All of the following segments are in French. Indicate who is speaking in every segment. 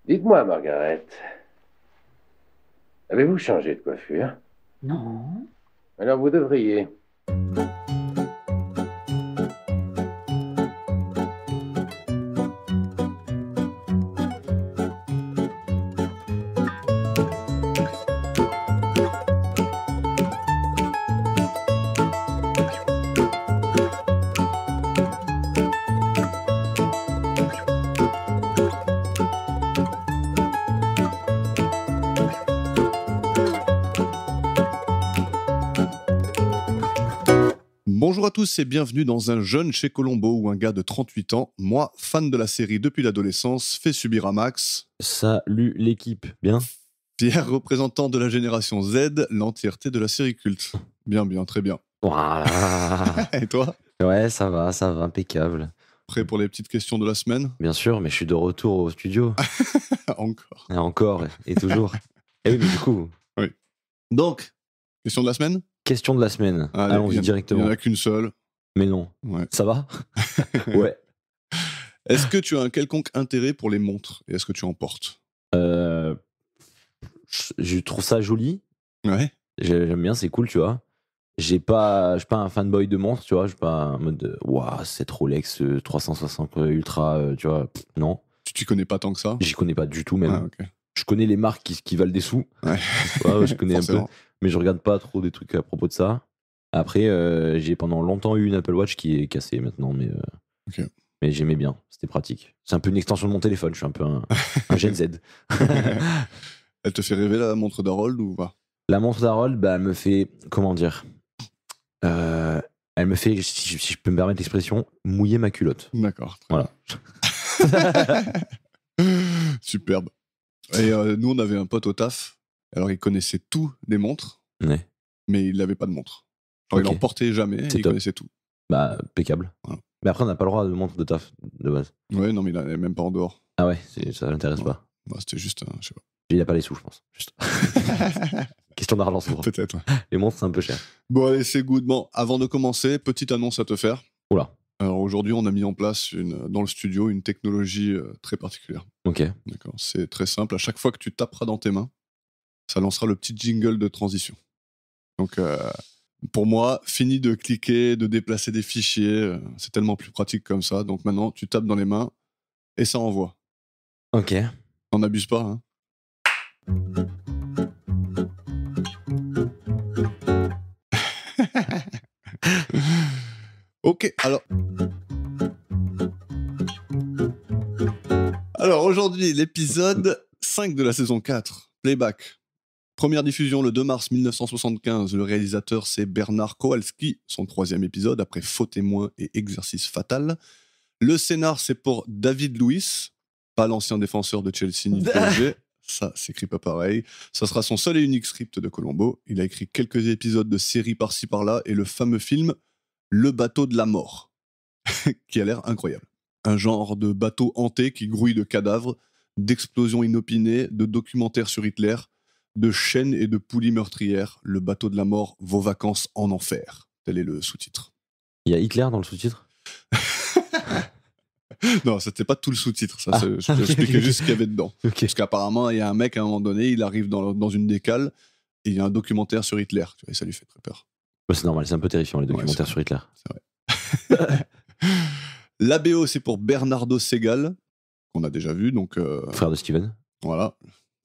Speaker 1: Dites-moi, Margaret, avez-vous changé de coiffure?
Speaker 2: Non.
Speaker 1: Alors vous devriez.
Speaker 3: Bonjour à tous et bienvenue dans Un jeune chez Colombo où un gars de 38 ans, moi, fan de la série depuis l'adolescence, fait subir à Max,
Speaker 4: Salut l'équipe, bien?
Speaker 3: fier représentant de la génération Z, l'entièreté de la série culte. Bien, très bien.
Speaker 4: Voilà.
Speaker 3: Et toi?
Speaker 4: Ouais, ça va, impeccable.
Speaker 3: Prêt pour les petites questions de la semaine?
Speaker 4: Bien sûr, mais je suis de retour au studio.
Speaker 3: Encore.
Speaker 4: Et encore, et toujours. Et oui, mais du coup,
Speaker 3: Donc, question de la semaine?
Speaker 4: question de la semaine.
Speaker 3: Allez,
Speaker 4: Allons-y
Speaker 3: Il
Speaker 4: directement.
Speaker 3: n'y en a qu'une seule.
Speaker 4: Mais non.
Speaker 3: Ouais.
Speaker 4: Ça va? Ouais.
Speaker 3: Est-ce que tu as un quelconque intérêt pour les montres et est-ce que tu en portes?
Speaker 4: Je trouve ça joli.
Speaker 3: Ouais.
Speaker 4: J'aime bien, c'est cool, tu vois. Je suis pas un fanboy de montres, tu vois. Je suis pas en mode de, waouh, cette Rolex 360 Ultra, tu vois. Non.
Speaker 3: Tu t'y connais pas tant que ça?
Speaker 4: J'y connais pas du tout, même.
Speaker 3: Ah, ok.
Speaker 4: Je connais les marques qui valent des sous.
Speaker 3: Ouais.
Speaker 4: Ouais, je connais un peu.
Speaker 3: Forcément.
Speaker 4: Mais je regarde pas trop des trucs à propos de ça. Après, j'ai pendant longtemps eu une Apple Watch qui est cassée maintenant,
Speaker 3: Ok.
Speaker 4: mais j'aimais bien, c'était pratique. C'est un peu une extension de mon téléphone, je suis un peu un Gen Z.
Speaker 3: Elle te fait rêver la montre d'Harold ou pas?
Speaker 4: La montre d'Harold, bah, elle me fait, comment dire, elle me fait, si je peux me permettre l'expression, mouiller ma culotte.
Speaker 3: D'accord.
Speaker 4: Voilà.
Speaker 3: Superbe. Et nous, on avait un pote au taf. Alors, il connaissait tout des montres,
Speaker 4: Ouais.
Speaker 3: mais il n'avait pas de montre. Genre, il
Speaker 4: Ok.
Speaker 3: en portait jamais, et
Speaker 4: C'est
Speaker 3: il
Speaker 4: top.
Speaker 3: connaissait tout.
Speaker 4: Bah, impeccable.
Speaker 3: Voilà.
Speaker 4: Mais après, on n'a pas le droit de montre de taf de base.
Speaker 3: Ouais, non, mais il n'avait même pas en dehors.
Speaker 4: Ah ouais, ça l'intéresse
Speaker 3: Ouais.
Speaker 4: pas.
Speaker 3: Bah, c'était juste, je sais pas.
Speaker 4: Il a pas les sous, je pense. Juste. Question d'argent, souvent.
Speaker 3: Peut-être. Ouais.
Speaker 4: Les montres, c'est un peu cher.
Speaker 3: Bon, allez, c'est good. Bon, avant de commencer, petite annonce à te faire.
Speaker 4: Oula.
Speaker 3: Alors, aujourd'hui, on a mis en place dans le studio une technologie très particulière.
Speaker 4: Ok.
Speaker 3: D'accord. C'est très simple. À chaque fois que tu taperas dans tes mains, ça lancera le petit jingle de transition. Donc, pour moi, fini de cliquer, de déplacer des fichiers. C'est tellement plus pratique comme ça. Donc maintenant, tu tapes dans les mains et ça envoie.
Speaker 4: Ok.
Speaker 3: T'en abuses pas, hein? Ok, alors aujourd'hui, l'épisode 5 de la saison 4, Playback. Première diffusion le 2 mars 1975. Le réalisateur, c'est Bernard Kowalski, son 3e épisode, après Faux témoin et Exercice fatal. Le scénar, c'est pour David Lewis, pas l'ancien défenseur de Chelsea ni de PSG. Ça s'écrit pas pareil. Ça sera son seul et unique script de Colombo. Il a écrit quelques épisodes de séries par-ci par-là et le fameux film Le bateau de la mort, qui a l'air incroyable. Un genre de bateau hanté qui grouille de cadavres, d'explosions inopinées, de documentaires sur Hitler, de chaînes et de poulies meurtrières. Le bateau de la mort, vos vacances en enfer. Tel est le sous-titre.
Speaker 4: Il y a Hitler dans le sous-titre?
Speaker 3: Non, c'était pas tout le sous-titre. Ça, j'expliquais juste ce qu'il y avait dedans.
Speaker 4: Ok.
Speaker 3: Parce qu'apparemment, il y a un mec à un moment donné, il arrive dans une décale et il y a un documentaire sur Hitler. Tu vois, et ça lui fait très peur.
Speaker 4: Ouais, c'est normal, c'est un peu terrifiant les documentaires
Speaker 3: c'est
Speaker 4: sur Hitler.
Speaker 3: C'est vrai. La BO, c'est pour Bernardo Segal, qu'on a déjà vu. Donc,
Speaker 4: Frère de Steven.
Speaker 3: voilà,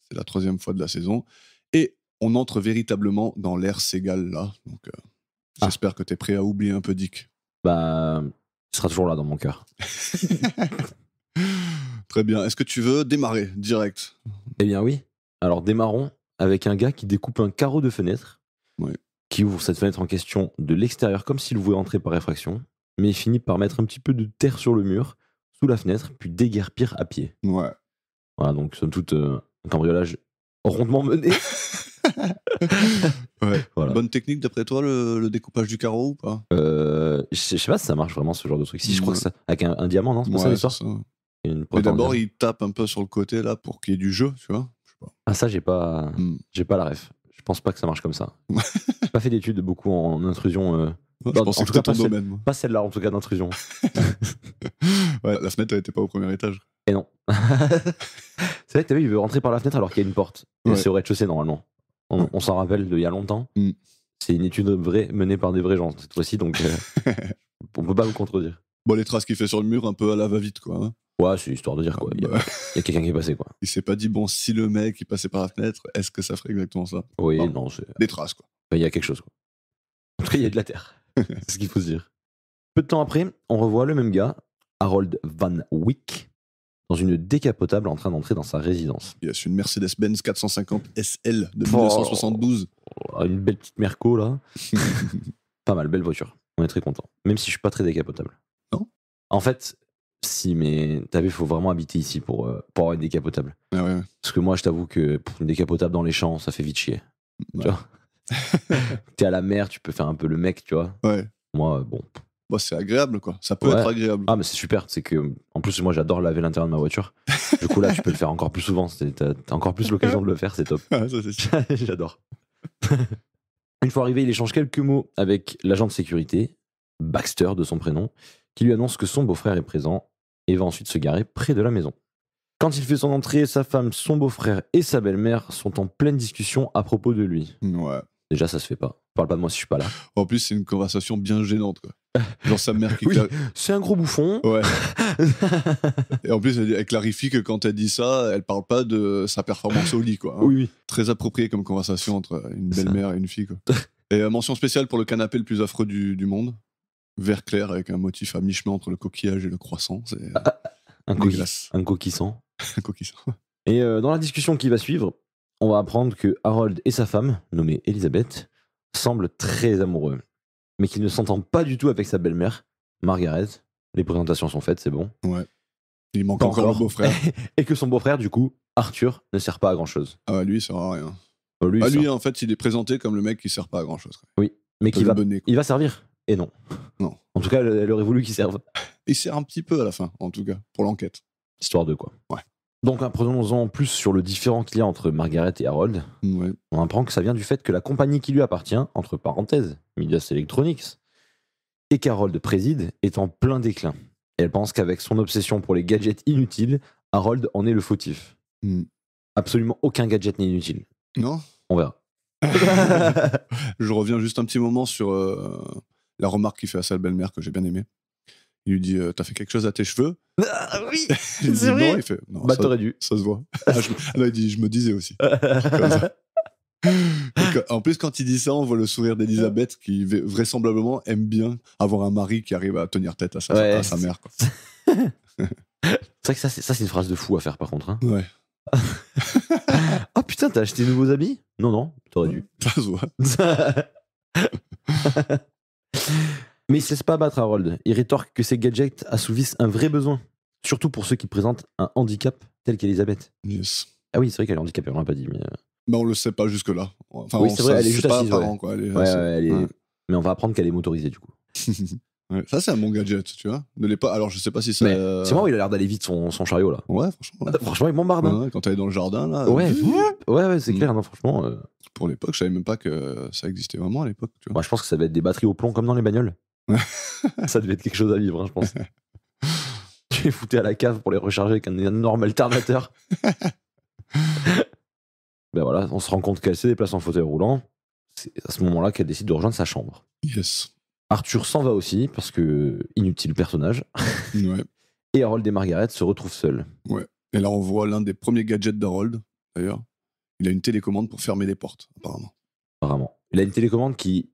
Speaker 3: c'est la 3e fois de la saison. Et on entre véritablement dans l'ère Segal, là. Donc, j'espère que tu es prêt à oublier un peu Dick.
Speaker 4: Bah, il sera toujours là dans mon cœur.
Speaker 3: Très bien. Est-ce que tu veux démarrer direct?
Speaker 4: Eh bien oui. Alors démarrons avec un gars qui découpe un carreau de fenêtre,
Speaker 3: Ouais.
Speaker 4: qui ouvre cette fenêtre en question de l'extérieur comme s'il voulait entrer par effraction, mais il finit par mettre un petit peu de terre sur le mur, sous la fenêtre, puis déguerpir à pied.
Speaker 3: Ouais.
Speaker 4: Voilà, donc somme toute, un cambriolage rondement mené.
Speaker 3: Ouais.
Speaker 4: Voilà.
Speaker 3: Bonne technique d'après toi, le découpage du carreau ou pas?
Speaker 4: Je sais pas si ça marche vraiment ce genre de truc. Si, je crois que ça. Avec un diamant, non? C'est pas ça
Speaker 3: Ouais,
Speaker 4: l'histoire?
Speaker 3: c'est ça.
Speaker 4: Il y a une
Speaker 3: Mais
Speaker 4: pointe en
Speaker 3: d'abord,
Speaker 4: diamant.
Speaker 3: il tape un peu sur le côté là pour qu'il y ait du jeu, tu vois. Je sais pas.
Speaker 4: Ah, ça, j'ai pas la ref. Je pense pas que ça marche comme ça. J'ai pas fait d'études beaucoup en intrusion.
Speaker 3: Je
Speaker 4: Non,
Speaker 3: pensais
Speaker 4: en
Speaker 3: que
Speaker 4: tout cas,
Speaker 3: c'était ton
Speaker 4: pas celle-
Speaker 3: domaine. Moi.
Speaker 4: Pas celle-là, en tout cas, d'intrusion.
Speaker 3: Ouais, la fenêtre, elle était pas au premier étage.
Speaker 4: Et non. C'est vrai que t'as vu, il veut rentrer par la fenêtre alors qu'il y a une porte. Et
Speaker 3: Ouais.
Speaker 4: c'est au rez-de-chaussée normalement. On s'en rappelle d'il y a longtemps.
Speaker 3: Mm.
Speaker 4: C'est une étude vraie menée par des vrais gens cette fois-ci, donc on peut pas vous contredire.
Speaker 3: Bon, les traces qu'il fait sur le mur, un peu à la va-vite, quoi. Hein.
Speaker 4: Ouais, c'est histoire de dire quoi. Il y a quelqu'un qui est passé quoi.
Speaker 3: Il s'est pas dit, bon, si le mec il passait par la fenêtre, est-ce que ça ferait exactement ça?
Speaker 4: Oui,
Speaker 3: Non.
Speaker 4: non, c'est.
Speaker 3: Des traces, quoi.
Speaker 4: Il y a quelque chose quoi. En tout cas, il y a de la terre. C'est ce qu'il faut se dire. Peu de temps après, on revoit le même gars, Harold Van Wyck, dans une décapotable en train d'entrer dans sa résidence.
Speaker 3: Il y a une Mercedes-Benz 450 SL de 1972.
Speaker 4: Une belle petite Merco là. Pas mal, belle voiture. On est très content. Même si je suis pas très décapotable.
Speaker 3: Non.
Speaker 4: En fait, si, mais t'as vu, il faut vraiment habiter ici pour avoir une décapotable.
Speaker 3: Ah ouais.
Speaker 4: Parce que moi, je t'avoue que pour une décapotable dans les champs, ça fait vite chier.
Speaker 3: Ouais.
Speaker 4: Tu vois. T'es à la mer, tu peux faire un peu le mec, tu vois.
Speaker 3: Ouais.
Speaker 4: Moi, bon.
Speaker 3: Bon, c'est agréable, quoi. Ça peut
Speaker 4: Ouais.
Speaker 3: être agréable.
Speaker 4: Ah, mais c'est super. C'est que, en plus, moi, j'adore laver l'intérieur de ma voiture. Du coup, là, tu peux le faire encore plus souvent. T'as encore plus l'occasion de le faire, c'est top.
Speaker 3: Ah, ça, c'est sûr.
Speaker 4: J'adore. Une fois arrivé, il échange quelques mots avec l'agent de sécurité, Baxter de son prénom, qui lui annonce que son beau-frère est présent et va ensuite se garer près de la maison. Quand il fait son entrée, sa femme, son beau-frère et sa belle-mère sont en pleine discussion à propos de lui.
Speaker 3: Ouais.
Speaker 4: Déjà, ça se fait pas. Parle pas de moi si je suis pas là.
Speaker 3: En plus, c'est une conversation bien gênante, quoi. Genre sa mère qui...
Speaker 4: Oui, c'est un gros bouffon.
Speaker 3: Ouais. Et en plus, elle clarifie que quand elle dit ça, elle parle pas de sa performance au lit, quoi. Hein.
Speaker 4: Oui, oui.
Speaker 3: Très approprié comme conversation entre une belle-mère et une fille, quoi. Et mention spéciale pour le canapé le plus affreux du monde. Vert clair avec un motif à mi-chemin entre le coquillage et le croissant. C'est
Speaker 4: Un
Speaker 3: dégueulasse.
Speaker 4: coquissant.
Speaker 3: Un coquillage.
Speaker 4: Et dans la discussion qui va suivre, on va apprendre que Harold et sa femme, nommée Elizabeth, semblent très amoureux, mais qu'ils ne s'entendent pas du tout avec sa belle-mère, Margaret. Les présentations sont faites, c'est bon.
Speaker 3: Ouais. Il manque
Speaker 4: Pas
Speaker 3: encore le beau-frère.
Speaker 4: Et que son beau-frère, du coup, Arthur, ne sert pas à grand-chose.
Speaker 3: Ah bah lui, il sert à rien.
Speaker 4: Lui,
Speaker 3: Lui, en fait, il est présenté comme le mec qui sert pas à grand-chose. Quoi.
Speaker 4: oui, mais
Speaker 3: Le bonnet, quoi.
Speaker 4: il va servir. Et non.
Speaker 3: Non.
Speaker 4: En tout cas, elle aurait voulu qu'il serve.
Speaker 3: Il sert un petit peu à la fin, en tout cas, pour l'enquête.
Speaker 4: Histoire de quoi.
Speaker 3: Ouais.
Speaker 4: Donc, apprenons-en plus sur le différent qu'il y a entre Margaret et Harold.
Speaker 3: Ouais.
Speaker 4: On apprend que ça vient du fait que la compagnie qui lui appartient, entre parenthèses, Midas Electronics, et qu'Harold préside, est en plein déclin. Et elle pense qu'avec son obsession pour les gadgets inutiles, Harold en est le fautif.
Speaker 3: Mm.
Speaker 4: Absolument aucun gadget n'est inutile.
Speaker 3: Non.
Speaker 4: On verra.
Speaker 3: Je reviens juste un petit moment sur la remarque qu'il fait à sa belle-mère que j'ai bien aimée. Il lui dit t'as fait quelque chose à tes cheveux?
Speaker 4: Ah oui,
Speaker 3: Il dit
Speaker 4: c'est vrai.
Speaker 3: non, il fait non,
Speaker 4: Bah,
Speaker 3: ça,
Speaker 4: t'aurais dû.
Speaker 3: ça se voit. Non, il dit je me disais aussi. Comme ça. Donc, en plus, quand il dit ça, on voit le sourire d'Elisabeth qui vraisemblablement aime bien avoir un mari qui arrive à tenir tête à sa mère. Quoi.
Speaker 4: C'est vrai que ça, c'est une phrase de fou à faire par contre. Hein.
Speaker 3: Ouais.
Speaker 4: Oh putain, t'as acheté de nouveaux habits? Non, t'aurais dû.
Speaker 3: Ça se voit.
Speaker 4: Mais il se laisse pas abattre Harold. Il rétorque que ces gadgets assouvissent un vrai besoin. Surtout pour ceux qui présentent un handicap tel qu'Elisabeth.
Speaker 3: Yes.
Speaker 4: Ah oui, c'est vrai qu'elle est handicapée, on l'a pas dit. Mais...
Speaker 3: Mais on le sait pas jusque-là. Enfin,
Speaker 4: oui, c'est vrai, elle est juste
Speaker 3: pas
Speaker 4: assise.
Speaker 3: apparent, quoi. Elle est
Speaker 4: ouais,
Speaker 3: assise.
Speaker 4: elle est...
Speaker 3: Ouais.
Speaker 4: Mais on va apprendre qu'elle est motorisée du coup.
Speaker 3: Ouais. Ça, c'est un bon gadget, tu vois. Ne l'est pas. Alors, je sais pas si ça.
Speaker 4: Mais c'est moi où il a l'air d'aller vite son chariot là.
Speaker 3: Ouais, franchement. Ouais.
Speaker 4: Franchement, il bombarde. Hein.
Speaker 3: Ouais, quand elle est dans le jardin, là.
Speaker 4: Ouais, c'est clair, non, franchement.
Speaker 3: Pour l'époque, je savais même pas que ça existait vraiment à l'époque. Tu vois.
Speaker 4: Moi, je pense que ça va être des batteries au plomb comme dans les bagnoles. Ça devait être quelque chose à vivre, hein, je pense. Tu les foutais à la cave pour les recharger avec un énorme alternateur. Ben voilà, on se rend compte qu'elle se déplace en fauteuil roulant. C'est à ce moment-là qu'elle décide de rejoindre sa chambre.
Speaker 3: Yes.
Speaker 4: Arthur s'en va aussi parce que inutile personnage.
Speaker 3: Ouais.
Speaker 4: Et Harold et Margaret se retrouvent seuls.
Speaker 3: Ouais. Et là, on voit l'un des premiers gadgets d'Harold, d'ailleurs. Il a une télécommande pour fermer les portes, apparemment.
Speaker 4: Apparemment. Il a une télécommande qui,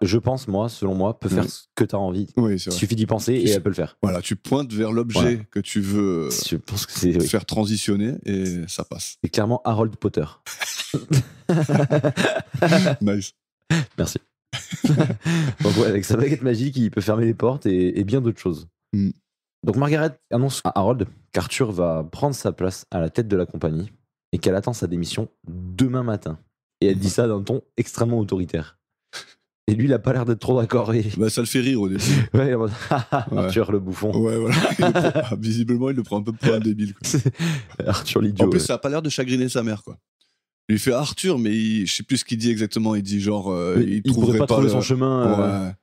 Speaker 4: je pense, moi, selon moi, peut faire ce que tu as envie.
Speaker 3: Oui, c'est
Speaker 4: Il
Speaker 3: vrai.
Speaker 4: suffit d'y penser et elle peut le faire.
Speaker 3: Voilà, tu pointes vers l'objet que tu veux
Speaker 4: Je pense que c'est
Speaker 3: faire transitionner et ça passe.
Speaker 4: c'est clairement Harold Potter.
Speaker 3: Nice.
Speaker 4: Merci. Donc ouais, avec sa baguette magique, il peut fermer les portes et bien d'autres choses.
Speaker 3: Mm.
Speaker 4: Donc Margaret annonce à Harold qu'Arthur va prendre sa place à la tête de la compagnie et qu'elle attend sa démission demain matin. Et elle dit ça d'un ton extrêmement autoritaire. Et lui, il a pas l'air d'être trop d'accord. Et...
Speaker 3: Bah, ça le fait rire au début.
Speaker 4: ouais, en mode, Arthur le bouffon.
Speaker 3: Ouais, voilà. Visiblement, il le prend un peu pour un débile. Quoi.
Speaker 4: Arthur l'idiot.
Speaker 3: En plus, ça a pas l'air de chagriner sa mère, quoi. Il lui fait Arthur, mais je sais plus ce qu'il dit exactement. Il dit genre, il
Speaker 4: pourrait pas trouver son chemin.
Speaker 3: Ouais,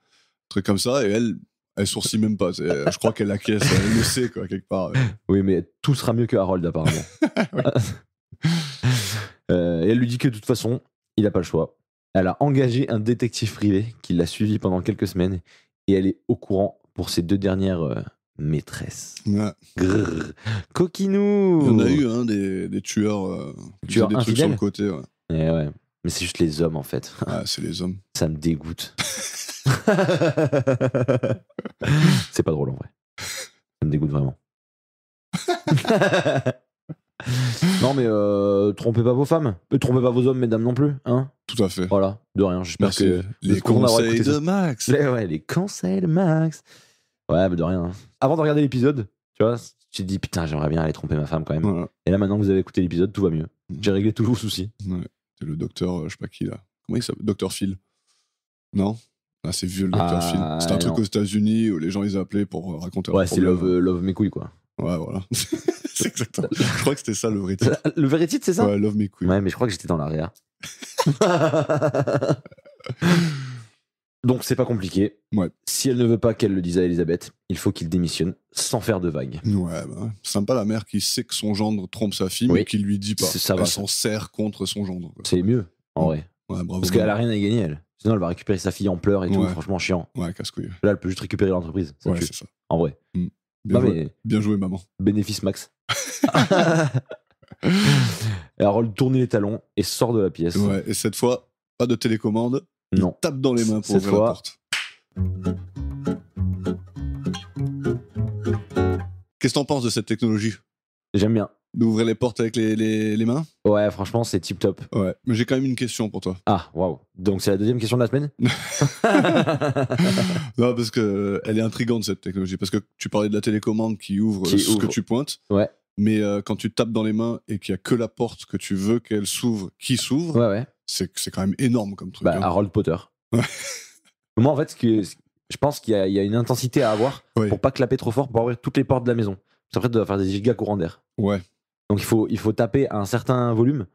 Speaker 3: truc comme ça. Et elle, Elle sourcille même pas. Je crois qu'elle acquiesce. Elle le sait, quoi, quelque part.
Speaker 4: Oui, mais tout sera mieux que Harold, apparemment. Et elle lui dit que de toute façon, il n'a pas le choix. Elle a engagé un détective privé qui l'a suivi pendant quelques semaines et elle est au courant pour ses 2 dernières maîtresses.
Speaker 3: Ouais.
Speaker 4: Grrr. Coquinou.
Speaker 3: Il y en a eu des tueurs qui faisaient des trucs sur le côté. Ouais.
Speaker 4: Et ouais. Mais c'est juste les hommes, en fait.
Speaker 3: Ah, c'est les hommes.
Speaker 4: Ça me dégoûte. C'est pas drôle, en vrai. Ça me dégoûte vraiment. Non, mais trompez pas vos femmes. Trompez pas vos hommes, mesdames, non plus. Hein,
Speaker 3: tout à fait.
Speaker 4: Voilà, de rien. J'espère que
Speaker 3: les conseils de Max.
Speaker 4: Les conseils de Max. Ouais, mais de rien. Avant de regarder l'épisode, tu vois, tu te dis putain, j'aimerais bien aller tromper ma femme quand même.
Speaker 3: Voilà.
Speaker 4: Et là, maintenant que vous avez écouté l'épisode, tout va mieux. J'ai réglé tous vos soucis.
Speaker 3: Ouais. C'est le docteur, je sais pas qui là. Comment il s'appelle? Docteur Phil. Non? Ah, c'est vieux le docteur Phil. C'était un truc aux États-Unis où les gens ils appelaient pour raconter un problème.
Speaker 4: Ouais, c'est Love mes couilles, quoi.
Speaker 3: Ouais, voilà. C'est exactement. Je crois que c'était ça le vrai titre.
Speaker 4: Le vrai titre, c'est ça?
Speaker 3: Ouais, Love mes couilles.
Speaker 4: Ouais, mais je crois que j'étais dans l'arrière. Donc c'est pas compliqué.
Speaker 3: Ouais.
Speaker 4: Si elle ne veut pas qu'elle le dise à Elisabeth, il faut qu'il démissionne sans faire de vagues.
Speaker 3: Ouais, bah, sympa la mère qui sait que son gendre trompe sa fille, mais qui lui dit pas. Elle s'en sert contre son gendre. Quoi.
Speaker 4: C'est mieux, en vrai.
Speaker 3: Ouais, bravo.
Speaker 4: Parce qu'elle a rien à gagner, elle. Sinon, elle va récupérer sa fille en pleurs et tout, franchement chiant.
Speaker 3: Ouais, casse-couille.
Speaker 4: Là, elle peut juste récupérer l'entreprise.
Speaker 3: Ouais, c'est ça.
Speaker 4: En vrai.
Speaker 3: Bien joué, maman.
Speaker 4: Bénéfice max. Et Harold tourne les talons et sort de la pièce.
Speaker 3: Ouais, et cette fois, pas de télécommande.
Speaker 4: Non.
Speaker 3: Il tape dans les mains pour ouvrir la porte. Qu'est-ce que t'en penses de cette technologie?
Speaker 4: J'aime bien.
Speaker 3: D'ouvrir les portes avec les mains?
Speaker 4: Ouais, franchement, c'est tip top.
Speaker 3: Ouais, mais j'ai quand même une question pour toi.
Speaker 4: Ah, waouh. Donc c'est la deuxième question de la semaine?
Speaker 3: Non, parce que elle est intrigante cette technologie. Parce que tu parlais de la télécommande qui ouvre ce que tu pointes.
Speaker 4: Ouais.
Speaker 3: Mais quand tu tapes dans les mains et qu'il n'y a que la porte que tu veux qu'elle s'ouvre, qui s'ouvre,
Speaker 4: ouais.
Speaker 3: C'est quand même énorme comme truc.
Speaker 4: Bah, Harold Potter.
Speaker 3: Ouais.
Speaker 4: Moi, en fait, je pense qu'il y a une intensité à avoir pour pas clapper trop fort pour ouvrir toutes les portes de la maison. Parce qu'après, tu dois faire des gigas courants d'air. Ouais. Donc il faut taper à un certain volume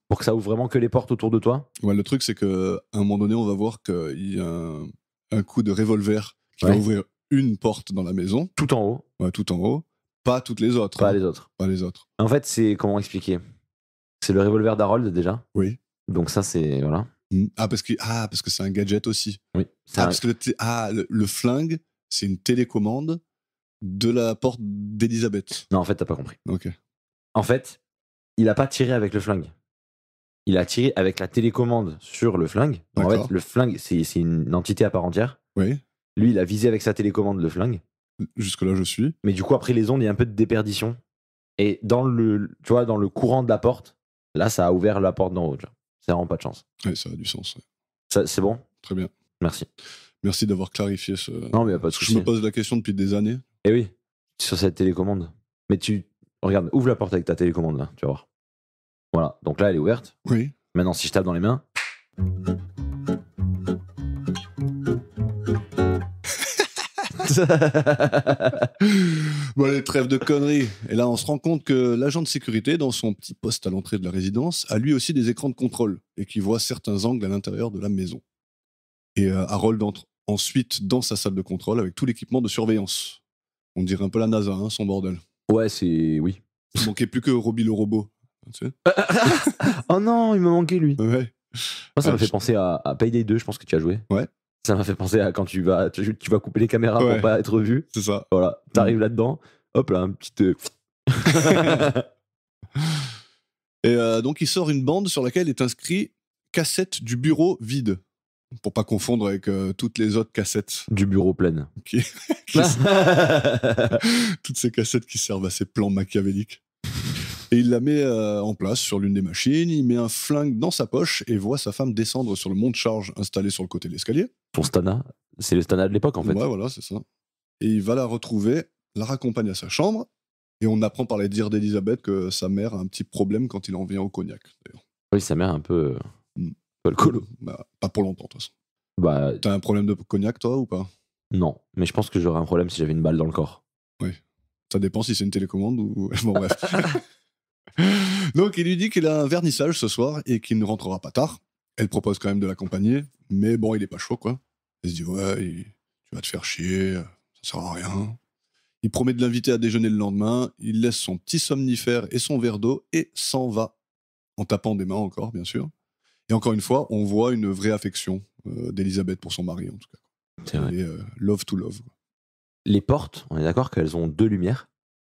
Speaker 4: pour que ça ouvre vraiment que les portes autour de toi.
Speaker 3: Ouais, le truc, c'est qu'à un moment donné, on va voir qu'il y a un coup de revolver qui va ouvrir une porte dans la maison.
Speaker 4: Tout en haut.
Speaker 3: Ouais, tout en haut. Pas toutes les autres.
Speaker 4: Pas les autres.
Speaker 3: Pas les autres.
Speaker 4: En fait, c'est, comment expliquer? C'est le revolver d'Harold déjà.
Speaker 3: Oui.
Speaker 4: Donc ça, c'est, voilà.
Speaker 3: Ah, parce que c'est un gadget aussi.
Speaker 4: Oui.
Speaker 3: Parce que le flingue, c'est une télécommande de la porte d'Elisabeth.
Speaker 4: Non, en fait, t'as pas compris.
Speaker 3: Ok.
Speaker 4: En fait, il a pas tiré avec le flingue. Il a tiré avec la télécommande sur le flingue. En fait, le flingue, c'est une entité à part entière.
Speaker 3: Oui.
Speaker 4: Lui, il a visé avec sa télécommande le flingue.
Speaker 3: Jusque-là, je suis.
Speaker 4: Mais du coup, après les ondes, il y a un peu de déperdition. Et dans le courant de la porte, là, ça a ouvert la porte d'en haut. C'est vraiment pas de chance.
Speaker 3: Oui, ça a du sens. Ouais.
Speaker 4: Ça, c'est bon?
Speaker 3: Très bien.
Speaker 4: Merci.
Speaker 3: Merci d'avoir clarifié ce...
Speaker 4: Non, mais y a pas de souci.
Speaker 3: Je me pose la question depuis des années.
Speaker 4: Eh oui, sur cette télécommande. Mais regarde, ouvre la porte avec ta télécommande, là, tu vas voir. Voilà, donc là, elle est ouverte.
Speaker 3: Oui.
Speaker 4: Maintenant, si je tape dans les mains...
Speaker 3: Bon, allez, trêve de conneries. Et là, on se rend compte que l'agent de sécurité, dans son petit poste à l'entrée de la résidence, a lui aussi des écrans de contrôle et qui voit certains angles à l'intérieur de la maison. Et Harold entre ensuite dans sa salle de contrôle avec tout l'équipement de surveillance. On dirait un peu la NASA, hein, son bordel.
Speaker 4: Ouais, c'est... Oui.
Speaker 3: Il manquait plus que Robbie le robot. Tu sais.
Speaker 4: Oh non, il me manquait, lui.
Speaker 3: Ouais.
Speaker 4: Moi, ça m'a fait penser à Payday 2, je pense que tu as joué.
Speaker 3: Ouais.
Speaker 4: Ça m'a fait penser à quand tu vas couper les caméras pour pas être vu.
Speaker 3: C'est ça.
Speaker 4: Voilà, t'arrives là-dedans, hop là, un petit...
Speaker 3: Et donc il sort une bande sur laquelle est inscrit cassette du bureau vide. Pour pas confondre avec toutes les autres cassettes.
Speaker 4: Du bureau plein.
Speaker 3: Toutes ces cassettes qui servent à ses plans machiavéliques. Et il la met en place sur l'une des machines, il met un flingue dans sa poche et voit sa femme descendre sur le monte-charge installé sur le côté de l'escalier.
Speaker 4: Ton Stana, c'est le Stana de l'époque en fait.
Speaker 3: Ouais, voilà, c'est ça. Et il va la retrouver, la raccompagne à sa chambre, et on apprend par les dires d'Elisabeth que sa mère a un petit problème quand il en vient au cognac, d'ailleurs.
Speaker 4: Oui, sa mère est un peu alcoolo.
Speaker 3: Bah, pas pour longtemps, de toute façon.
Speaker 4: Bah,
Speaker 3: t'as un problème de cognac, toi, ou pas?
Speaker 4: Non, mais je pense que j'aurais un problème si j'avais une balle dans le corps.
Speaker 3: Oui. Ça dépend si c'est une télécommande ou... Bon, bref. Donc, il lui dit qu'il a un vernissage ce soir et qu'il ne rentrera pas tard. Elle propose quand même de l'accompagner, mais bon, il est pas chaud, quoi. Il se dit, ouais, tu vas te faire chier, ça sert à rien. Il promet de l'inviter à déjeuner le lendemain, il laisse son petit somnifère et son verre d'eau et s'en va, en tapant des mains encore, bien sûr. Et encore une fois, on voit une vraie affection d'Elisabeth pour son mari, en tout cas.
Speaker 4: C'est vrai.
Speaker 3: Et love to love.
Speaker 4: Les portes, on est d'accord qu'elles ont 2 lumières.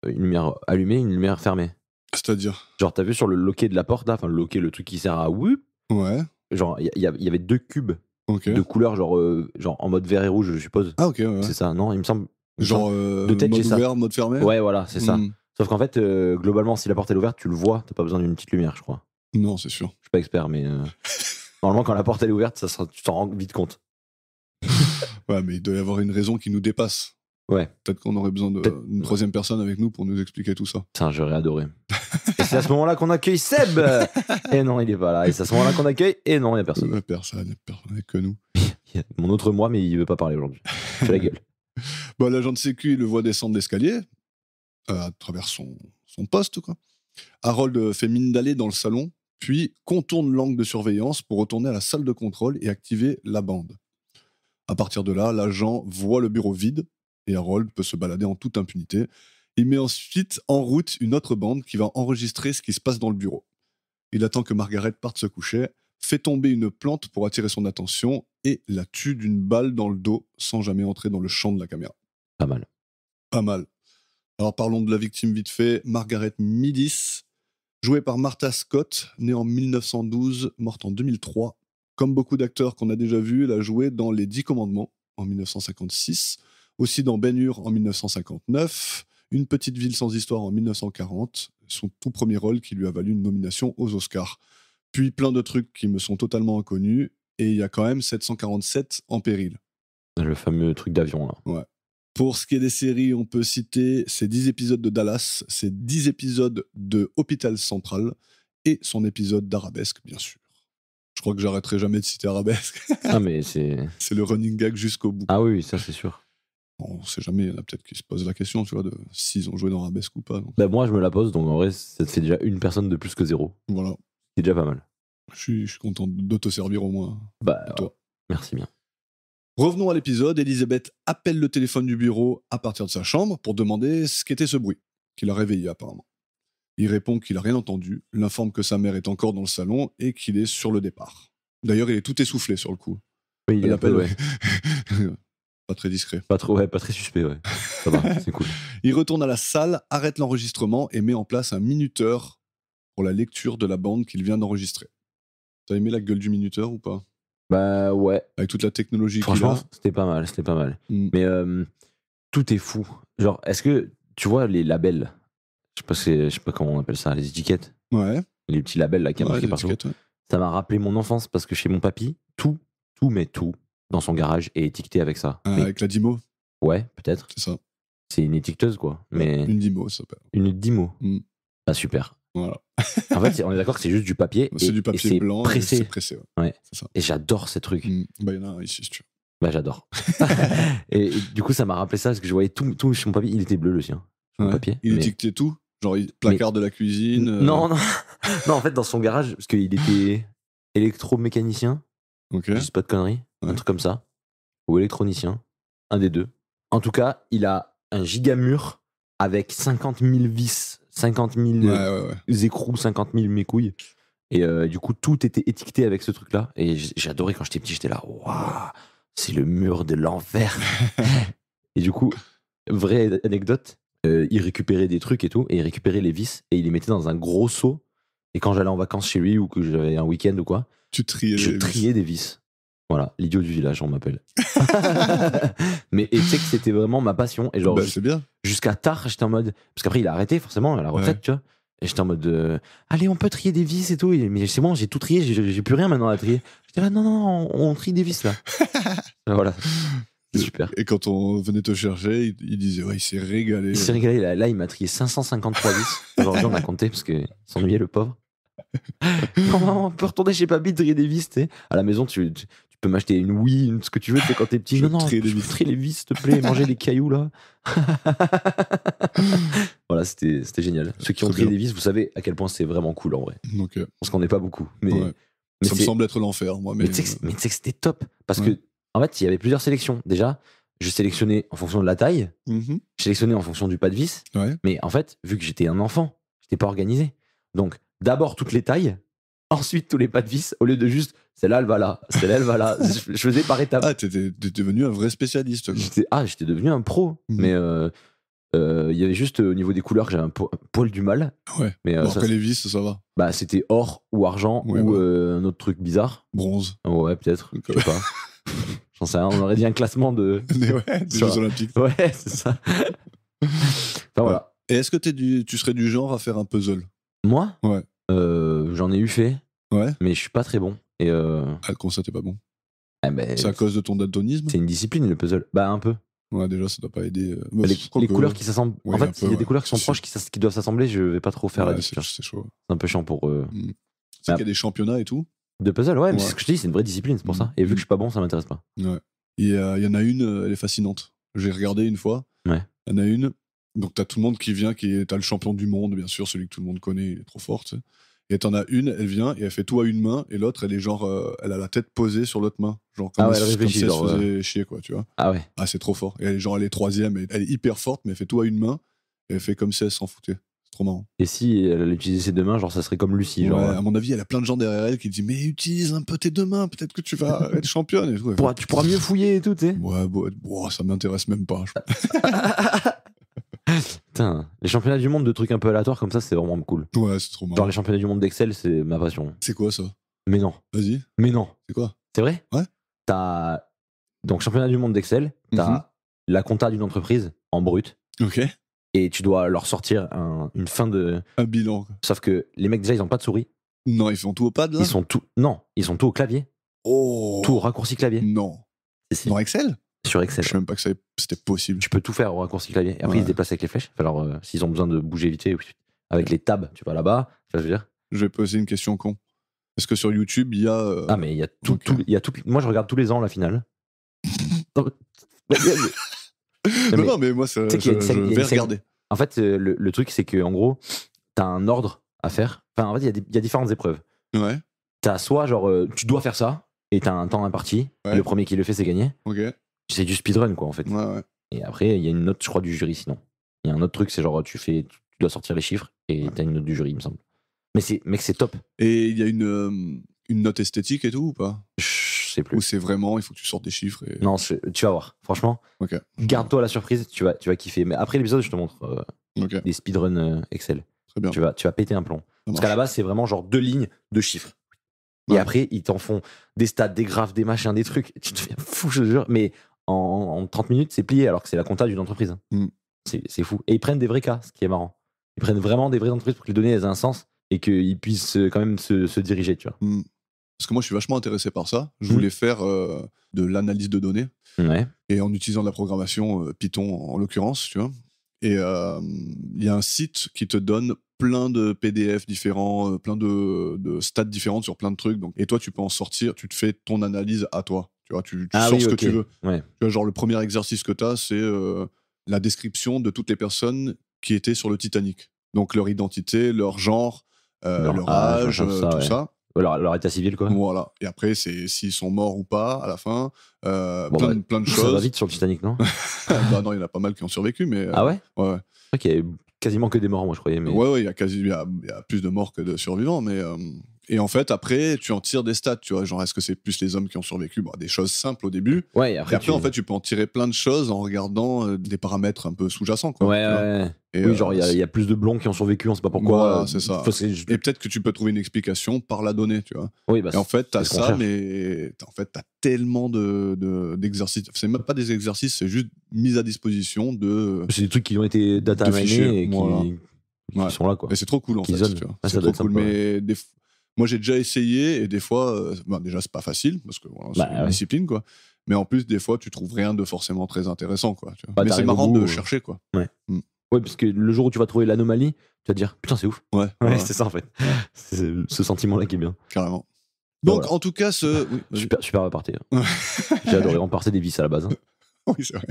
Speaker 4: Une lumière allumée, une lumière fermée.
Speaker 3: C'est-à-dire?
Speaker 4: Genre, t'as vu sur le loquet de la porte, là, enfin, le loquet, le truc qui sert à whoop,
Speaker 3: Ouais,
Speaker 4: genre, il y avait 2 cubes
Speaker 3: ok.
Speaker 4: de couleurs, genre en mode vert et rouge, je suppose.
Speaker 3: Ah, ok, ouais.
Speaker 4: C'est ça, non? Il me semble.
Speaker 3: Genre
Speaker 4: de tête,
Speaker 3: mode
Speaker 4: j'ai ça.
Speaker 3: ouvert, mode fermé?
Speaker 4: Ouais, voilà, c'est ça.
Speaker 3: Hmm.
Speaker 4: Sauf qu'en fait, globalement, si la porte est ouverte, tu le vois, t'as pas besoin d'une petite lumière, je crois.
Speaker 3: Non, c'est sûr.
Speaker 4: Je suis pas expert, mais normalement, quand la porte elle est ouverte, tu t'en rends vite compte.
Speaker 3: Ouais, mais il doit y avoir une raison qui nous dépasse.
Speaker 4: Ouais,
Speaker 3: Peut-être qu'on aurait besoin d'une troisième personne avec nous pour nous expliquer tout ça.
Speaker 4: ça, j'aurais adoré. Et c'est à ce moment-là qu'on accueille Seb. Et non, il est pas là. Et c'est à ce moment-là qu'on accueille. Et non, il y a personne.
Speaker 3: Personne que nous.
Speaker 4: Il y a mon autre moi, mais il veut pas parler aujourd'hui. Fais la gueule.
Speaker 3: Bon, l'agent de sécu le voit descendre l'escalier à travers son poste, quoi. Harold fait mine d'aller dans le salon, puis contourne l'angle de surveillance pour retourner à la salle de contrôle et activer la bande. À partir de là, l'agent voit le bureau vide et Harold peut se balader en toute impunité. Il met ensuite en route une autre bande qui va enregistrer ce qui se passe dans le bureau. Il attend que Margaret parte se coucher, fait tomber une plante pour attirer son attention et la tue d'une balle dans le dos sans jamais entrer dans le champ de la caméra.
Speaker 4: Pas mal.
Speaker 3: Pas mal. Alors parlons de la victime vite fait, Margaret Meadis, jouée par Martha Scott, née en 1912, morte en 2003. Comme beaucoup d'acteurs qu'on a déjà vus, elle a joué dans Les 10 Commandements en 1956, aussi dans Ben-Hur en 1959, Une petite ville sans histoire en 1940, son tout premier rôle qui lui a valu une nomination aux Oscars. Puis plein de trucs qui me sont totalement inconnus, et il y a quand même 747 en péril.
Speaker 4: Le fameux truc d'avion, là.
Speaker 3: Ouais. Pour ce qui est des séries, on peut citer ces 10 épisodes de Dallas, ces 10 épisodes de Hôpital Central et son épisode d'Arabesque, bien sûr. Je crois que j'arrêterai jamais de citer Arabesque.
Speaker 4: Ah, mais c'est.
Speaker 3: C'est le running gag jusqu'au bout.
Speaker 4: Ah oui, ça, c'est sûr.
Speaker 3: On sait jamais, il y en a peut-être qui se posent la question, tu vois, de s'ils ont joué dans Arabesque ou pas. Donc,
Speaker 4: Bah, moi, je me la pose, donc en vrai, ça te fait déjà une personne de plus que 0.
Speaker 3: voilà.
Speaker 4: C'est déjà pas mal.
Speaker 3: Je suis content de te servir au moins.
Speaker 4: Bah,
Speaker 3: Et toi.
Speaker 4: merci bien.
Speaker 3: Revenons à l'épisode. Elisabeth appelle le téléphone du bureau à partir de sa chambre pour demander ce qu'était ce bruit, qui l'a réveillé apparemment. Il répond qu'il n'a rien entendu, l'informe que sa mère est encore dans le salon et qu'il est sur le départ. D'ailleurs, il est tout essoufflé sur le coup.
Speaker 4: Oui, il
Speaker 3: Elle
Speaker 4: est un peu,
Speaker 3: appelle,
Speaker 4: ouais.
Speaker 3: Pas très discret.
Speaker 4: Pas très suspect, ouais. Ça va, c'est cool.
Speaker 3: Il retourne à la salle, arrête l'enregistrement et met en place un minuteur pour la lecture de la bande qu'il vient d'enregistrer. T'as aimé la gueule du minuteur ou pas?
Speaker 4: Bah, ouais.
Speaker 3: Avec toute la technologie qu'il
Speaker 4: Franchement,
Speaker 3: a.
Speaker 4: c'était pas mal.
Speaker 3: Mm.
Speaker 4: Mais tout est fou. Genre, est-ce que tu vois les labels? Je sais pas comment on appelle ça, les étiquettes.
Speaker 3: Ouais.
Speaker 4: Les petits labels là qui
Speaker 3: Ouais,
Speaker 4: marqués partout.
Speaker 3: l'étiquette, ouais.
Speaker 4: Ça m'a rappelé mon enfance parce que chez mon papy, tout dans son garage est étiqueté avec ça.
Speaker 3: Ah,
Speaker 4: Mais
Speaker 3: avec la Dimo,
Speaker 4: ouais, peut-être.
Speaker 3: c'est ça.
Speaker 4: C'est une étiqueteuse quoi. Mais
Speaker 3: Une Dimo, ça s'appelle.
Speaker 4: une Dimo.
Speaker 3: Mm.
Speaker 4: Pas super.
Speaker 3: Voilà.
Speaker 4: En fait, on est d'accord que c'est juste du papier.
Speaker 3: C'est
Speaker 4: et-
Speaker 3: du
Speaker 4: et
Speaker 3: papier
Speaker 4: c'est
Speaker 3: blanc. Et
Speaker 4: pressé.
Speaker 3: c'est pressé, ouais.
Speaker 4: Ouais.
Speaker 3: C'est ça.
Speaker 4: Et j'adore ces trucs.
Speaker 3: Bah, il y en a un ici, si tu veux.
Speaker 4: Bah, j'adore. et du coup, ça m'a rappelé ça parce que je voyais tout chez mon papy. Il était bleu le sien. Mon
Speaker 3: Ouais.
Speaker 4: papier.
Speaker 3: Il
Speaker 4: mais-
Speaker 3: étiquetait tout. Genre, placard de la cuisine.
Speaker 4: Non, non, en fait, dans son garage, parce qu'il était électromécanicien,
Speaker 3: Ok.
Speaker 4: je dis pas de conneries,
Speaker 3: Ouais.
Speaker 4: un truc comme ça, ou électronicien, un des deux. En tout cas, il a un gigamur avec 50 000 vis, 50 000
Speaker 3: Ouais.
Speaker 4: écrous, 50 000 mes couilles. Et du coup, tout était étiqueté avec ce truc-là. Et j'ai adoré quand j'étais petit, j'étais là, waouh, c'est le mur de l'enfer. Et du coup, vraie anecdote, il récupérait des trucs et tout, et il récupérait les vis, et il les mettait dans un gros seau. Et quand j'allais en vacances chez lui, ou que j'avais un week-end ou quoi,
Speaker 3: Tu triais
Speaker 4: je
Speaker 3: les vis.
Speaker 4: triais des vis. Voilà, l'idiot du village, on m'appelle. Mais et tu sais que c'était vraiment ma passion. Et genre,
Speaker 3: Bah, c'est bien.
Speaker 4: jusqu'à tard, j'étais en mode. Parce qu'après, il a arrêté, forcément, à la retraite,
Speaker 3: Ouais.
Speaker 4: tu vois. Et j'étais en mode. Allez, on peut trier des vis et tout. Mais c'est bon, j'ai tout trié, j'ai plus rien maintenant à trier. J'étais là, non, on trie des vis là. Voilà, c'est super.
Speaker 3: Et quand on venait te chercher, il disait, ouais, il s'est régalé.
Speaker 4: Il s'est régalé, là, il m'a trié 553 vis. Aujourd'hui, on a compté parce qu'il s'ennuyait, le pauvre. Maman, on peut retourner chez papy trier des vis, tu sais. À la maison, tu peux m'acheter une Wii, ce que tu veux, tu sais, quand t'es petit.
Speaker 3: Je
Speaker 4: Non,
Speaker 3: veux
Speaker 4: non,
Speaker 3: trier des
Speaker 4: je veux
Speaker 3: vis.
Speaker 4: trier les vis, s'il te plaît, manger les cailloux là. Voilà, c'était génial. Ceux qui ont
Speaker 3: Très
Speaker 4: trié
Speaker 3: bien.
Speaker 4: des vis, vous savez à quel point c'est vraiment cool en vrai.
Speaker 3: Donc,
Speaker 4: Parce qu'on n'est pas beaucoup. Mais,
Speaker 3: ouais.
Speaker 4: mais
Speaker 3: ça me
Speaker 4: c'est-
Speaker 3: semble être l'enfer, moi.
Speaker 4: mais tu sais que c'était top. Parce
Speaker 3: Ouais.
Speaker 4: que, en fait, il y avait plusieurs sélections. Déjà, je sélectionnais en fonction de la taille,
Speaker 3: Mhm.
Speaker 4: je sélectionnais en fonction du pas de vis.
Speaker 3: Ouais.
Speaker 4: Mais en fait, vu que j'étais un enfant, j'étais pas organisé. Donc, d'abord toutes les tailles, ensuite tous les pas de vis, au lieu de juste celle-là, elle va là, celle-là, elle va là. Je faisais par étapes.
Speaker 3: Ah, t'es devenu un vrai spécialiste. Quoi.
Speaker 4: J'étais devenu un pro.
Speaker 3: Mhm.
Speaker 4: Mais il y avait juste au niveau des couleurs que j'avais un poil du mal.
Speaker 3: Ouais.
Speaker 4: Mais
Speaker 3: Alors
Speaker 4: ça,
Speaker 3: que les vis, ça va.
Speaker 4: bah, c'était or ou argent
Speaker 3: Ouais,
Speaker 4: ou
Speaker 3: voilà.
Speaker 4: un autre truc bizarre.
Speaker 3: Bronze.
Speaker 4: Ouais, peut-être.
Speaker 3: Donc,
Speaker 4: Je sais pas. J'en sais rien. On aurait dit un classement de.
Speaker 3: Mais ouais, des
Speaker 4: Ça
Speaker 3: Jeux
Speaker 4: va.
Speaker 3: Olympiques.
Speaker 4: Ouais, c'est ça. Enfin voilà.
Speaker 3: Et est-ce que tu serais du genre à faire un puzzle?
Speaker 4: Moi,
Speaker 3: Ouais.
Speaker 4: j'en ai eu fait,
Speaker 3: Ouais.
Speaker 4: mais je suis pas très bon. Et
Speaker 3: Ah, comment ça, t'es pas bon?
Speaker 4: ben,
Speaker 3: C'est à cause de ton daltonisme?
Speaker 4: c'est une discipline le puzzle. Bah un peu.
Speaker 3: Ouais, déjà, ça doit pas aider.
Speaker 4: Les couleurs qui s'assemblent.
Speaker 3: Ouais,
Speaker 4: en
Speaker 3: un
Speaker 4: fait,
Speaker 3: peu,
Speaker 4: s'il y a des
Speaker 3: ouais.
Speaker 4: couleurs qui sont
Speaker 3: Si,
Speaker 4: proches qui doivent s'assembler, je vais pas trop faire la
Speaker 3: Ouais,
Speaker 4: différence.
Speaker 3: c'est chaud.
Speaker 4: C'est un peu chiant pour
Speaker 3: Tu sais qu'il y a des championnats et tout.
Speaker 4: de puzzle. Ouais, mais
Speaker 3: Ouais.
Speaker 4: c'est ce que je te dis, c'est une vraie discipline, c'est pour ça. Et vu que je suis pas bon, ça m'intéresse pas.
Speaker 3: Ouais. Il y en a une, elle est fascinante. J'ai regardé une fois.
Speaker 4: Ouais.
Speaker 3: Il y en a une. Donc, t'as tout le monde qui vient, t'as le champion du monde, bien sûr, celui que tout le monde connaît, il est trop fort, tu sais. Et t'en as une, elle vient et elle fait tout à une main, et l'autre, elle est genre, elle a la tête posée sur l'autre main. Genre, comme,
Speaker 4: Ah ouais, elle
Speaker 3: comme
Speaker 4: réfléchit,
Speaker 3: si elle se
Speaker 4: genre,
Speaker 3: faisait chier, quoi, tu vois.
Speaker 4: Ah ouais.
Speaker 3: Ah, c'est trop fort. Et elle est troisième, et elle est hyper forte, mais elle fait tout à une main, et elle fait comme si elle s'en foutait. C'est trop marrant.
Speaker 4: Et si elle utilisait ses deux mains, genre ça serait comme Lucie.
Speaker 3: Ouais,
Speaker 4: Genre,
Speaker 3: à mon avis, elle a plein de gens derrière elle qui disent mais utilise un peu tes deux mains, peut-être que tu vas être championne et tout.
Speaker 4: tu pourras mieux fouiller et tout, tu sais.
Speaker 3: Ouais, bon, ça m'intéresse même pas.
Speaker 4: Putain, les championnats du monde de trucs un peu aléatoires comme ça, c'est vraiment cool.
Speaker 3: Ouais, c'est trop marrant.
Speaker 4: Genre les championnats du monde d'Excel, c'est ma passion.
Speaker 3: C'est quoi ça?
Speaker 4: Mais non,
Speaker 3: Vas-y,
Speaker 4: mais non.
Speaker 3: c'est quoi?
Speaker 4: C'est vrai?
Speaker 3: Ouais.
Speaker 4: T'as. Donc, championnat du monde d'Excel, t'as
Speaker 3: Mhm.
Speaker 4: la compta d'une entreprise en brut,
Speaker 3: Ok.
Speaker 4: et tu dois leur sortir une fin de.
Speaker 3: Un bilan. Quoi.
Speaker 4: Sauf que les mecs, déjà, ils ont pas de souris.
Speaker 3: Non, ils font tout au pad là?
Speaker 4: Ils sont tout. Non, ils sont tout au clavier.
Speaker 3: Oh
Speaker 4: Tout au raccourci clavier.
Speaker 3: Non.
Speaker 4: Si, si.
Speaker 3: Dans Excel?
Speaker 4: Sur Excel.
Speaker 3: Je sais même pas que c'était possible.
Speaker 4: Tu peux tout faire au raccourci clavier. Et après,
Speaker 3: Ouais.
Speaker 4: ils se déplacent avec les flèches. Alors, s'ils ont besoin de bouger vite fait, avec les tabs, tu vas là-bas. Tu vois, je veux dire.
Speaker 3: Je vais poser une question con. Est-ce que sur YouTube, il y a.
Speaker 4: Ah, mais il y a tout.
Speaker 3: ok.
Speaker 4: Il y a tout. Moi, je regarde tous les ans la finale. Non, mais-
Speaker 3: Non, mais moi, ça,
Speaker 4: tu sais qu'il y a une scène- il y a
Speaker 3: je
Speaker 4: une
Speaker 3: vais
Speaker 4: scène-
Speaker 3: regarder.
Speaker 4: En fait, le truc, c'est que en gros, t'as un ordre à faire. Enfin, en fait, il y a différentes épreuves.
Speaker 3: Ouais,
Speaker 4: T'as soit, genre, tu dois faire ça, et t'as un temps imparti.
Speaker 3: Ouais.
Speaker 4: Le premier qui le fait, c'est gagné.
Speaker 3: ok. Ouais,
Speaker 4: C'est du speedrun, quoi, en fait.
Speaker 3: ouais.
Speaker 4: Et après, il y a une note, je crois, du jury, sinon. Il y a un autre truc, c'est genre, tu dois sortir les chiffres, et t'as une note du jury, il me semble. Mais mec, c'est top.
Speaker 3: Et il y a une note esthétique et tout ou pas?
Speaker 4: Je sais plus.
Speaker 3: Ou c'est vraiment, il faut que tu sortes des chiffres et...
Speaker 4: Non, tu vas voir. Franchement,
Speaker 3: Ok.
Speaker 4: garde-toi la surprise, tu vas kiffer. Mais après l'épisode, je te montre
Speaker 3: Ok,
Speaker 4: des speedruns Excel.
Speaker 3: très bien.
Speaker 4: Tu vas péter un plomb.
Speaker 3: Ça
Speaker 4: Parce
Speaker 3: marche.
Speaker 4: qu'à la base, c'est vraiment genre 2 lignes de chiffres. Et
Speaker 3: Ouais.
Speaker 4: après, ils t'en font des stats, des graphes, des machins, des trucs. Tu te fais fou, je te jure. Mais en 30 minutes, c'est plié, alors que c'est la compta d'une entreprise.
Speaker 3: Mm.
Speaker 4: C'est fou. Et ils prennent des vrais cas, ce qui est marrant. Ils prennent vraiment des vraies entreprises pour que les données aient un sens et qu'ils puissent quand même se diriger, tu vois.
Speaker 3: Parce que moi, je suis vachement intéressé par ça. Je
Speaker 4: Mm.
Speaker 3: voulais faire de l'analyse de données
Speaker 4: Ouais.
Speaker 3: et en utilisant de la programmation Python en l'occurrence, tu vois. Et il y a un site qui te donne plein de PDF différents, plein de stats différentes sur plein de trucs. Donc, et toi, tu peux en sortir, tu te fais ton analyse à toi. Tu vois, tu
Speaker 4: Ah
Speaker 3: sors
Speaker 4: oui,
Speaker 3: ce
Speaker 4: ok.
Speaker 3: que tu veux.
Speaker 4: Ouais.
Speaker 3: Tu vois, genre, le premier exercice que tu as, c'est la description de toutes les personnes qui étaient sur le Titanic. Donc, leur identité, leur genre, leur âge,
Speaker 4: machin,
Speaker 3: tout
Speaker 4: ouais.
Speaker 3: ça.
Speaker 4: Leur état civil, quoi.
Speaker 3: Voilà. Et après, c'est s'ils sont morts ou pas à la fin.
Speaker 4: Bon,
Speaker 3: Plein de
Speaker 4: Ça va
Speaker 3: choses.
Speaker 4: vite sur le Titanic, non?
Speaker 3: Bah non, il y en a pas mal qui ont survécu, mais.
Speaker 4: Ah ouais?
Speaker 3: Ouais, ouais.
Speaker 4: C'est vrai qu'il y avait quasiment que des morts, moi, je croyais. Mais...
Speaker 3: Ouais, il y a plus de morts que de survivants, mais. Et en fait, après, tu en tires des stats, tu vois. Genre, est-ce que c'est plus les hommes qui ont survécu? Bon, des choses simples au début.
Speaker 4: Ouais,
Speaker 3: Et après, en fait, tu peux en tirer plein de choses en regardant des paramètres un peu sous-jacents, quoi.
Speaker 4: Ouais,
Speaker 3: tu vois.
Speaker 4: ouais.
Speaker 3: Et,
Speaker 4: Oui, genre, il y a plus de blonds qui ont survécu, on sait pas pourquoi.
Speaker 3: Voilà, c'est ça.
Speaker 4: Faut- c'est juste-
Speaker 3: Et peut-être que tu peux trouver une explication par la donnée, tu vois.
Speaker 4: Oui, bah,
Speaker 3: Et en fait, t'as
Speaker 4: c'est ce qu'on
Speaker 3: ça,
Speaker 4: cherche.
Speaker 3: mais en fait, t'as tellement d'exercices. C'est même pas des exercices, c'est juste mise à disposition de.
Speaker 4: C'est des trucs qui ont été data
Speaker 3: de
Speaker 4: minés
Speaker 3: fichiers,
Speaker 4: et qui,
Speaker 3: voilà.
Speaker 4: qui
Speaker 3: Ouais.
Speaker 4: sont là, quoi.
Speaker 3: Et c'est trop cool en
Speaker 4: Qu'ils
Speaker 3: fait.
Speaker 4: zonent.
Speaker 3: Tu vois.
Speaker 4: Ouais, ça
Speaker 3: C'est
Speaker 4: doit
Speaker 3: trop
Speaker 4: être
Speaker 3: cool.
Speaker 4: sympa,
Speaker 3: Mais moi, j'ai déjà essayé et des fois, déjà, c'est pas facile parce que voilà, c'est
Speaker 4: Bah,
Speaker 3: une
Speaker 4: ouais.
Speaker 3: discipline, quoi. Mais en plus, des fois, tu trouves rien de forcément très intéressant, quoi. Tu vois.
Speaker 4: Bah,
Speaker 3: Mais c'est
Speaker 4: t'arrives au
Speaker 3: marrant
Speaker 4: bout,
Speaker 3: de chercher, quoi.
Speaker 4: Ouais, parce que le jour où tu vas trouver l'anomalie, tu vas te dire, putain, c'est ouf.
Speaker 3: Ouais,
Speaker 4: Ouais,
Speaker 3: ouais,
Speaker 4: c'est ça, en fait. C'est ce sentiment-là qui est bien.
Speaker 3: carrément.
Speaker 4: Bah,
Speaker 3: Donc,
Speaker 4: voilà.
Speaker 3: en tout cas, oui, vas-y.
Speaker 4: Super aparté.
Speaker 3: Ouais.
Speaker 4: J'ai adoré. On partait des vis à la base. Hein.
Speaker 3: Oui, c'est vrai.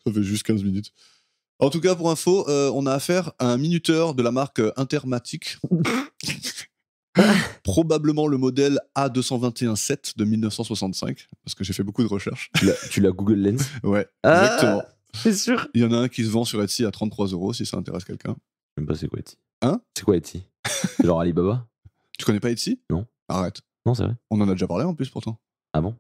Speaker 3: Ça fait juste 15 minutes. En tout cas, pour info, on a affaire à un minuteur de la marque Intermatic. Probablement le modèle A221-7 de 1965, parce que j'ai fait beaucoup de recherches.
Speaker 4: Tu l'as Google Lens?
Speaker 3: Ouais, exactement.
Speaker 4: C'est sûr.
Speaker 3: Il y en a un qui se vend sur Etsy à 33 € si ça intéresse quelqu'un.
Speaker 4: Je sais même pas c'est quoi Etsy.
Speaker 3: Hein?
Speaker 4: C'est quoi Etsy? C'est genre Alibaba?
Speaker 3: Tu connais pas Etsy?
Speaker 4: Non.
Speaker 3: Arrête.
Speaker 4: Non, c'est vrai.
Speaker 3: On en a déjà parlé en plus pourtant.
Speaker 4: Ah bon?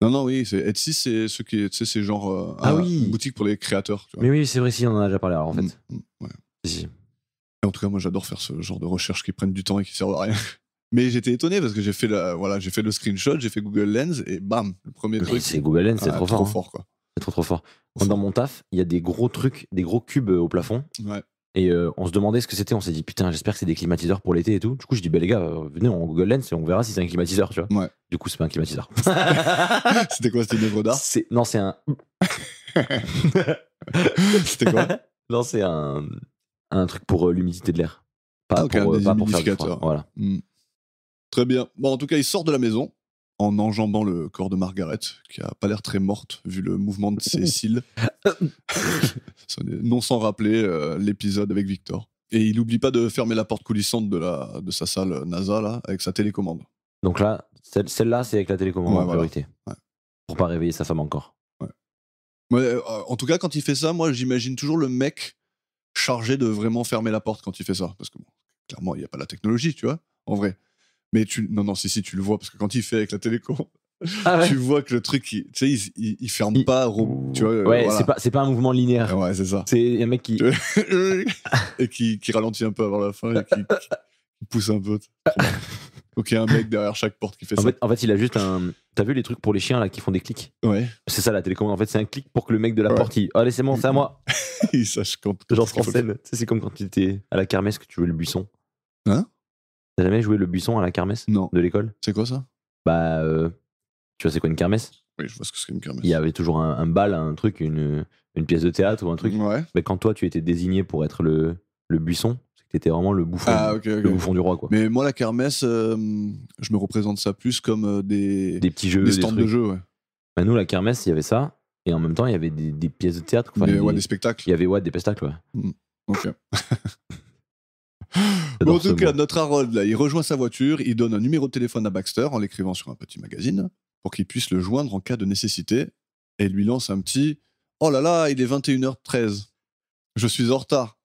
Speaker 3: Non, oui, Etsy, c'est ce qui est, tu sais, c'est genre
Speaker 4: oui.
Speaker 3: une boutique pour les créateurs. Tu vois.
Speaker 4: Mais oui, c'est vrai, si, on en a déjà parlé alors en fait.
Speaker 3: Ouais.
Speaker 4: Si.
Speaker 3: Et en tout cas, moi, j'adore faire ce genre de recherches qui prennent du temps et qui servent à rien. Mais j'étais étonné parce que j'ai fait le screenshot, j'ai fait Google Lens et bam, le premier
Speaker 4: Mais
Speaker 3: truc.
Speaker 4: c'est Google Lens, c'est trop fort.
Speaker 3: Trop fort, quoi.
Speaker 4: C'est trop fort. Dans mon taf, il y a des gros trucs, des gros cubes au plafond.
Speaker 3: Ouais.
Speaker 4: Et on se demandait ce que c'était. On s'est dit, putain, j'espère que c'est des climatiseurs pour l'été et tout. Du coup, je dis, bah les gars, venez en Google Lens et on verra si c'est un climatiseur, tu vois.
Speaker 3: Ouais.
Speaker 4: Du coup, c'est pas un climatiseur.
Speaker 3: C'était quoi? C'était une œuvre d'art?
Speaker 4: Non, c'est un.
Speaker 3: C'était quoi?
Speaker 4: Non, c'est un truc pour l'humidité de l'air. Pas,
Speaker 3: ok,
Speaker 4: pour,
Speaker 3: un
Speaker 4: pas pour faire du froid.
Speaker 3: déhumidificateur.
Speaker 4: Voilà.
Speaker 3: Très bien. Bon, en tout cas, il sort de la maison en enjambant le corps de Margaret, qui a pas l'air très morte vu le mouvement de ses cils. Non sans rappeler l'épisode avec Victor. Et il n'oublie pas de fermer la porte coulissante de sa salle NASA là, avec sa télécommande.
Speaker 4: Donc là, celle-là, c'est avec la télécommande en priorité.
Speaker 3: Ouais.
Speaker 4: Pour pas réveiller sa femme encore.
Speaker 3: Ouais, en tout cas, quand il fait ça, moi, j'imagine toujours le mec chargé de vraiment fermer la porte quand il fait ça. Parce que, bon, clairement, il n'y a pas la technologie, tu vois, en vrai. Mais non, si, tu le vois, parce que quand il fait avec la télécommande, tu vois que le truc, tu sais, il ferme pas, tu vois.
Speaker 4: Ouais,
Speaker 3: voilà.
Speaker 4: c'est pas un mouvement linéaire.
Speaker 3: Ouais, c'est ça.
Speaker 4: C'est un mec qui...
Speaker 3: et qui ralentit un peu avant la fin et qui pousse un peu. Donc il y a un mec derrière chaque porte qui fait ça.
Speaker 4: En fait, il a juste un... T'as vu les trucs pour les chiens là qui font des clics?
Speaker 3: Ouais.
Speaker 4: C'est ça la télécommande. En fait, c'est un clic pour que le mec de la porte, il... Allez, c'est bon, c'est à moi.
Speaker 3: Il sache quand.
Speaker 4: Genre en scène. Tu sais, c'est comme quand tu étais à la kermesse que tu jouais le buisson.
Speaker 3: Hein?
Speaker 4: T'as jamais joué le buisson à la kermesse?
Speaker 3: Non.
Speaker 4: De l'école?
Speaker 3: C'est quoi ça?
Speaker 4: Bah, tu vois, c'est quoi une kermesse?
Speaker 3: Oui, je vois ce que c'est une kermesse.
Speaker 4: Il y avait toujours un bal, un truc, une pièce de théâtre ou un truc.
Speaker 3: Ouais.
Speaker 4: Mais quand toi, tu étais désigné pour être le buisson, c'est que t'étais vraiment le bouffon, le bouffon du roi, quoi.
Speaker 3: Mais moi, la kermesse, je me représente ça plus comme des
Speaker 4: petits jeux,
Speaker 3: des stands de jeux, ouais.
Speaker 4: Bah, nous, la kermesse, il y avait ça. Et en même temps, il y avait des pièces de théâtre.
Speaker 3: Des spectacles.
Speaker 4: Il y avait des spectacles, ouais.
Speaker 3: Ok. Bon, en tout cas, notre Harold, là, il rejoint sa voiture, il donne un numéro de téléphone à Baxter en l'écrivant sur un petit magazine pour qu'il puisse le joindre en cas de nécessité et lui lance un petit « Oh là là, il est 21h13. Je suis en retard. »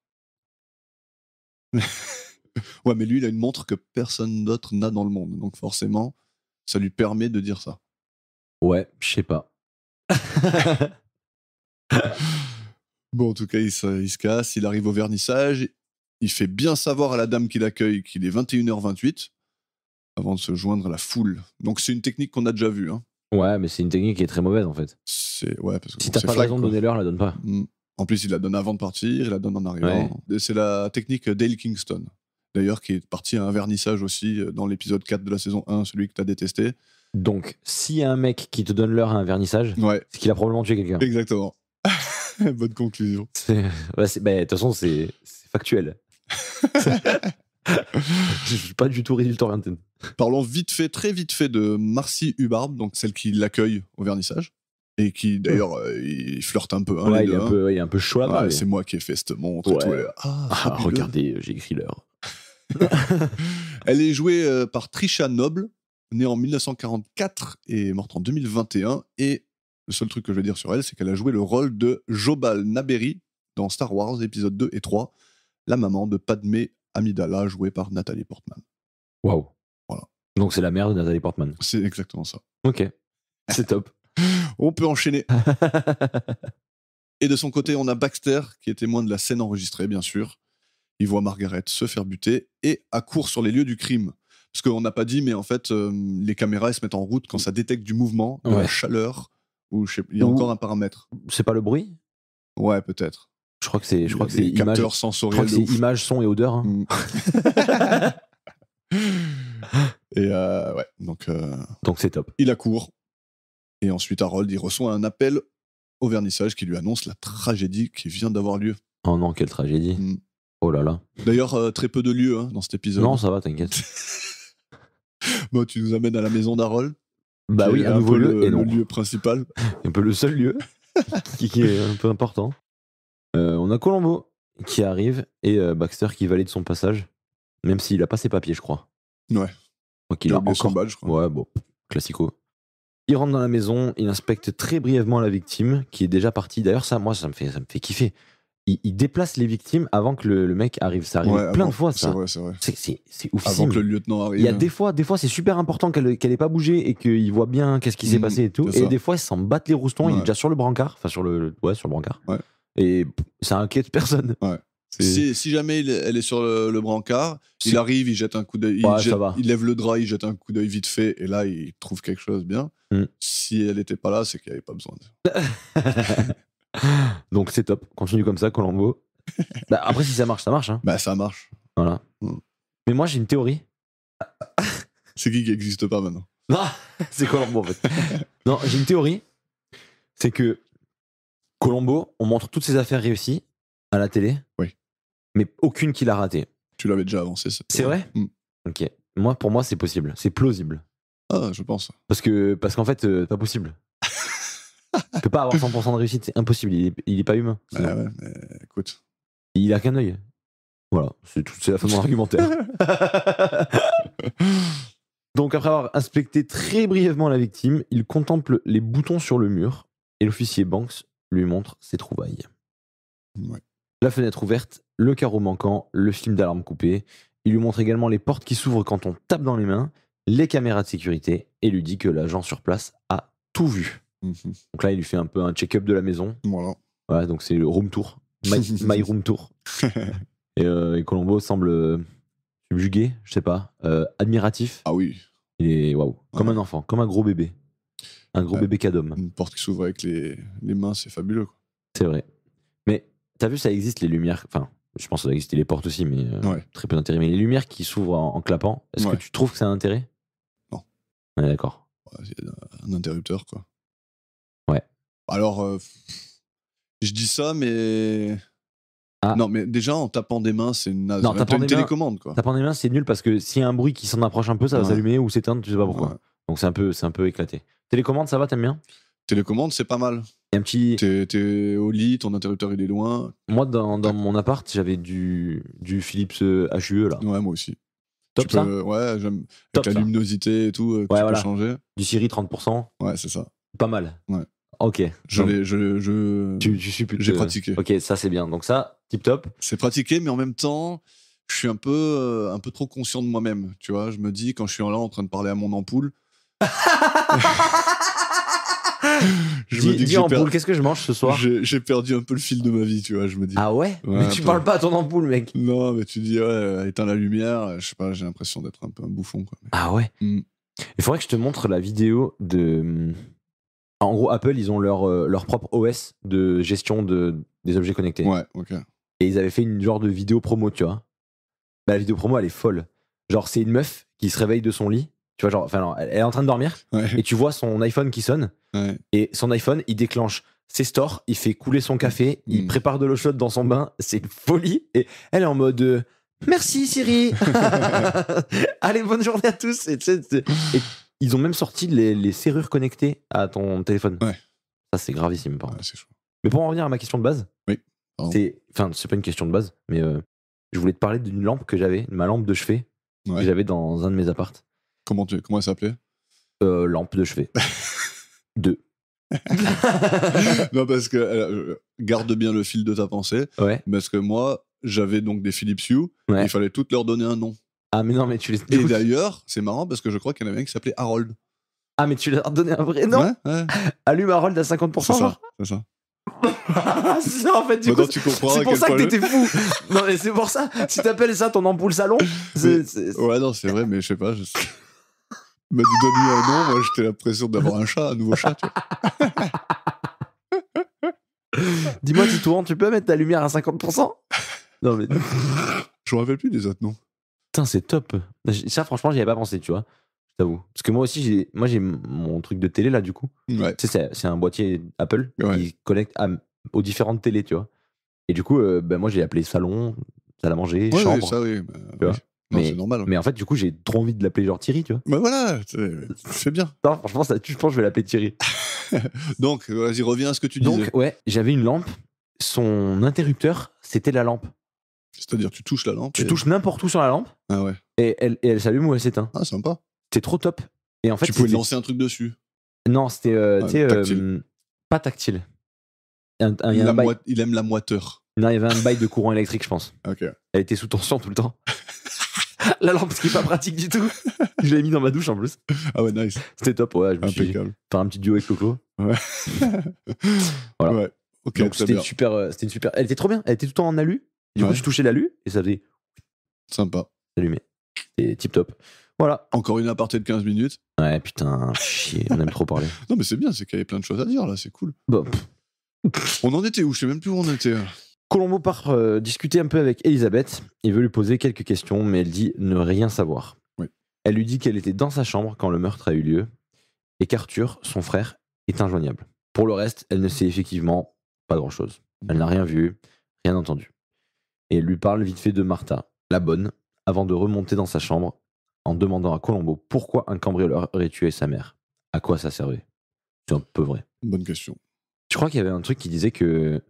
Speaker 3: Ouais, mais lui, il a une montre que personne d'autre n'a dans le monde. Donc forcément, ça lui permet de dire ça.
Speaker 4: Ouais, je sais pas.
Speaker 3: Bon, en tout cas, il se casse, il arrive au vernissage, il fait bien savoir à la dame qui l'accueille qu'il est 21h28 avant de se joindre à la foule. Donc c'est une technique qu'on a déjà vue. Hein.
Speaker 4: Ouais, mais c'est une technique qui est très mauvaise en fait.
Speaker 3: Ouais, parce que
Speaker 4: si t'as pas raison de donner l'heure, la donne pas.
Speaker 3: En plus, il la donne avant de partir, il la donne en arrivant. Ouais. C'est la technique Dale Kingston. D'ailleurs, qui est parti à un vernissage aussi dans l'épisode 4 de la saison 1, celui que t'as détesté.
Speaker 4: Donc, s'il y a un mec qui te donne l'heure à un vernissage, c'est qu'il a probablement tué quelqu'un.
Speaker 3: Exactement. Bonne conclusion.
Speaker 4: De toute façon, c'est factuel. Je suis pas du tout résultat orienté.
Speaker 3: Parlons très vite fait de Marcy Hubbard, donc celle qui l'accueille au vernissage. Et qui, d'ailleurs, il flirte un peu. Hein,
Speaker 4: ouais, il est un peu chaud là.
Speaker 3: C'est moi qui ai fait cette montre. Et tout,
Speaker 4: regardez, j'ai écrit l'heure.
Speaker 3: Elle est jouée par Trisha Noble, née en 1944 et morte en 2021. Et le seul truc que je vais dire sur elle, c'est qu'elle a joué le rôle de Jobal Naberrie dans Star Wars épisodes 2 et 3, la maman de Padmé Amidala, jouée par Nathalie Portman.
Speaker 4: Waouh.
Speaker 3: Voilà.
Speaker 4: Donc c'est la mère de Nathalie Portman.
Speaker 3: C'est exactement ça.
Speaker 4: Ok, c'est top.
Speaker 3: On peut enchaîner. Et de son côté, on a Baxter, qui est témoin de la scène enregistrée, bien sûr. Il voit Margaret se faire buter et accourt sur les lieux du crime. Parce qu'on n'a pas dit, mais en fait, les caméras elles se mettent en route quand ça détecte du mouvement, de la chaleur, ou il y a encore un paramètre.
Speaker 4: C'est pas le bruit ?
Speaker 3: Ouais, peut-être.
Speaker 4: Je crois que c'est
Speaker 3: capteurs sensoriels.
Speaker 4: Je crois que c'est image, son et odeur. Hein.
Speaker 3: Et ouais, donc
Speaker 4: c'est top.
Speaker 3: Il accourt. Et ensuite, Harold, il reçoit un appel au vernissage qui lui annonce la tragédie qui vient d'avoir lieu.
Speaker 4: Oh non, quelle tragédie. Oh là là.
Speaker 3: D'ailleurs, très peu de lieux dans cet épisode.
Speaker 4: Non, ça va, t'inquiète.
Speaker 3: Bon, tu nous amènes à la maison d'Harold.
Speaker 4: Bah oui, un nouveau lieu.
Speaker 3: Le lieu principal.
Speaker 4: Un peu le seul lieu qui est un peu important. On a Colombo qui arrive et Baxter qui valide son passage, même s'il a pas ses papiers, je crois.
Speaker 3: Ouais.
Speaker 4: Donc il a
Speaker 3: oublié son
Speaker 4: encore.
Speaker 3: badge, je crois.
Speaker 4: Ouais, bon, classico. Il rentre dans la maison, il inspecte très brièvement la victime, qui est déjà partie. D'ailleurs, ça me fait kiffer. Il déplace les victimes avant que le mec arrive. Ça arrive plein de fois, ça.
Speaker 3: C'est vrai.
Speaker 4: C'est oufissime.
Speaker 3: Avant que le lieutenant arrive.
Speaker 4: Il y a des fois c'est super important qu'elle ait pas bougé et qu'il voit bien qu'est-ce qui s'est passé et tout.
Speaker 3: c'est
Speaker 4: Et
Speaker 3: ça.
Speaker 4: des fois, ils s'en battent les roustons. Il est
Speaker 3: Ouais.
Speaker 4: déjà sur le brancard. Enfin, sur le brancard.
Speaker 3: Ouais.
Speaker 4: Et ça inquiète personne.
Speaker 3: Ouais.
Speaker 4: C'est-
Speaker 3: Si jamais elle est sur le brancard,
Speaker 4: C'est-
Speaker 3: il arrive, il jette un coup d'œil,
Speaker 4: Ouais, ça va.
Speaker 3: il lève le drap, il jette un coup d'œil vite fait, et là, il trouve quelque chose bien.
Speaker 4: Mm.
Speaker 3: Si elle n'était pas là, c'est qu'il n'y avait pas besoin.
Speaker 4: Donc c'est top. Continue comme ça, Colombo. Bah, après, si ça marche, ça marche. Hein.
Speaker 3: Bah, ça marche.
Speaker 4: Voilà.
Speaker 3: Mm.
Speaker 4: Mais moi, j'ai une théorie.
Speaker 3: C'est qui n'existe pas maintenant?
Speaker 4: Ah, c'est Colombo en fait. Non, j'ai une théorie. C'est que Colombo, on montre toutes ses affaires réussies à la télé.
Speaker 3: Oui.
Speaker 4: Mais aucune qu'il a ratée.
Speaker 3: Tu l'avais déjà avancé. cette
Speaker 4: C'est
Speaker 3: théorie.
Speaker 4: vrai
Speaker 3: Mm.
Speaker 4: Ok. Pour moi, c'est possible. C'est plausible.
Speaker 3: Ah, je pense.
Speaker 4: Parce qu'en fait, c'est pas possible. Tu peux pas avoir 100% de réussite, c'est impossible. Il est pas humain.
Speaker 3: Ouais, ouais, mais écoute.
Speaker 4: Il a qu'un œil. Voilà, c'est la fin de mon argumentaire. Donc, après avoir inspecté très brièvement la victime, il contemple les boutons sur le mur et l'officier Banks lui montre ses trouvailles.
Speaker 3: Ouais.
Speaker 4: La fenêtre ouverte, le carreau manquant, le film d'alarme coupé. Il lui montre également les portes qui s'ouvrent quand on tape dans les mains, les caméras de sécurité et lui dit que l'agent sur place a tout vu.
Speaker 3: Mhm.
Speaker 4: Donc là, il lui fait un peu un check-up de la maison.
Speaker 3: Voilà.
Speaker 4: Ouais, donc c'est le room tour. My room tour. Et Colombo semble subjugué, je sais pas, admiratif.
Speaker 3: Ah oui.
Speaker 4: Il est waouh, comme
Speaker 3: Ouais.
Speaker 4: un enfant, comme un gros bébé. Un gros
Speaker 3: Ouais.
Speaker 4: bébé cadom.
Speaker 3: Une porte qui s'ouvre avec les mains, c'est fabuleux. Quoi.
Speaker 4: C'est vrai. Mais t'as vu, ça existe les lumières. Enfin, je pense que ça existe les portes aussi, mais
Speaker 3: Ouais.
Speaker 4: très peu d'intérêt. Mais les lumières qui s'ouvrent en clapant, est-ce
Speaker 3: Ouais.
Speaker 4: que tu trouves que ça a intérêt?
Speaker 3: Non.
Speaker 4: Ouais, d'accord.
Speaker 3: Ouais, il y a un interrupteur, quoi.
Speaker 4: Ouais.
Speaker 3: Alors, je dis ça, mais.
Speaker 4: Ah.
Speaker 3: Non, mais déjà, en tapant des mains, c'est naze.
Speaker 4: Non,
Speaker 3: T'as
Speaker 4: tapant
Speaker 3: une
Speaker 4: des mains-
Speaker 3: télécommande, quoi.
Speaker 4: Tapant des mains, c'est nul parce que s'il y a un bruit qui s'en approche un peu, ça va
Speaker 3: Ouais.
Speaker 4: s'allumer ou s'éteindre, tu sais pas pourquoi.
Speaker 3: Ouais.
Speaker 4: Donc c'est un peu éclaté. Télécommande, ça va, t'aimes bien?
Speaker 3: Télécommande, c'est pas mal.
Speaker 4: Il y a un petit.
Speaker 3: T'es au lit, ton interrupteur, il est loin.
Speaker 4: Moi, dans mon appart, j'avais du Philips HUE là.
Speaker 3: Ouais, moi aussi.
Speaker 4: Top
Speaker 3: Tu
Speaker 4: ça?
Speaker 3: peux- Ouais, j'aime.
Speaker 4: Top,
Speaker 3: Avec la
Speaker 4: ça.
Speaker 3: luminosité et tout, que tu
Speaker 4: voilà.
Speaker 3: peux changer.
Speaker 4: Du Siri 30%,
Speaker 3: Ouais, c'est ça.
Speaker 4: pas mal.
Speaker 3: Ouais.
Speaker 4: Ok.
Speaker 3: Je
Speaker 4: Donc,
Speaker 3: l'ai.
Speaker 4: tu supputes.
Speaker 3: J'ai pratiqué.
Speaker 4: Ok, ça c'est bien. Donc ça, tip top.
Speaker 3: C'est pratiqué, mais en même temps, je suis un peu trop conscient de moi-même. Tu vois, je me dis, quand je suis là en train de parler à mon ampoule. Je me dis que
Speaker 4: Dis ampoule, qu'est-ce que je mange ce soir?
Speaker 3: j'ai perdu un peu le fil de ma vie, tu vois, je me dis.
Speaker 4: Ah ouais?
Speaker 3: Ouais,
Speaker 4: Mais
Speaker 3: un
Speaker 4: tu
Speaker 3: peu.
Speaker 4: parles pas à ton ampoule, mec.
Speaker 3: Non, mais tu dis, ouais, éteins la lumière, je sais pas, j'ai l'impression d'être un peu un bouffon, quoi.
Speaker 4: Ah ouais?
Speaker 3: Mm.
Speaker 4: Il faudrait que je te montre la vidéo de. En gros, Apple, ils ont leur propre OS de gestion des objets connectés.
Speaker 3: Ouais, ok.
Speaker 4: Et ils avaient fait une genre de vidéo promo, tu vois. Bah, la vidéo promo, elle est folle. Genre, c'est une meuf qui se réveille de son lit. Tu vois, genre, enfin, non, elle est en train de dormir.
Speaker 3: Ouais,
Speaker 4: Et tu vois son iPhone qui sonne.
Speaker 3: ouais.
Speaker 4: Et son iPhone, il déclenche ses stores, il fait couler son café, il
Speaker 3: Mm.
Speaker 4: prépare de l'eau chaude dans son bain. C'est une folie. Et elle est en mode merci Siri. Allez, bonne journée à tous. Et ils ont même sorti les serrures connectées à ton téléphone.
Speaker 3: Ouais.
Speaker 4: Ça, c'est gravissime. Par contre.
Speaker 3: Ouais, c'est chaud.
Speaker 4: Mais pour en revenir à ma question de base,
Speaker 3: Oui, pardon.
Speaker 4: c'est pas une question de base, mais je voulais te parler d'une lampe que j'avais, ma lampe de chevet,
Speaker 3: Ouais.
Speaker 4: que j'avais dans un de mes apparts.
Speaker 3: Comment elle s'appelait?
Speaker 4: Lampe de chevet. 2.
Speaker 3: Non, parce que garde bien le fil de ta pensée,
Speaker 4: Ouais.
Speaker 3: parce que moi, j'avais donc des Philips Hue,
Speaker 4: Ouais.
Speaker 3: il fallait toutes leur donner un nom.
Speaker 4: Ah, mais non, mais tu les.
Speaker 3: Et d'ailleurs, c'est marrant parce que je crois qu'il y en avait un qui s'appelait Harold.
Speaker 4: Ah, mais tu leur as donné un vrai nom.
Speaker 3: Ouais, ouais.
Speaker 4: Allume Harold à 50%.
Speaker 3: C'est ça,
Speaker 4: genre.
Speaker 3: c'est ça.
Speaker 4: C'est ça, en fait, du
Speaker 3: Maintenant,
Speaker 4: coup,
Speaker 3: tu comprends
Speaker 4: c'est
Speaker 3: à
Speaker 4: pour
Speaker 3: quel
Speaker 4: ça que
Speaker 3: point
Speaker 4: t'étais fou. Non, mais c'est pour ça. Si t'appelles ça ton ampoule salon, c'est.
Speaker 3: Ouais, non, c'est vrai, mais je sais pas. Il m'a dit donne-lui un nom, moi j'étais l'impression d'avoir un nouveau chat, tu vois.
Speaker 4: Dis-moi, Titouan, tu peux mettre ta lumière à 50%? Non, mais.
Speaker 3: Je me rappelle plus des autres noms.
Speaker 4: Putain, c'est top. Ça, franchement, j'y avais pas pensé, tu vois. Je t'avoue. Parce que moi aussi, j'ai mon truc de télé là, du coup.
Speaker 3: Ouais.
Speaker 4: Tu sais, c'est un boîtier Apple
Speaker 3: Ouais.
Speaker 4: qui connecte aux différentes télés, tu vois. Et du coup, moi, j'ai appelé salon, salle à manger,
Speaker 3: Ouais,
Speaker 4: chambre.
Speaker 3: ça oui.
Speaker 4: Tu vois.
Speaker 3: Oui. Non,
Speaker 4: Mais-
Speaker 3: c'est normal.
Speaker 4: Mais en fait, du coup, j'ai trop envie de l'appeler genre Thierry, tu vois.
Speaker 3: Bah voilà, c'est bien.
Speaker 4: Non, franchement, je pense que je vais l'appeler Thierry.
Speaker 3: Donc, vas-y, reviens à ce que tu disais.
Speaker 4: Donc, ouais, j'avais une lampe. Son interrupteur, c'était la lampe.
Speaker 3: C'est-à-dire, tu touches la lampe.
Speaker 4: Tu touches n'importe où sur la lampe
Speaker 3: Ah ouais.
Speaker 4: et elle s'allume ou elle s'éteint.
Speaker 3: Ah, sympa.
Speaker 4: C'était trop top. Et en fait,
Speaker 3: Tu pouvais
Speaker 4: c'était-
Speaker 3: lancer un truc dessus.
Speaker 4: Non, c'était tu sais,
Speaker 3: tactile.
Speaker 4: pas tactile. Il y a un bail-
Speaker 3: Il aime la moiteur.
Speaker 4: Non, il y avait un bail de courant électrique, je pense.
Speaker 3: Ok.
Speaker 4: Elle était sous tension tout le temps. La lampe, ce qui est pas pratique du tout. Je l'avais mis dans ma douche en plus.
Speaker 3: Ah ouais, nice.
Speaker 4: C'était top, ouais. Je me suis dit,
Speaker 3: Impeccable.
Speaker 4: faire un petit duo avec Coco.
Speaker 3: Ouais.
Speaker 4: Voilà.
Speaker 3: Ouais. Ok,
Speaker 4: Donc
Speaker 3: très
Speaker 4: c'était
Speaker 3: bien.
Speaker 4: c'était une super. Elle était trop bien. Elle était tout le temps en alu. Du coup,
Speaker 3: Ouais.
Speaker 4: tu touchais l'alu et ça faisait
Speaker 3: Sympa.
Speaker 4: s'allumer. C'était tip top. Voilà.
Speaker 3: Encore une aparté de 15 minutes.
Speaker 4: Ouais, putain, chier, on aime trop parler.
Speaker 3: Non, mais c'est bien, c'est qu'il y avait plein de choses à dire là, c'est cool.
Speaker 4: Bon,
Speaker 3: On en était où? Je sais même plus où on était.
Speaker 4: Colombo part discuter un peu avec Elisabeth. Il veut lui poser quelques questions, mais elle dit ne rien savoir.
Speaker 3: Oui.
Speaker 4: Elle lui dit qu'elle était dans sa chambre quand le meurtre a eu lieu et qu'Arthur, son frère, est injoignable. Pour le reste, elle ne sait effectivement pas grand-chose. Elle n'a rien vu, rien entendu. Et elle lui parle vite fait de Martha, la bonne, avant de remonter dans sa chambre en demandant à Colombo pourquoi un cambrioleur aurait tué sa mère. À quoi ça servait? C'est un peu vrai.
Speaker 3: Bonne question.
Speaker 4: Je crois qu'il y avait un truc qui disait que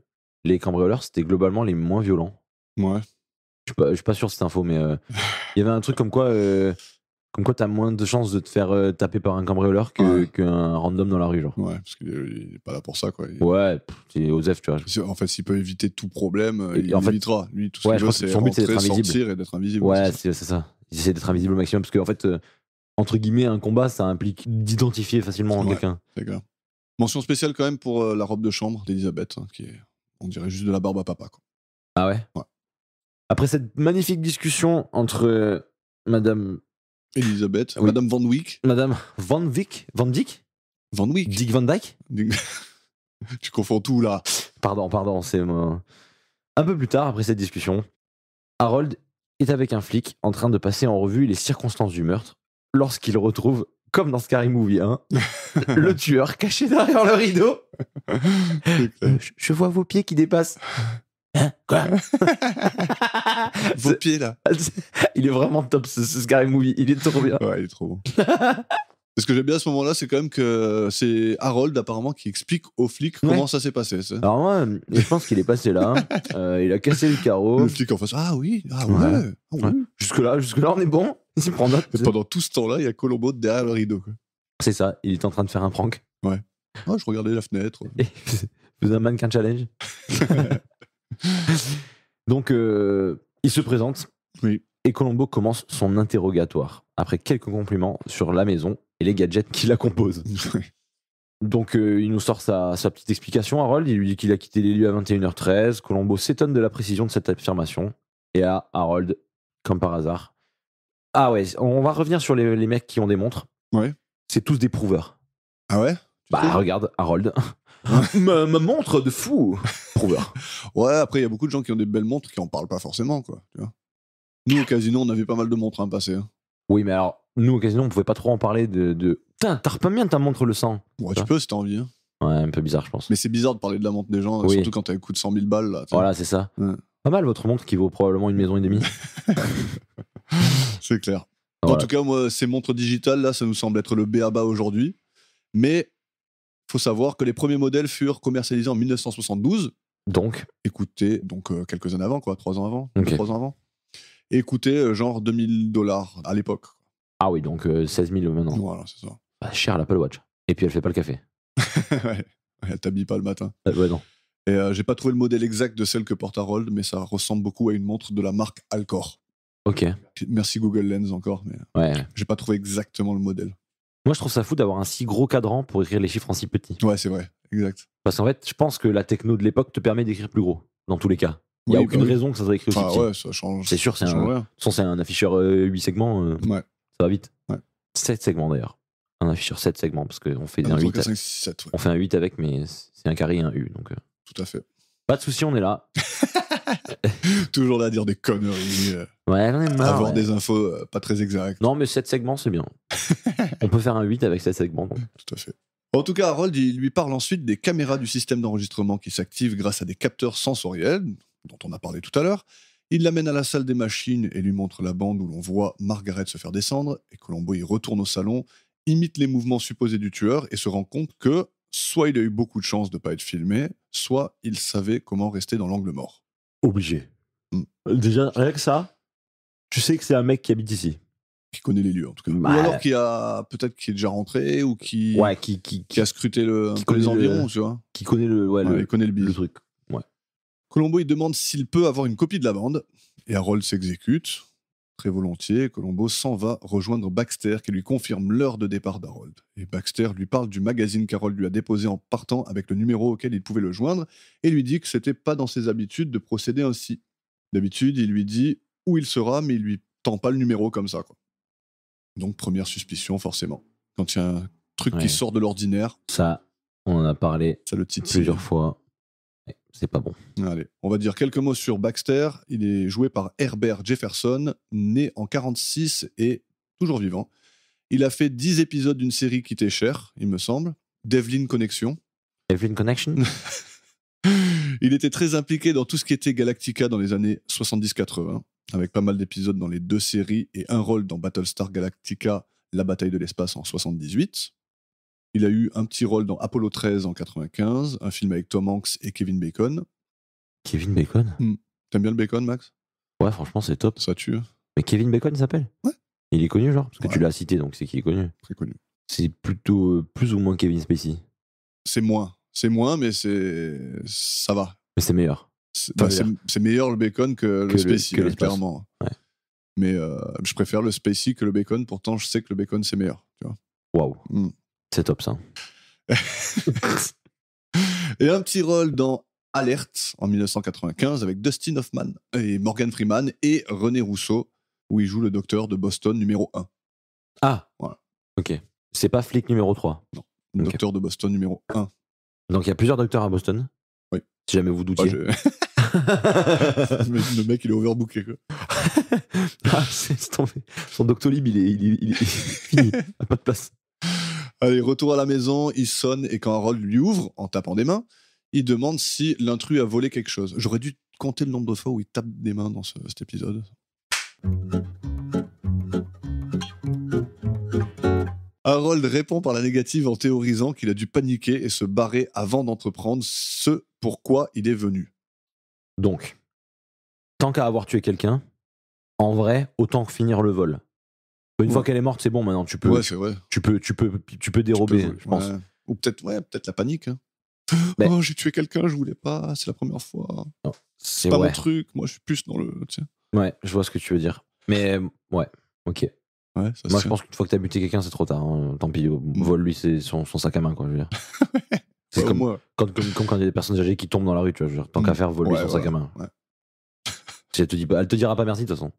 Speaker 4: les cambrioleurs, c'était globalement les moins violents.
Speaker 3: Ouais.
Speaker 4: Je suis pas sûr de cette info, mais il y avait un truc comme quoi t'as moins de chances de te faire taper par un cambrioleur qu'un random dans la rue, genre.
Speaker 3: Ouais, parce qu'il est pas là pour ça, quoi.
Speaker 4: Ouais, c'est Osef, tu vois.
Speaker 3: En fait, s'il peut éviter tout problème,
Speaker 4: Et
Speaker 3: il
Speaker 4: en fait-
Speaker 3: évitera. Lui, tout ce
Speaker 4: Ouais,
Speaker 3: qu'il
Speaker 4: je
Speaker 3: veut,
Speaker 4: pense que
Speaker 3: c'est
Speaker 4: son but, c'est d'être
Speaker 3: rentrer,
Speaker 4: invisible.
Speaker 3: sortir et d'être invisible.
Speaker 4: Ouais,
Speaker 3: c'est ça.
Speaker 4: c'est ça. Ils essaient d'être invisible au maximum parce qu'en fait, entre guillemets, un combat, ça implique d'identifier facilement
Speaker 3: Ouais.
Speaker 4: quelqu'un.
Speaker 3: C'est clair. Mention spéciale quand même pour la robe de chambre d'Elisabeth, hein, qui est, on dirait juste de la barbe à papa, quoi.
Speaker 4: Ah ouais.
Speaker 3: Ouais.
Speaker 4: Après cette magnifique discussion entre Madame
Speaker 3: Elisabeth,
Speaker 4: Oui.
Speaker 3: Madame Van Wyck.
Speaker 4: Van Dyck
Speaker 3: Van Wyck.
Speaker 4: Dick Van Dyke.
Speaker 3: Tu confonds tout là.
Speaker 4: Pardon, c'est moi. Un peu plus tard, après cette discussion, Harold est avec un flic en train de passer en revue les circonstances du meurtre lorsqu'il retrouve, comme dans Scary Movie 1, le tueur caché derrière le rideau. Je vois vos pieds qui dépassent. Hein? Quoi?
Speaker 3: Vos pieds là.
Speaker 4: Il est vraiment top ce Scary Movie, il est trop bien.
Speaker 3: Ouais, il est trop bon. Ce que j'aime bien à ce moment-là, c'est quand même que c'est Harold apparemment qui explique aux flics comment ça s'est passé. C'est.
Speaker 4: Alors moi, je pense qu'il est passé là, il a cassé le carreau.
Speaker 3: Le flic en face, ah oui, ah ouais.
Speaker 4: Ouais.
Speaker 3: Ah oui.
Speaker 4: Ouais. Jusque-là, on est bon. Il s'y prend note.
Speaker 3: Et pendant tout ce temps-là, il y a Colombo derrière le rideau. Quoi.
Speaker 4: C'est ça, il est en train de faire un prank.
Speaker 3: Ah, je regardais la fenêtre.
Speaker 4: Et il faisait un mannequin challenge. Donc, il se présente.
Speaker 3: Oui.
Speaker 4: Et Colombo commence son interrogatoire, après quelques compliments sur la maison et les gadgets qui la composent. Donc, il nous sort sa petite explication, Harold. Il lui dit qu'il a quitté les lieux à 21h13. Colombo s'étonne de la précision de cette affirmation. Et à Harold, comme par hasard. Ah ouais, on va revenir sur les mecs qui ont des montres.
Speaker 3: Ouais.
Speaker 4: C'est tous des prouveurs.
Speaker 3: Ah ouais.
Speaker 4: Bah, regarde, Harold. ma montre de fou. Prouveur.
Speaker 3: Ouais, après, il y a beaucoup de gens qui ont des belles montres qui en parlent pas forcément, quoi. Tu vois. Nous, au casino, on avait pas mal de montres à passer. Hein.
Speaker 4: Oui, mais alors, nous, au casino, on pouvait pas trop en parler de... Putain, t'as pas bien ta montre le sang.
Speaker 3: Ouais, tu peux si t'as envie. Hein.
Speaker 4: Ouais, un peu bizarre, je pense.
Speaker 3: Mais c'est bizarre de parler de la montre des gens,
Speaker 4: Oui.
Speaker 3: surtout quand t'as un coup de 100 000 balles. Là, tu sais.
Speaker 4: Voilà, c'est ça.
Speaker 3: Ouais.
Speaker 4: Pas mal, votre montre qui vaut probablement une maison et demie.
Speaker 3: C'est clair.
Speaker 4: Voilà.
Speaker 3: En tout cas, moi, ces montres digitales, là, ça nous semble être le b.a.-ba aujourd'hui. Mais faut savoir que les premiers modèles furent commercialisés en 1972.
Speaker 4: Donc,
Speaker 3: Écoutez, donc quelques années avant, quoi, 3 ans avant,
Speaker 4: Ok.
Speaker 3: 3 ans avant. Et coûtaient genre $2000 à l'époque.
Speaker 4: ah oui, donc 16 000 maintenant.
Speaker 3: Voilà, c'est ça.
Speaker 4: Bah, cher l'Apple Watch. Et puis elle fait pas le café.
Speaker 3: Ouais, elle t'habille pas le matin.
Speaker 4: Ouais, non.
Speaker 3: Et j'ai pas trouvé le modèle exact de celle que porte Harold, mais ça ressemble beaucoup à une montre de la marque Alcor.
Speaker 4: Ok.
Speaker 3: Merci Google Lens encore, mais
Speaker 4: Ouais.
Speaker 3: j'ai pas trouvé exactement le modèle.
Speaker 4: Moi, je trouve ça fou d'avoir un si gros cadran pour écrire les chiffres en si petit.
Speaker 3: Ouais, c'est vrai, exact.
Speaker 4: Parce qu'en fait, je pense que la techno de l'époque te permet d'écrire plus gros, dans tous les cas. Il n'y a
Speaker 3: Oui,
Speaker 4: aucune
Speaker 3: bah oui.
Speaker 4: raison que ça soit écrit aussi
Speaker 3: Enfin,
Speaker 4: petit.
Speaker 3: ouais, ça change.
Speaker 4: C'est sûr,
Speaker 3: ça
Speaker 4: c'est
Speaker 3: change
Speaker 4: un,
Speaker 3: rien.
Speaker 4: de toute façon, c'est un afficheur 8 segments.
Speaker 3: Ouais.
Speaker 4: Ça va vite.
Speaker 3: Ouais.
Speaker 4: 7 segments d'ailleurs. Un afficheur 7 segments, parce qu'on fait
Speaker 3: Ah,
Speaker 4: un 8.
Speaker 3: 3, 4, 5, 6, 7, ouais.
Speaker 4: On fait un 8 avec, mais c'est un carré et un U. Donc,
Speaker 3: Tout à fait.
Speaker 4: pas de souci, on est là.
Speaker 3: Toujours là à dire des conneries,
Speaker 4: Ouais, j'en ai marre.
Speaker 3: avoir
Speaker 4: ouais.
Speaker 3: des infos pas très exactes.
Speaker 4: Non, mais 7 segments, c'est bien. On peut faire un 8 avec 7 segments. Donc.
Speaker 3: Tout à fait. En tout cas, Harold, il lui parle ensuite des caméras du système d'enregistrement qui s'activent grâce à des capteurs sensoriels, dont on a parlé tout à l'heure. Il l'amène à la salle des machines et lui montre la bande où l'on voit Margaret se faire descendre, et Colombo y retourne au salon, imite les mouvements supposés du tueur et se rend compte que soit il a eu beaucoup de chance de ne pas être filmé, soit il savait comment rester dans l'angle mort.
Speaker 4: Obligé. Déjà, rien que ça, tu sais que c'est un mec qui habite ici.
Speaker 3: Qui connaît les lieux, en tout cas.
Speaker 4: Bah,
Speaker 3: Ou alors peut-être qui est déjà rentré, ou qui
Speaker 4: Ouais,
Speaker 3: a scruté un peu
Speaker 4: connaît
Speaker 3: les environs, tu vois.
Speaker 4: qui connaît
Speaker 3: Il connaît le bise.
Speaker 4: truc. Ouais.
Speaker 3: Colombo, il demande s'il peut avoir une copie de la bande, et Harold s'exécute. Très volontiers, Colombo s'en va rejoindre Baxter, qui lui confirme l'heure de départ d'Harold. Et Baxter lui parle du magazine qu'Harold lui a déposé en partant avec le numéro auquel il pouvait le joindre, et lui dit que c'était pas dans ses habitudes de procéder ainsi. D'habitude, il lui dit où il sera, mais il lui tend pas le numéro comme ça, quoi. Donc, première suspicion, forcément. Quand il y a un truc qui sort de l'ordinaire,
Speaker 4: ça, on en a parlé
Speaker 3: ça le titille.
Speaker 4: plusieurs fois. C'est pas bon.
Speaker 3: Allez, on va dire quelques mots sur Baxter. Il est joué par Herbert Jefferson, né en 1946 et toujours vivant. Il a fait 10 épisodes d'une série qui était chère, il me semble, Devlin Connection.
Speaker 4: Devlin Connection.
Speaker 3: Il était très impliqué dans tout ce qui était Galactica dans les années 70-80, avec pas mal d'épisodes dans les 2 séries et un rôle dans Battlestar Galactica, La bataille de l'espace en 78. Il a eu un petit rôle dans Apollo 13 en 95, un film avec Tom Hanks et Kevin Bacon.
Speaker 4: Kevin Bacon.
Speaker 3: T'aimes bien le bacon, Max?
Speaker 4: Ouais, franchement, c'est top.
Speaker 3: Ça tue.
Speaker 4: Mais Kevin Bacon, il s'appelle?
Speaker 3: Ouais.
Speaker 4: Il est connu, genre? Parce que
Speaker 3: Ouais.
Speaker 4: tu l'as cité, donc c'est qu'il est connu.
Speaker 3: Très connu.
Speaker 4: C'est plutôt plus ou moins Kevin Spacey.
Speaker 3: C'est moins, mais ça va.
Speaker 4: Mais c'est meilleur.
Speaker 3: C'est meilleur le bacon que le Spacey,
Speaker 4: que l'espace.
Speaker 3: clairement.
Speaker 4: Ouais.
Speaker 3: Mais je préfère le Spacey que le bacon, pourtant je sais que le bacon c'est meilleur. Tu vois.
Speaker 4: Waouh. C'est top ça.
Speaker 3: Et un petit rôle dans Alert en 1995 avec Dustin Hoffman et Morgan Freeman et René Rousseau, où il joue le docteur de Boston numéro 1.
Speaker 4: Ah,
Speaker 3: voilà.
Speaker 4: Ok. C'est pas flic numéro 3.
Speaker 3: Non, le docteur de Boston numéro 1.
Speaker 4: Donc il y a plusieurs docteurs à Boston.
Speaker 3: Oui.
Speaker 4: Si jamais vous doutiez.
Speaker 3: Le mec il est overbooké, quoi.
Speaker 4: C'est tombé. Son Doctolib il est fini. A pas de place.
Speaker 3: Allez, retour à la maison, il sonne et quand Harold lui ouvre, en tapant des mains, il demande si l'intrus a volé quelque chose. J'aurais dû compter le nombre de fois où il tape des mains dans cet épisode. Harold répond par la négative en théorisant qu'il a dû paniquer et se barrer avant d'entreprendre ce pourquoi il est venu.
Speaker 4: Donc, tant qu'à avoir tué quelqu'un, en vrai, autant finir le vol. Une fois qu'elle est morte, c'est bon maintenant. Tu peux,
Speaker 3: ouais, c'est vrai.
Speaker 4: Tu peux dérober, je pense.
Speaker 3: Ou peut-être la panique. Hein.
Speaker 4: Mais...
Speaker 3: Oh, j'ai tué quelqu'un, je voulais pas, c'est la première fois.
Speaker 4: Non, c'est
Speaker 3: pas mon truc, moi je suis plus dans le. Tiens.
Speaker 4: Ouais, je vois ce que tu veux dire. Mais ouais, ok.
Speaker 3: Ouais,
Speaker 4: moi, je pense qu'une fois que t'as buté quelqu'un, c'est trop tard. Hein. Tant pis, vole-lui son sac à main, quoi. Je veux dire. C'est comme quand il y a des personnes âgées qui tombent dans la rue, tu vois. Je veux dire, tant qu'à faire, vole-lui son sac à main. Ouais. Elle te dira pas merci, de toute façon.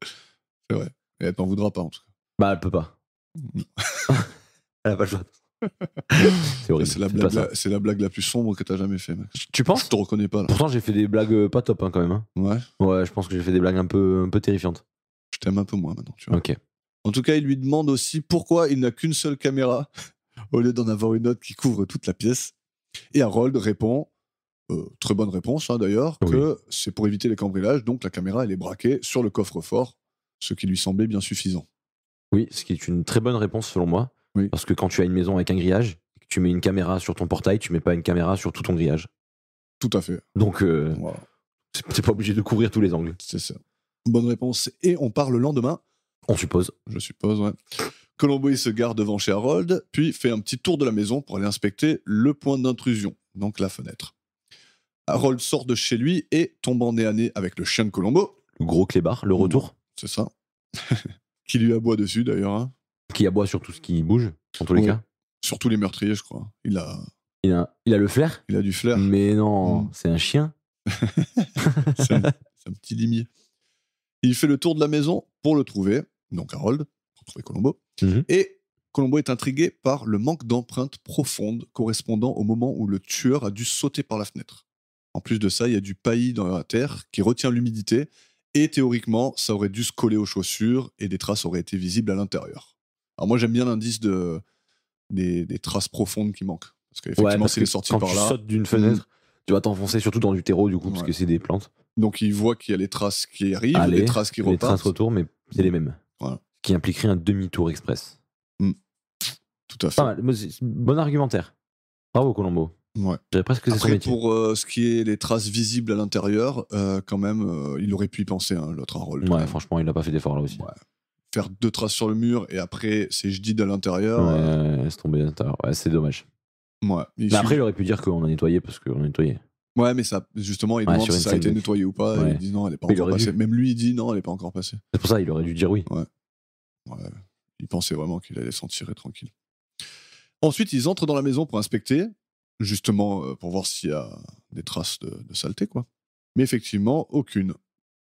Speaker 3: C'est vrai. Et elle t'en voudra pas, en tout cas.
Speaker 4: Bah, elle peut pas. Elle a pas le choix. C'est horrible.
Speaker 3: C'est la blague la plus sombre que t'as jamais fait, Max.
Speaker 4: Tu penses?
Speaker 3: Je te reconnais pas, là.
Speaker 4: Pourtant, j'ai fait des blagues pas top, hein, quand même. Hein.
Speaker 3: Ouais.
Speaker 4: Ouais, je pense que j'ai fait des blagues un peu terrifiantes.
Speaker 3: Je t'aime un peu moins maintenant, tu vois.
Speaker 4: Ok.
Speaker 3: En tout cas, il lui demande aussi pourquoi il n'a qu'une seule caméra au lieu d'en avoir une autre qui couvre toute la pièce. Et Harold répond, très bonne réponse hein, d'ailleurs, que c'est pour éviter les cambriolages, donc la caméra elle est braquée sur le coffre-fort, ce qui lui semblait bien suffisant.
Speaker 4: Oui, ce qui est une très bonne réponse selon moi, parce que quand tu as une maison avec un grillage, que tu mets une caméra sur ton portail, tu mets pas une caméra sur tout ton grillage.
Speaker 3: Tout à fait.
Speaker 4: Donc, c'est pas obligé de couvrir tous les angles.
Speaker 3: C'est ça. Bonne réponse. Et on part le lendemain.
Speaker 4: On suppose.
Speaker 3: Je suppose, ouais. Colombo il se gare devant chez Harold, puis fait un petit tour de la maison pour aller inspecter le point d'intrusion, donc la fenêtre. Harold sort de chez lui et tombe en nez à nez avec le chien de Colombo.
Speaker 4: Le gros clébard, le retour.
Speaker 3: C'est ça. Qui lui aboie dessus d'ailleurs. Hein.
Speaker 4: Qui aboie sur tout ce qui bouge, en tous les cas.
Speaker 3: Surtout les meurtriers, je crois. Il a
Speaker 4: le flair.
Speaker 3: Il a du flair.
Speaker 4: Mais non, c'est un chien.
Speaker 3: c'est un petit limier. Il fait le tour de la maison pour le trouver, donc Harold, pour trouver Colombo. Et Colombo est intrigué par le manque d'empreintes profondes correspondant au moment où le tueur a dû sauter par la fenêtre. En plus de ça, il y a du paillis dans la terre qui retient l'humidité et théoriquement, ça aurait dû se coller aux chaussures et des traces auraient été visibles à l'intérieur. Alors moi, j'aime bien l'indice des traces profondes qui manquent. Parce qu'effectivement, s'il est sorti par là...
Speaker 4: Quand tu sautes d'une fenêtre, tu vas t'enfoncer surtout dans du terreau, du coup, parce que c'est des plantes.
Speaker 3: Donc il voit qu'il y a les traces qui arrivent, les traces qui repartent.
Speaker 4: Les traces retour, mais c'est les mêmes.
Speaker 3: Voilà.
Speaker 4: Ce qui impliquerait un demi-tour express.
Speaker 3: Tout à fait.
Speaker 4: Pas mal. Bon argumentaire. Bravo, Colombo.
Speaker 3: Ouais.
Speaker 4: Je dirais presque que c'est son
Speaker 3: Après,
Speaker 4: métier.
Speaker 3: pour ce qui est les traces visibles à l'intérieur, quand même, il aurait pu y penser, hein, l'autre Harold. quand
Speaker 4: Ouais,
Speaker 3: même.
Speaker 4: franchement, il a pas fait d'effort là aussi.
Speaker 3: Ouais. Faire 2 traces sur le mur et après, c'est je dis à l'intérieur.
Speaker 4: Ouais, laisse tomber à l'intérieur. Ouais, c'est dommage.
Speaker 3: Ouais.
Speaker 4: Mais après, il aurait pu dire qu'on a nettoyé parce qu'on a nettoyé.
Speaker 3: Ouais, mais ça, justement, il
Speaker 4: Ouais,
Speaker 3: demande
Speaker 4: sur
Speaker 3: si
Speaker 4: une
Speaker 3: ça a
Speaker 4: scène
Speaker 3: été
Speaker 4: de-
Speaker 3: nettoyé ou pas.
Speaker 4: Ouais.
Speaker 3: Et il dit non, elle n'est pas
Speaker 4: Mais il
Speaker 3: encore
Speaker 4: aurait
Speaker 3: passée.
Speaker 4: dû.
Speaker 3: Même lui, il dit non, elle n'est pas encore passée.
Speaker 4: C'est pour ça, il aurait dû dire oui.
Speaker 3: Ouais. Il pensait vraiment qu'il allait s'en tirer tranquille. Ensuite, ils entrent dans la maison pour inspecter, justement pour voir s'il y a des traces de saleté, quoi. Mais effectivement, aucune.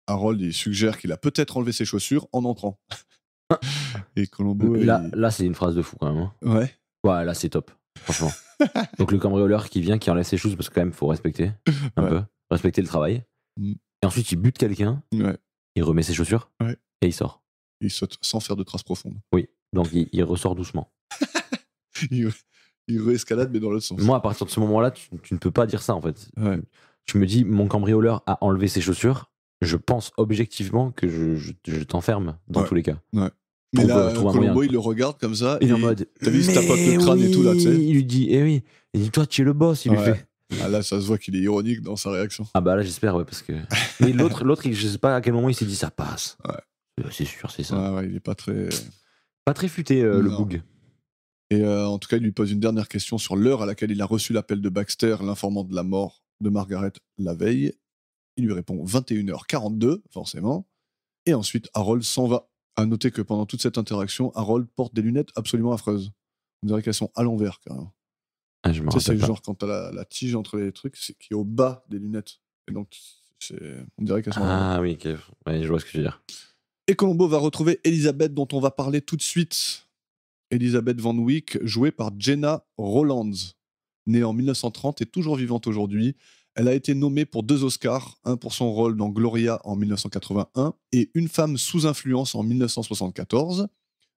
Speaker 3: Harold, il suggère qu'il a peut-être enlevé ses chaussures en entrant. Et Colombo,
Speaker 4: Là, c'est une phrase de fou quand même. Hein.
Speaker 3: Ouais.
Speaker 4: Ouais, là, c'est top. Franchement. Donc, le cambrioleur qui vient, qui enlève ses choses, parce que quand même, il faut respecter un
Speaker 3: Ouais.
Speaker 4: peu. Respecter le travail.
Speaker 3: Mm.
Speaker 4: Et ensuite, il bute quelqu'un,
Speaker 3: Ouais.
Speaker 4: il remet ses chaussures
Speaker 3: Ouais.
Speaker 4: et il sort.
Speaker 3: Il saute sans faire de traces profondes.
Speaker 4: Oui. Donc, il ressort doucement.
Speaker 3: Il réescalade, mais dans l'autre sens.
Speaker 4: Moi, à partir de ce moment-là, tu ne peux pas dire ça en fait.
Speaker 3: Ouais.
Speaker 4: Je me dis, mon cambrioleur a enlevé ses chaussures. Je pense objectivement que je t'enferme dans
Speaker 3: Ouais.
Speaker 4: tous les cas.
Speaker 3: Ouais. Mais là,
Speaker 4: trouve un
Speaker 3: Colombo,
Speaker 4: moyen.
Speaker 3: il le regarde comme ça.
Speaker 4: Il est
Speaker 3: et
Speaker 4: en mode.
Speaker 3: T'as vu, il se tapote le
Speaker 4: Mais
Speaker 3: crâne et tout, là, tu sais.
Speaker 4: Il lui dit, eh oui. Il dit, toi, tu es le boss, il lui
Speaker 3: Ouais.
Speaker 4: fait.
Speaker 3: Ah, là, ça se voit qu'il est ironique dans sa réaction.
Speaker 4: Ah bah là, j'espère, ouais, parce que. Mais l'autre, je sais pas à quel moment il s'est dit, ça passe.
Speaker 3: Ouais.
Speaker 4: C'est sûr, c'est ça.
Speaker 3: Ouais, il est pas très.
Speaker 4: Pas très futé, le
Speaker 3: Non.
Speaker 4: boug.
Speaker 3: Et en tout cas, il lui pose une dernière question sur l'heure à laquelle il a reçu l'appel de Baxter, l'informant de la mort de Margaret la veille. Il lui répond 21h42, forcément. Et ensuite, Harold s'en va. À noter que pendant toute cette interaction, Harold porte des lunettes absolument affreuses. On dirait qu'elles sont à l'envers, carrément.
Speaker 4: Ah, je me
Speaker 3: Tu sais, c'est
Speaker 4: rappelle pas.
Speaker 3: genre quand t'as la tige entre les trucs, c'est qui est au bas des lunettes. Et donc, on dirait qu'elles sont à l'envers.
Speaker 4: Ah oui, ok. Ouais, je vois ce que je veux dire.
Speaker 3: Et Colombo va retrouver Elizabeth, dont on va parler tout de suite. Elizabeth Van Wyck, jouée par Jenna Rowlands, née en 1930 et toujours vivante aujourd'hui. Elle a été nommée pour 2 Oscars, un pour son rôle dans Gloria en 1981 et Une femme sous influence en 1974,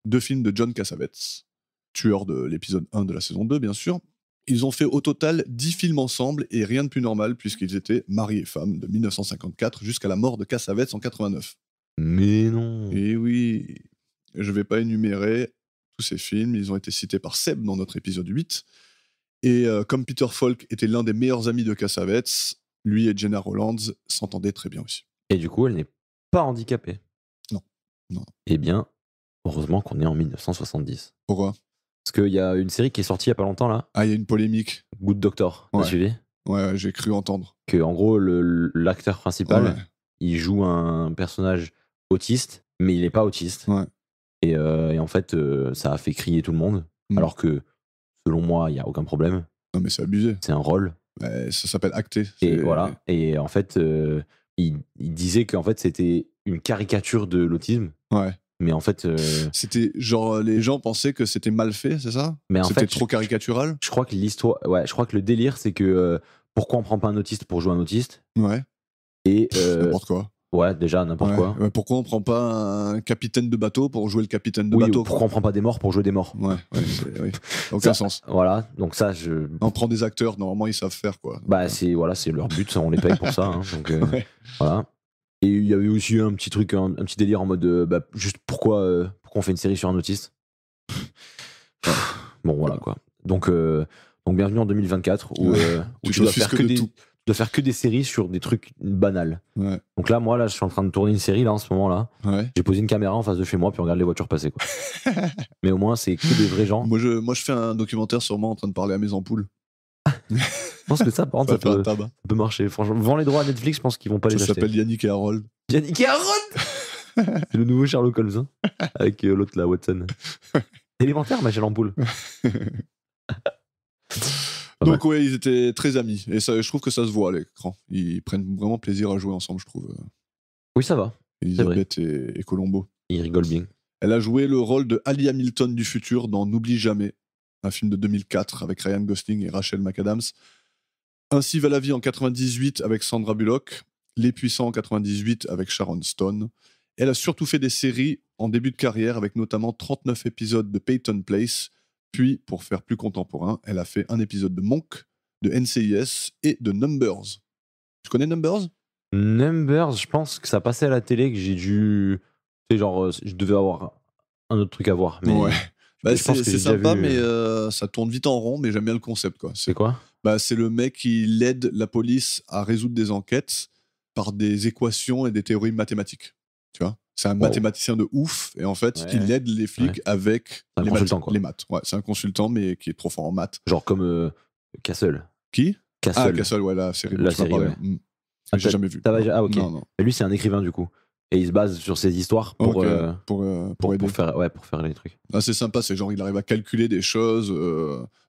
Speaker 3: 2 films de John Cassavetes, tueur de l'épisode 1 de la saison 2, bien sûr. Ils ont fait au total 10 films ensemble et rien de plus normal puisqu'ils étaient mari et femme de 1954 jusqu'à la mort de Cassavetes en 89.
Speaker 4: Mais non.
Speaker 3: Et oui, je vais pas énumérer tous ces films, ils ont été cités par Seb dans notre épisode 8. Et comme Peter Falk était l'un des meilleurs amis de Cassavetes, lui et Jenna Rowlands s'entendaient très bien aussi.
Speaker 4: Et du coup, elle n'est pas handicapée.
Speaker 3: Non.
Speaker 4: Eh bien, heureusement qu'on est en 1970.
Speaker 3: Pourquoi ?
Speaker 4: Parce qu'il y a une série qui est sortie il y a pas longtemps là,
Speaker 3: Ah, il y a une polémique.
Speaker 4: Good Doctor, t'as
Speaker 3: Ouais.
Speaker 4: suivi ?
Speaker 3: Ouais, j'ai cru entendre.
Speaker 4: Que en gros, l'acteur principal,
Speaker 3: Ouais.
Speaker 4: il joue un personnage autiste, mais il n'est pas autiste.
Speaker 3: Ouais.
Speaker 4: Et en fait, ça a fait crier tout le monde.
Speaker 3: Mm.
Speaker 4: Alors que, selon moi, il n'y a aucun problème.
Speaker 3: Non, mais c'est abusé.
Speaker 4: C'est un rôle.
Speaker 3: Ouais, ça s'appelle acté.
Speaker 4: Et voilà. Et en fait, il disait qu'en fait, c'était une caricature de l'autisme.
Speaker 3: Ouais.
Speaker 4: Mais en fait,
Speaker 3: C'était genre, les gens pensaient que c'était mal fait, c'est ça ?
Speaker 4: Mais en
Speaker 3: C'était
Speaker 4: fait,
Speaker 3: trop caricatural ?
Speaker 4: je crois que l'histoire, ouais, je crois que le délire, c'est que pourquoi on prend pas un autiste pour jouer un autiste ?
Speaker 3: Ouais.
Speaker 4: Et
Speaker 3: N'importe quoi.
Speaker 4: ouais, déjà n'importe
Speaker 3: Ouais.
Speaker 4: quoi.
Speaker 3: Ouais, pourquoi on prend pas un capitaine de bateau pour jouer le capitaine de
Speaker 4: Oui,
Speaker 3: bateau ?
Speaker 4: ou pourquoi on prend pas des morts pour jouer des morts ?
Speaker 3: Ouais, oui. Aucun
Speaker 4: Ça,
Speaker 3: sens.
Speaker 4: Voilà, donc ça,
Speaker 3: On prend des acteurs, normalement ils savent faire quoi.
Speaker 4: bah c'est leur but, ça, on les paye pour ça. Hein, donc
Speaker 3: Ouais.
Speaker 4: voilà. Et il y avait aussi un petit truc, un petit délire en mode, juste pourquoi on fait une série sur un autiste ? Bon voilà quoi. Donc bienvenue en 2024 où tu dois faire que des séries sur des trucs banals.
Speaker 3: Ouais.
Speaker 4: Donc là, moi, je suis en train de tourner une série là en ce moment-là.
Speaker 3: Ouais.
Speaker 4: J'ai posé une caméra en face de chez moi puis on regarde les voitures passer quoi. Mais au moins, c'est que des vrais gens.
Speaker 3: Moi je fais un documentaire sur moi en train de parler à mes ampoules.
Speaker 4: Je pense que ça, par contre,
Speaker 3: Ça fait un tabac.
Speaker 4: ça peut marcher. Franchement, vends les droits à Netflix, je pense qu'ils vont pas les
Speaker 3: Ça
Speaker 4: acheter.
Speaker 3: s'appelle Yannick et Harold.
Speaker 4: Yannick et Harold. C'est le nouveau Sherlock Holmes, hein, avec l'autre là, Watson. Élémentaire, ma chère l'ampoule.
Speaker 3: Donc ouais, ils étaient très amis. Et ça, je trouve que ça se voit à l'écran. Ils prennent vraiment plaisir à jouer ensemble, je trouve.
Speaker 4: Oui, ça va.
Speaker 3: Elisabeth et Colombo.
Speaker 4: Ils rigolent bien.
Speaker 3: Elle a joué le rôle de Ali Hamilton du futur dans N'oublie jamais, un film de 2004 avec Ryan Gosling et Rachel McAdams. Ainsi va la vie en 98 avec Sandra Bullock, Les Puissants en 98 avec Sharon Stone. Elle a surtout fait des séries en début de carrière avec notamment 39 épisodes de Peyton Place. Puis, pour faire plus contemporain, elle a fait un épisode de Monk, de NCIS et de Numbers. Tu connais Numbers ?
Speaker 4: Numbers, je pense que ça passait à la télé, que j'ai dû... Tu sais, genre, je devais avoir un autre truc à voir. Mais
Speaker 3: ouais.
Speaker 4: je pense que
Speaker 3: C'est
Speaker 4: j'ai déjà
Speaker 3: sympa,
Speaker 4: vu.
Speaker 3: mais ça tourne vite en rond, mais j'aime bien le concept, quoi.
Speaker 4: C'est quoi ?
Speaker 3: Bah, c'est le mec qui aide la police à résoudre des enquêtes par des équations et des théories mathématiques. Tu vois, c'est un mathématicien de ouf et en fait, il aide les flics avec
Speaker 4: un consultant, quoi.
Speaker 3: les maths. Ouais, c'est un consultant mais qui est trop fort en maths.
Speaker 4: Genre comme Castle.
Speaker 3: Qui
Speaker 4: Castle.
Speaker 3: Ah, Castle, ouais, la série.
Speaker 4: La série, ouais.
Speaker 3: J'ai jamais vu.
Speaker 4: Ah, ok.
Speaker 3: Non.
Speaker 4: Et lui, c'est un écrivain du coup. Et il se base sur ses histoires pour aider. Pour faire les trucs.
Speaker 3: Ah, c'est sympa, c'est genre il arrive à calculer des choses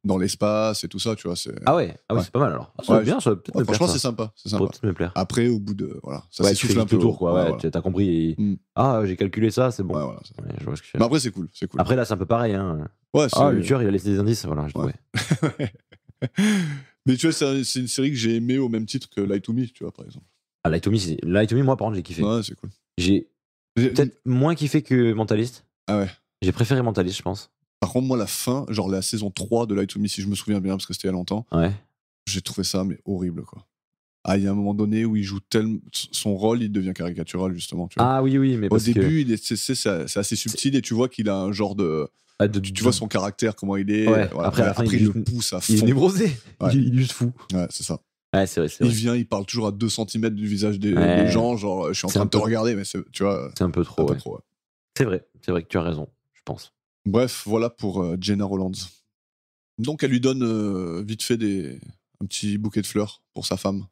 Speaker 3: dans l'espace et tout ça, tu vois.
Speaker 4: Ah ouais, c'est pas mal alors. Ça va bien, ça va peut-être me plaire.
Speaker 3: Franchement, c'est sympa. Ça
Speaker 4: peut-être me plaire.
Speaker 3: Après, au bout de. Voilà, ça
Speaker 4: tu fais un peu le tour, quoi. Ouais, voilà. T'as compris. Ah, j'ai calculé ça, c'est bon.
Speaker 3: Ouais, voilà,
Speaker 4: je vois ce que
Speaker 3: mais après, c'est cool.
Speaker 4: Après, là, c'est un peu pareil. Hein.
Speaker 3: Ouais,
Speaker 4: le tueur, il a laissé des indices. Voilà, je trouvais.
Speaker 3: Mais tu vois, c'est une série que j'ai aimée au même titre que Lie to Me, tu vois, par exemple.
Speaker 4: Ah, Lie to Me, moi, par contre, j'ai kiffé.
Speaker 3: Ouais, c'est cool.
Speaker 4: J'ai peut-être moins kiffé que Mentalist.
Speaker 3: Ah ouais.
Speaker 4: J'ai préféré Mentalist, je pense.
Speaker 3: Par contre, moi, la fin, genre la saison 3 de Lie to Me, si je me souviens bien, parce que c'était il y a longtemps, j'ai trouvé ça mais horrible, quoi. Ah, il y a un moment donné où il joue son rôle, il devient caricatural, justement. Tu vois.
Speaker 4: Ah oui, mais
Speaker 3: au début, c'est assez subtil et tu vois qu'il a un genre de. Tu vois son caractère, comment il est.
Speaker 4: Ouais.
Speaker 3: Voilà.
Speaker 4: Après,
Speaker 3: il le pousse à fond.
Speaker 4: Il est névrosé.
Speaker 3: Ouais.
Speaker 4: Il est juste fou.
Speaker 3: Ouais, c'est ça.
Speaker 4: Ouais, c'est vrai.
Speaker 3: Il vient, il parle toujours à 2 cm du visage des gens, genre, je suis en train de te regarder, mais tu vois.
Speaker 4: C'est un peu trop. C'est vrai que tu as raison, je pense.
Speaker 3: Bref, voilà pour Gena Rowlands. Donc, elle lui donne vite fait un petit bouquet de fleurs pour sa femme.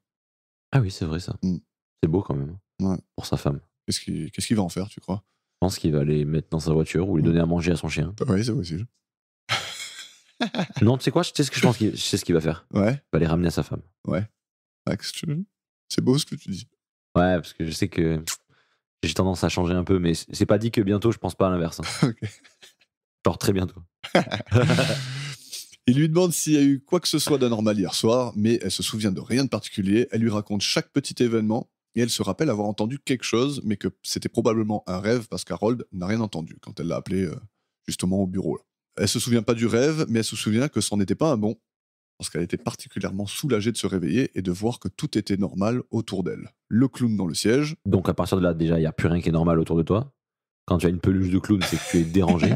Speaker 4: Ah oui, c'est vrai ça. C'est beau quand même.
Speaker 3: Ouais.
Speaker 4: Pour sa femme.
Speaker 3: Qu'est-ce qu'il va en faire, tu crois?
Speaker 4: Je pense qu'il va les mettre dans sa voiture ou lui donner à manger à son chien.
Speaker 3: Oui, c'est possible.
Speaker 4: Non, tu sais quoi? Je sais ce qu'il va faire.
Speaker 3: Ouais.
Speaker 4: Il va les ramener à sa femme.
Speaker 3: Ouais. C'est beau ce que tu dis.
Speaker 4: Ouais, parce que je sais que j'ai tendance à changer un peu, mais c'est pas dit que bientôt, je pense pas à l'inverse. Hein.
Speaker 3: Ok.
Speaker 4: Genre très bientôt.
Speaker 3: Il lui demande s'il y a eu quoi que ce soit d'anormal hier soir, mais elle se souvient de rien de particulier. Elle lui raconte chaque petit événement et elle se rappelle avoir entendu quelque chose, mais que c'était probablement un rêve parce qu'Harold n'a rien entendu quand elle l'a appelé justement au bureau. Là. Elle se souvient pas du rêve, mais elle se souvient que c'en était pas un bon, parce qu'elle était particulièrement soulagée de se réveiller et de voir que tout était normal autour d'elle. Le clown dans le siège.
Speaker 4: Donc à partir de là, déjà, il n'y a plus rien qui est normal autour de toi. Quand tu as une peluche de clown, c'est que tu es dérangé.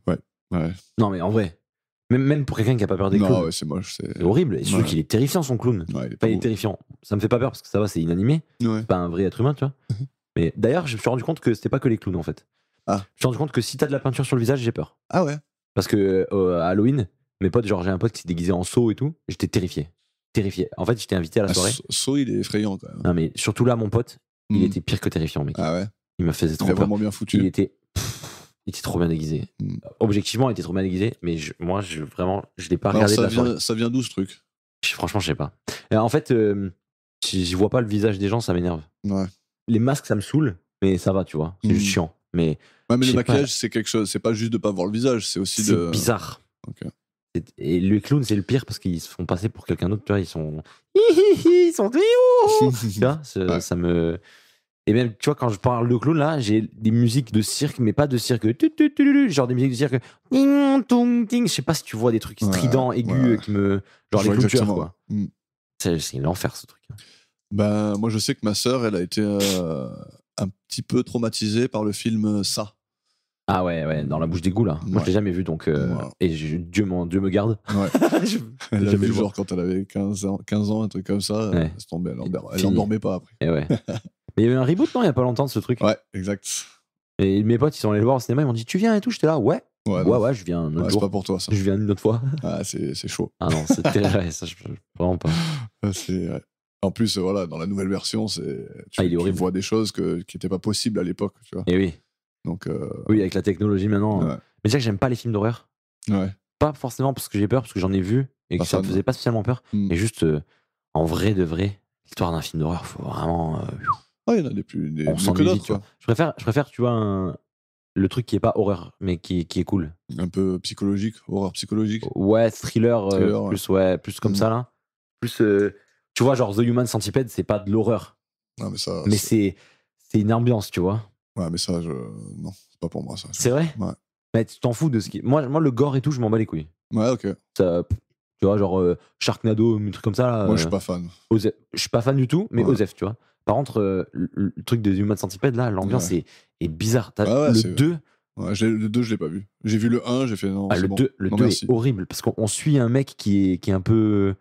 Speaker 3: Ouais.
Speaker 4: Non, mais en vrai, même pour quelqu'un qui a pas peur des clowns.
Speaker 3: Non, ouais, c'est moche.
Speaker 4: C'est horrible. Et surtout qu'il est terrifiant, son clown.
Speaker 3: Ouais,
Speaker 4: il est terrifiant. Ça me fait pas peur parce que ça va, c'est inanimé.
Speaker 3: Ouais.
Speaker 4: C'est pas un vrai être humain, tu vois. Mais d'ailleurs, je me suis rendu compte que c'était pas que les clowns en fait.
Speaker 3: Ah.
Speaker 4: Je me suis rendu compte que si t'as de la peinture sur le visage, j'ai peur.
Speaker 3: Ah ouais.
Speaker 4: Parce que à Halloween, mes potes, genre j'ai un pote qui s'est déguisé en Saw et tout, j'étais terrifié. En fait, j'étais invité à la soirée.
Speaker 3: Saw, il est effrayant quand même.
Speaker 4: Non, mais surtout là, mon pote, il était pire que terrifiant, mec.
Speaker 3: Ah ouais.
Speaker 4: Il me faisait trop peur.
Speaker 3: Vraiment bien foutu.
Speaker 4: Il était trop bien déguisé. Objectivement, il était trop bien déguisé, mais moi, je l'ai pas regardé de la soirée.
Speaker 3: Ça vient d'où ce truc?
Speaker 4: Franchement, je sais pas. Et en fait, je vois pas le visage des gens, ça m'énerve.
Speaker 3: Ouais.
Speaker 4: Les masques, ça me saoule, mais ça va, tu vois. C'est juste chiant. Mais
Speaker 3: le maquillage, c'est quelque chose. C'est pas juste de pas voir le visage, c'est aussi
Speaker 4: c'est bizarre.
Speaker 3: Okay.
Speaker 4: Et les clowns, c'est le pire parce qu'ils se font passer pour quelqu'un d'autre, tu vois. Ils sont tu vois, ça me. Et même, tu vois, quand je parle de clown, là, j'ai des musiques de cirque, mais pas de cirque. Genre des musiques de cirque. Je sais pas si tu vois des trucs stridents, aigus, qui me. Genre les clowns tueurs, quoi. C'est l'enfer, ce truc.
Speaker 3: Ben, moi, je sais que ma sœur, elle a été un petit peu traumatisée par le film Ça.
Speaker 4: Ah ouais, dans la bouche d'égout, là. Moi, je l'ai jamais vu, donc. Et Dieu me garde.
Speaker 3: Ouais. Elle l'a vu, genre, quand elle avait 15 ans, un truc comme ça. Elle se tombait, elle n'endormait pas après.
Speaker 4: Et ouais. Mais il y a eu un reboot, non, il y a pas longtemps de ce truc.
Speaker 3: Ouais, exact.
Speaker 4: Et mes potes, ils sont allés le voir au cinéma, ils m'ont dit, tu viens et tout, j'étais là, ouais, je viens un autre jour.
Speaker 3: C'est pas pour toi, ça.
Speaker 4: Je viens une autre fois.
Speaker 3: Ah, c'est chaud.
Speaker 4: Ah non, c'est terrible, ça, vraiment pas.
Speaker 3: En plus, voilà, dans la nouvelle version, tu vois des choses qui n'étaient pas possibles à l'époque, tu vois.
Speaker 4: Et oui.
Speaker 3: Donc,
Speaker 4: oui, avec la technologie maintenant.
Speaker 3: Ouais.
Speaker 4: Mais déjà que j'aime pas les films d'horreur.
Speaker 3: Ouais.
Speaker 4: Pas forcément parce que j'ai peur, parce que j'en ai vu et que ça me faisait pas spécialement peur. Mais juste, en vrai de vrai, l'histoire d'un film d'horreur, faut vraiment.
Speaker 3: Il y en a des plus
Speaker 4: que d'autres, quoi. Je préfère, tu vois, le truc qui est pas horreur, mais qui est cool.
Speaker 3: Un peu psychologique, horreur psychologique.
Speaker 4: Ouais, thriller plus comme ça, là. Plus, tu vois, genre The Human Centipede, c'est pas de l'horreur.
Speaker 3: Non, mais ça.
Speaker 4: Mais c'est une ambiance, tu vois.
Speaker 3: Ouais, mais ça, non, c'est pas pour moi, ça.
Speaker 4: C'est vrai?
Speaker 3: Ouais.
Speaker 4: Mais tu t'en fous de ce qui. Moi, le gore et tout, je m'en bats les couilles.
Speaker 3: Ouais, ok.
Speaker 4: Ça, tu vois, genre Sharknado, un truc comme ça. Là,
Speaker 3: moi, je suis pas fan.
Speaker 4: Je suis pas fan du tout, mais Osef, tu vois. Par contre, le truc des Human Centipede, là, l'ambiance est bizarre. Le 2,
Speaker 3: Ouais, le 2, je l'ai pas vu. J'ai vu le 1, j'ai fait non.
Speaker 4: Ah,
Speaker 3: c'est
Speaker 4: le
Speaker 3: bon.
Speaker 4: 2,
Speaker 3: Non,
Speaker 4: est
Speaker 3: merci.
Speaker 4: horrible parce qu'on suit un mec qui est un peu.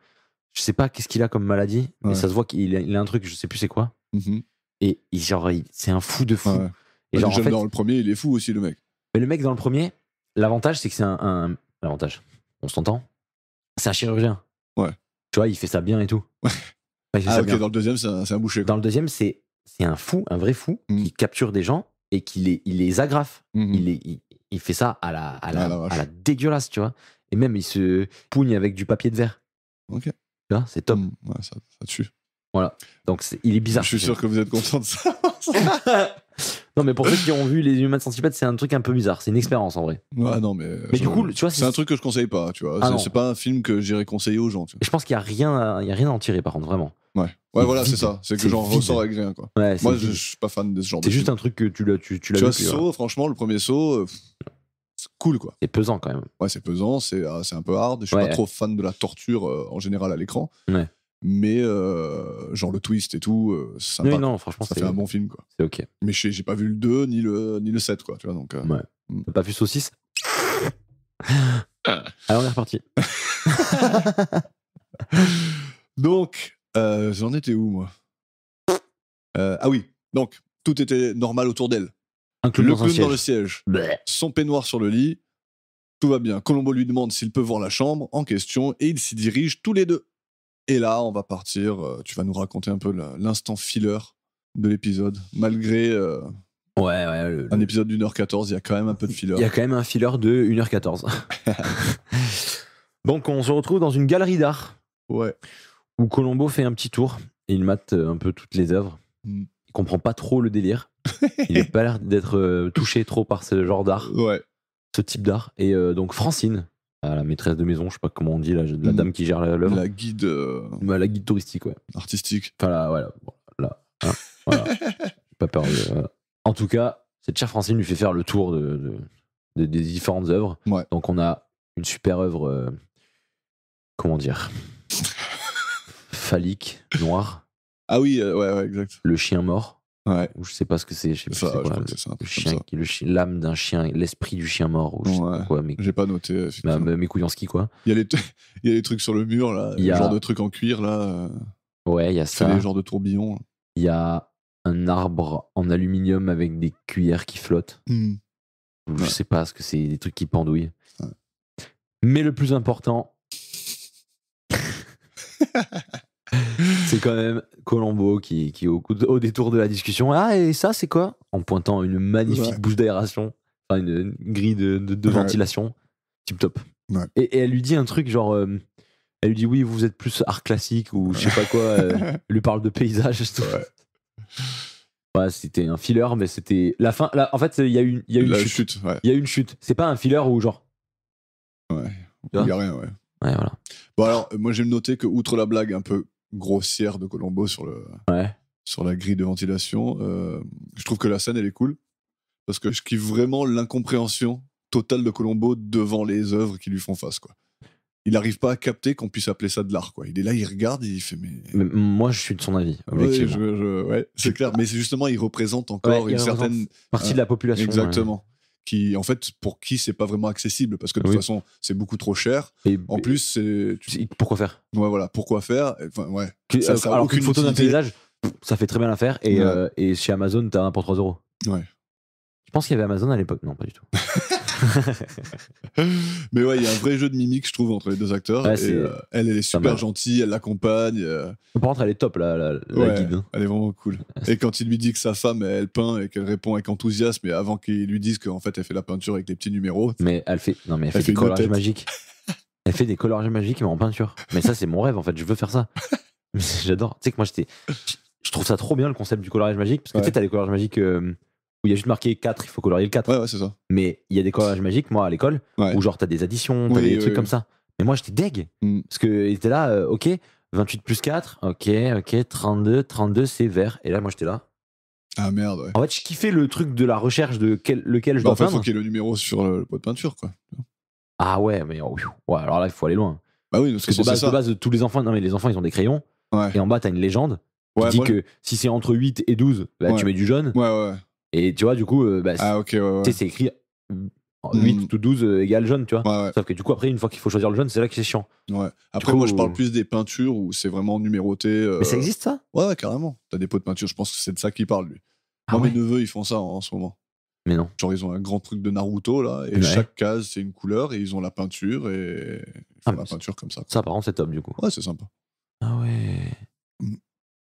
Speaker 4: Je sais pas qu'est-ce qu'il a comme maladie, mais
Speaker 3: Ouais.
Speaker 4: ça se voit qu'il a un truc, je sais plus c'est quoi.
Speaker 3: Mhm.
Speaker 4: Et c'est un fou de fou.
Speaker 3: Ouais.
Speaker 4: Et genre, en
Speaker 3: Déjà,
Speaker 4: fait,
Speaker 3: dans le premier, il est fou aussi, le mec.
Speaker 4: mais le mec dans le premier, l'avantage c'est que c'est l'avantage, on s'entend, c'est un chirurgien.
Speaker 3: Ouais.
Speaker 4: Tu vois, il fait ça bien et tout.
Speaker 3: Ouais.
Speaker 4: Il fait
Speaker 3: Ah,
Speaker 4: ça
Speaker 3: ok,
Speaker 4: bien.
Speaker 3: dans le deuxième, c'est un boucher. Quoi.
Speaker 4: Dans le deuxième, c'est un fou, un vrai fou, qui capture des gens et il les agrafe.
Speaker 3: Mhm.
Speaker 4: Il fait ça à la
Speaker 3: vache.
Speaker 4: dégueulasse, tu vois. Et même, il se pougne avec du papier de verre.
Speaker 3: Ok.
Speaker 4: Tu vois, c'est top.
Speaker 3: Ouais, ça tue.
Speaker 4: Voilà. Donc, il est bizarre.
Speaker 3: Je suis sûr que vous êtes content de ça.
Speaker 4: Non, mais pour ceux qui ont vu Les Humains Centipèdes, c'est un truc un peu bizarre. C'est une expérience en vrai.
Speaker 3: Ouais, non, mais.
Speaker 4: Mais du coup, tu vois,
Speaker 3: c'est un truc que je conseille pas, tu vois.
Speaker 4: Ah,
Speaker 3: c'est pas un film que j'irais conseiller aux gens, tu vois.
Speaker 4: je pense qu'il y a rien à en tirer, par contre, vraiment.
Speaker 3: Ouais,
Speaker 4: C'est
Speaker 3: voilà,
Speaker 4: vide.
Speaker 3: c'est ça. C'est que
Speaker 4: C'est
Speaker 3: j'en
Speaker 4: vide.
Speaker 3: ressors avec rien, quoi.
Speaker 4: Ouais,
Speaker 3: Moi, je suis pas fan de ce genre de
Speaker 4: c'est
Speaker 3: film.
Speaker 4: juste un truc que tu l'as
Speaker 3: Tu
Speaker 4: vu.
Speaker 3: vois,
Speaker 4: puis
Speaker 3: Saw,
Speaker 4: voilà.
Speaker 3: franchement, le premier Saw, c'est cool, quoi.
Speaker 4: C'est pesant quand même.
Speaker 3: Ouais, c'est pesant, c'est un peu hard. Je suis
Speaker 4: Ouais.
Speaker 3: pas trop fan de la torture en général à l'écran.
Speaker 4: Ouais.
Speaker 3: Mais genre le twist et tout, c'est sympa.
Speaker 4: Oui, non, franchement,
Speaker 3: ça fait un bon film, quoi.
Speaker 4: c'est ok.
Speaker 3: Mais j'ai pas vu le 2 ni le 7, quoi, tu vois. Donc,
Speaker 4: Ouais. T'as pas vu Saucisse? Allez, on est reparti.
Speaker 3: Donc, j'en étais où, moi Ah oui, donc, tout était normal autour d'elle.
Speaker 4: Un clown
Speaker 3: Le
Speaker 4: dans un
Speaker 3: clown dans le
Speaker 4: siège.
Speaker 3: siège, son peignoir sur le lit, tout va bien. Colombo lui demande s'il peut voir la chambre en question et ils s'y dirigent tous les deux. Et là, on va partir, tu vas nous raconter un peu l'instant filler de l'épisode. Malgré
Speaker 4: Ouais,
Speaker 3: un épisode d'1h14, il y a quand même un peu de filler.
Speaker 4: il y a quand même un filler de 1h14. Donc, on se retrouve dans une galerie d'art
Speaker 3: Ouais.
Speaker 4: où Colombo fait un petit tour et il mate un peu toutes les œuvres.
Speaker 3: Mm.
Speaker 4: Il comprend pas trop le délire. Il n'a pas l'air d'être touché trop par ce genre d'art,
Speaker 3: Ouais.
Speaker 4: ce type d'art. Et donc, Francine, la maîtresse de maison, je sais pas comment on dit, la dame qui gère l'œuvre.
Speaker 3: La guide
Speaker 4: La guide touristique, ouais.
Speaker 3: artistique.
Speaker 4: Enfin, voilà. J'ai pas peur de. Voilà. En tout cas, cette chère Francine lui fait faire le tour des différentes œuvres.
Speaker 3: Ouais.
Speaker 4: Donc, on a une super œuvre. Comment dire phallique, noire.
Speaker 3: Ah oui, ouais, exact.
Speaker 4: Le chien mort.
Speaker 3: Ouais.
Speaker 4: Ou je sais pas ce que c'est. Je sais plus
Speaker 3: Ça,
Speaker 4: c'est
Speaker 3: je
Speaker 4: quoi,
Speaker 3: crois que c'est ça, un
Speaker 4: le
Speaker 3: truc
Speaker 4: chien,
Speaker 3: comme ça.
Speaker 4: l'âme d'un chien, l'esprit du chien mort. Ou je sais
Speaker 3: Ouais.
Speaker 4: pas quoi. Mais,
Speaker 3: J'ai pas noté. effectivement.
Speaker 4: mes couillons ski, quoi.
Speaker 3: Il y a les trucs sur le mur, là.
Speaker 4: Il y a-
Speaker 3: Le genre de trucs en cuir, là.
Speaker 4: Ouais, il y a
Speaker 3: Fait
Speaker 4: ça.
Speaker 3: des genres de tourbillons.
Speaker 4: Il y a un arbre en aluminium avec des cuillères qui flottent.
Speaker 3: Mm.
Speaker 4: Je
Speaker 3: Ouais.
Speaker 4: sais pas ce que c'est, des trucs qui pendouillent.
Speaker 3: Ouais.
Speaker 4: Mais le plus important, c'est quand même Colombo qui au détour de la discussion. Ah, et ça, c'est quoi? En pointant une magnifique
Speaker 3: Ouais.
Speaker 4: bouche d'aération, enfin une grille de
Speaker 3: Ouais.
Speaker 4: ventilation. Tip top.
Speaker 3: Ouais.
Speaker 4: Et elle lui dit un truc genre. Elle lui dit oui, vous êtes plus art classique ou je sais pas quoi. Elle lui parle de paysage et tout.
Speaker 3: Ouais.
Speaker 4: Ouais, c'était un filler, mais c'était la fin. En fait, il y a une
Speaker 3: La
Speaker 4: chute.
Speaker 3: chute, ouais.
Speaker 4: Il y a une chute. C'est pas un filler où genre.
Speaker 3: Ouais.
Speaker 4: Tu vois
Speaker 3: Il y a rien, ouais.
Speaker 4: Ouais, voilà.
Speaker 3: Bon, alors, moi, j'ai noté que, outre la blague un peu grossière de Colombo sur la grille de ventilation, je trouve que la scène, elle est cool. Parce que je kiffe vraiment l'incompréhension totale de Colombo devant les œuvres qui lui font face, quoi. Il n'arrive pas à capter qu'on puisse appeler ça de l'art, quoi. Il est là, il regarde et il fait, mais
Speaker 4: Moi, je suis de son avis, objectivement.
Speaker 3: ouais, c'est clair. Mais c'est justement, il représente encore
Speaker 4: Ouais,
Speaker 3: une
Speaker 4: il représente
Speaker 3: certaine
Speaker 4: partie de la population.
Speaker 3: exactement. Qui, en fait, pour qui c'est pas vraiment accessible parce que de toute
Speaker 4: Oui.
Speaker 3: façon, c'est beaucoup trop cher.
Speaker 4: Et
Speaker 3: En plus, c'est
Speaker 4: pourquoi faire
Speaker 3: ouais, voilà, pourquoi faire. Enfin, ouais. Ça a
Speaker 4: alors qu'une
Speaker 3: aucune
Speaker 4: photo d'un
Speaker 3: utilité.
Speaker 4: paysage, ça fait très bien l'affaire. Et,
Speaker 3: Ouais.
Speaker 4: et chez Amazon, t'as un pour 3 euros.
Speaker 3: Ouais.
Speaker 4: Je pense qu'il y avait Amazon à l'époque. Non, pas du tout.
Speaker 3: Mais ouais, il y a un vrai jeu de mimique, je trouve, entre les deux acteurs.
Speaker 4: Ouais,
Speaker 3: et,
Speaker 4: c'est
Speaker 3: elle est super
Speaker 4: mal.
Speaker 3: gentille, elle l'accompagne.
Speaker 4: Par contre, elle est top, la
Speaker 3: Ouais,
Speaker 4: guide. Hein.
Speaker 3: elle est vraiment cool. Et quand il lui dit que sa femme, elle peint et qu'elle répond avec enthousiasme, et avant qu'il lui dise qu'en fait, elle fait la peinture avec des petits numéros.
Speaker 4: Mais elle fait
Speaker 3: Elle
Speaker 4: des
Speaker 3: fait une
Speaker 4: coloriages
Speaker 3: tête.
Speaker 4: magiques. Elle fait des coloriages magiques, mais en peinture. Mais ça, c'est mon rêve, en fait. Je veux faire ça. Mais j'adore. Tu sais que moi, je trouve ça trop bien, le concept du coloriage magique. Parce que tu sais, t'as des coloriages magiques où il y a juste marqué 4, il faut colorier le 4.
Speaker 3: Ouais, c'est ça.
Speaker 4: Mais il y a des coloriages magiques, moi, à l'école,
Speaker 3: Ouais.
Speaker 4: où genre, t'as des additions, t'as
Speaker 3: Oui,
Speaker 4: des
Speaker 3: oui,
Speaker 4: trucs
Speaker 3: oui.
Speaker 4: comme ça. Mais moi, j'étais deg.
Speaker 3: Mm.
Speaker 4: Parce que il était là, ok, 28 plus 4, ok, 32, c'est vert. Et là, moi, j'étais là.
Speaker 3: Ah merde, ouais.
Speaker 4: En fait, je kiffais le truc de la recherche de lequel je
Speaker 3: Bah,
Speaker 4: dois
Speaker 3: en fait, il
Speaker 4: peindre.
Speaker 3: faut qu'il y ait le numéro sur le pot de peinture, quoi.
Speaker 4: Ah ouais, mais ouais, alors là, il faut aller loin.
Speaker 3: Bah oui, parce
Speaker 4: Parce
Speaker 3: que
Speaker 4: que
Speaker 3: c'est
Speaker 4: de
Speaker 3: ça.
Speaker 4: base, tous les enfants, non mais les enfants, ils ont des crayons.
Speaker 3: Ouais.
Speaker 4: Et en bas, t'as une légende qui
Speaker 3: Ouais,
Speaker 4: dit
Speaker 3: moi,
Speaker 4: que si c'est entre 8 et 12, bah,
Speaker 3: Ouais.
Speaker 4: tu mets du jaune.
Speaker 3: Ouais.
Speaker 4: Et tu vois, du coup,
Speaker 3: Ah, ok, ouais.
Speaker 4: tu sais, c'est écrit 8 ou 12 égale jaune, tu vois.
Speaker 3: Ouais, ouais.
Speaker 4: Sauf que du coup, après, une fois qu'il faut choisir le jaune, c'est là que c'est chiant.
Speaker 3: Ouais. Après,
Speaker 4: coup,
Speaker 3: moi, je parle plus des peintures où c'est vraiment numéroté.
Speaker 4: Mais ça existe, ça?
Speaker 3: Ouais, ouais, carrément. T'as des pots de peinture, je pense que c'est de ça qu'il parle, lui.
Speaker 4: Ah
Speaker 3: Moi,
Speaker 4: ouais.
Speaker 3: mes neveux, ils font ça en ce moment.
Speaker 4: Mais non.
Speaker 3: Genre, ils ont un grand truc de Naruto, là, et
Speaker 4: Ouais.
Speaker 3: chaque case, c'est une couleur, et ils ont la peinture, et ils font
Speaker 4: Ah,
Speaker 3: la
Speaker 4: mais
Speaker 3: peinture comme ça.
Speaker 4: Ça, par contre, c'est top, du coup.
Speaker 3: Ouais, c'est sympa.
Speaker 4: Ah ouais.
Speaker 3: Mm.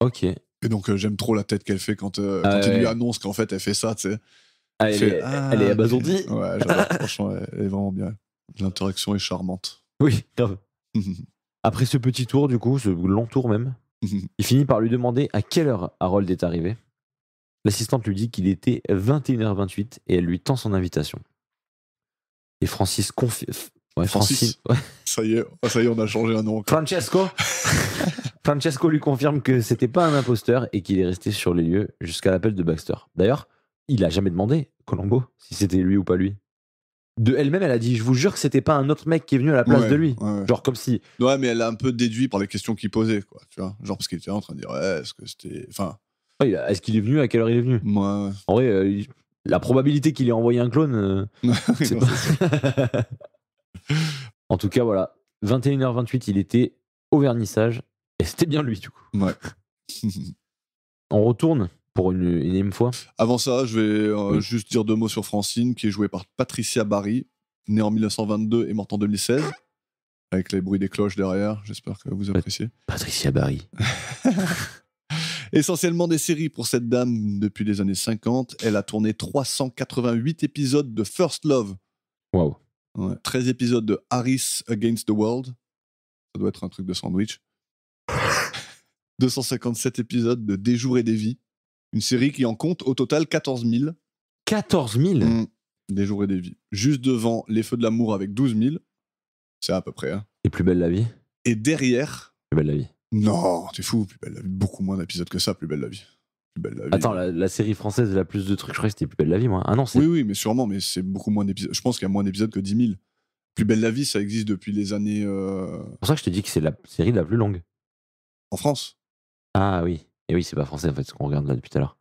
Speaker 4: Ok.
Speaker 3: Et donc, j'aime trop la tête qu'elle fait quand il
Speaker 4: ouais.
Speaker 3: lui annonce qu'en fait, elle fait ça, tu sais.
Speaker 4: Ah, elle est abasourdie.
Speaker 3: Ouais, j'adore. Franchement, elle est vraiment bien. L'interaction est charmante.
Speaker 4: Oui, grave. Après ce petit tour, du coup, ce long tour même, il finit par lui demander à quelle heure Harold est arrivé. L'assistante lui dit qu'il était 21h28 et elle lui tend son invitation. Et Francis confirme. Ouais,
Speaker 3: Francis.
Speaker 4: Ouais.
Speaker 3: Ça y est, on a changé un nom.
Speaker 4: Francesco lui confirme que c'était pas un imposteur et qu'il est resté sur les lieux jusqu'à l'appel de Baxter. D'ailleurs, il a jamais demandé, Colombo, si c'était lui ou pas lui. De elle-même, elle a dit, je vous jure que c'était pas un autre mec qui est venu à la place de lui.
Speaker 3: Ouais.
Speaker 4: Genre comme si...
Speaker 3: Ouais, mais elle a un peu déduit par les questions qu'il posait, quoi. Tu vois, genre parce qu'il était en train de dire, ouais, est-ce que c'était... Enfin...
Speaker 4: Ouais, est-ce qu'il est venu? À quelle heure il est venu?
Speaker 3: Ouais.
Speaker 4: En vrai, la probabilité qu'il ait envoyé un clone, c'est pas... En tout cas, voilà. 21h28, il était au vernissage. Et c'était bien lui, du coup.
Speaker 3: Ouais.
Speaker 4: On retourne pour une énième fois.
Speaker 3: Avant ça, je vais juste dire 2 mots sur Francine, qui est jouée par Patricia Barry, née en 1922 et morte en 2016, avec les bruits des cloches derrière. J'espère que vous appréciez.
Speaker 4: Patricia Barry.
Speaker 3: Essentiellement des séries pour cette dame depuis les années 50. Elle a tourné 388 épisodes de First Love.
Speaker 4: Waouh.
Speaker 3: Ouais. 13 épisodes de Harris Against the World. Ça doit être un truc de sandwich. 257 épisodes de Des jours et des vies. Une série qui en compte au total 14 000.
Speaker 4: 14 000
Speaker 3: Des jours et des vies. Juste devant Les Feux de l'amour avec 12 000. C'est à peu près. Hein.
Speaker 4: Et Plus belle la vie?
Speaker 3: Et derrière...
Speaker 4: Plus belle la vie.
Speaker 3: Non, t'es fou. Plus belle la vie. Beaucoup moins d'épisodes que ça, Plus belle la vie. Plus belle la vie.
Speaker 4: Attends, la série française, elle a plus de trucs. Je croyais que c'était Plus belle la vie, moi. Ah non, c'est...
Speaker 3: Oui, mais sûrement. Mais c'est beaucoup moins d'épisodes. Je pense qu'il y a moins d'épisodes que 10 000. Plus belle la vie, ça existe depuis les années...
Speaker 4: C'est pour ça que je te dis que c'est la série la plus longue.
Speaker 3: En France.
Speaker 4: Ah oui. Et oui, c'est pas français, en fait, ce qu'on regarde là depuis tout à l'heure.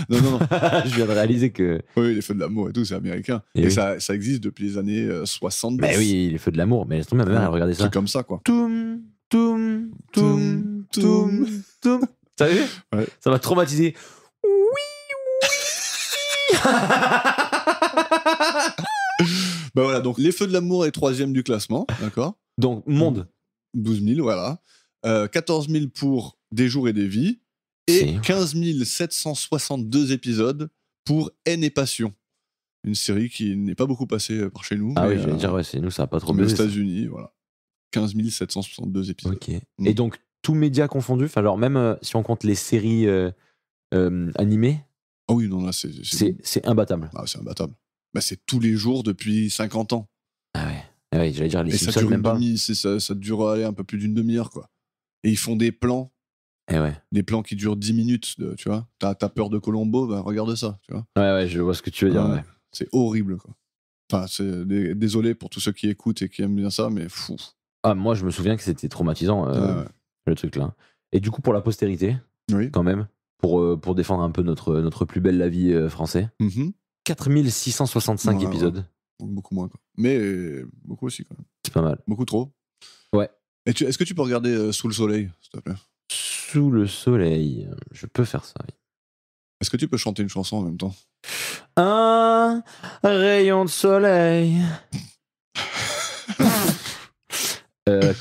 Speaker 3: Non.
Speaker 4: Je viens de réaliser que...
Speaker 3: Oui, Les Feux de l'amour et tout, c'est américain.
Speaker 4: Et oui.
Speaker 3: ça existe depuis les années 70.
Speaker 4: Mais oui, Les Feux de l'amour. Mais laisse tomber, ma mère, elle regardait ça.
Speaker 3: C'est comme ça, quoi.
Speaker 4: Toum, toum, toum, toum, toum. T'as vu?
Speaker 3: Ouais.
Speaker 4: Ça m'a traumatisé.
Speaker 3: Bah voilà, donc Les Feux de l'amour est 3e du classement, d'accord.
Speaker 4: Donc, monde.
Speaker 3: 12 000, voilà. 14 000 pour Des jours et des vies. Et
Speaker 4: C'est-
Speaker 3: 15 762 épisodes pour Haine et Passion. Une série qui n'est pas beaucoup passée par chez nous.
Speaker 4: Ah
Speaker 3: mais,
Speaker 4: oui, j'allais dire, ouais, c'est nous, ça a pas trop
Speaker 3: mais aux
Speaker 4: baisé. ça.
Speaker 3: États-Unis, voilà. 15 762 épisodes.
Speaker 4: Ok. Et donc, tous médias confondus, enfin, alors même si on compte les séries animées,
Speaker 3: Ah oui, non, là, c'est
Speaker 4: imbattable.
Speaker 3: Ah, c'est imbattable. Bah, c'est tous les jours depuis 50 ans.
Speaker 4: Ah ouais. Ah ouais, j'allais dire les
Speaker 3: Et ça
Speaker 4: Simpsons,
Speaker 3: dure
Speaker 4: même pas.
Speaker 3: ça dure allez, un peu plus d'une demi-heure, quoi. Et ils font des plans
Speaker 4: Eh ouais.
Speaker 3: qui durent 10 minutes, tu vois. T'as peur de Colombo, bah regarde ça, tu vois.
Speaker 4: Ouais, je vois ce que tu veux dire.
Speaker 3: Ouais.
Speaker 4: Ouais.
Speaker 3: C'est horrible, quoi. Enfin, désolé pour tous ceux qui écoutent et qui aiment bien ça, mais fou.
Speaker 4: Ah, moi, je me souviens que c'était traumatisant,
Speaker 3: Ouais.
Speaker 4: le truc là. Et du coup, pour la postérité,
Speaker 3: Oui.
Speaker 4: quand même, pour défendre un peu notre Plus belle la vie français,
Speaker 3: Mhm.
Speaker 4: 4665
Speaker 3: Ouais,
Speaker 4: épisodes.
Speaker 3: Donc, beaucoup moins, quoi. Mais beaucoup aussi, quand même.
Speaker 4: C'est pas mal.
Speaker 3: Beaucoup trop.
Speaker 4: Ouais.
Speaker 3: Et est-ce que tu peux regarder Sous le soleil, s'il te plaît?
Speaker 4: Sous le soleil, je peux faire ça. Oui.
Speaker 3: Est-ce que tu peux chanter une chanson en même temps?
Speaker 4: Un rayon de soleil.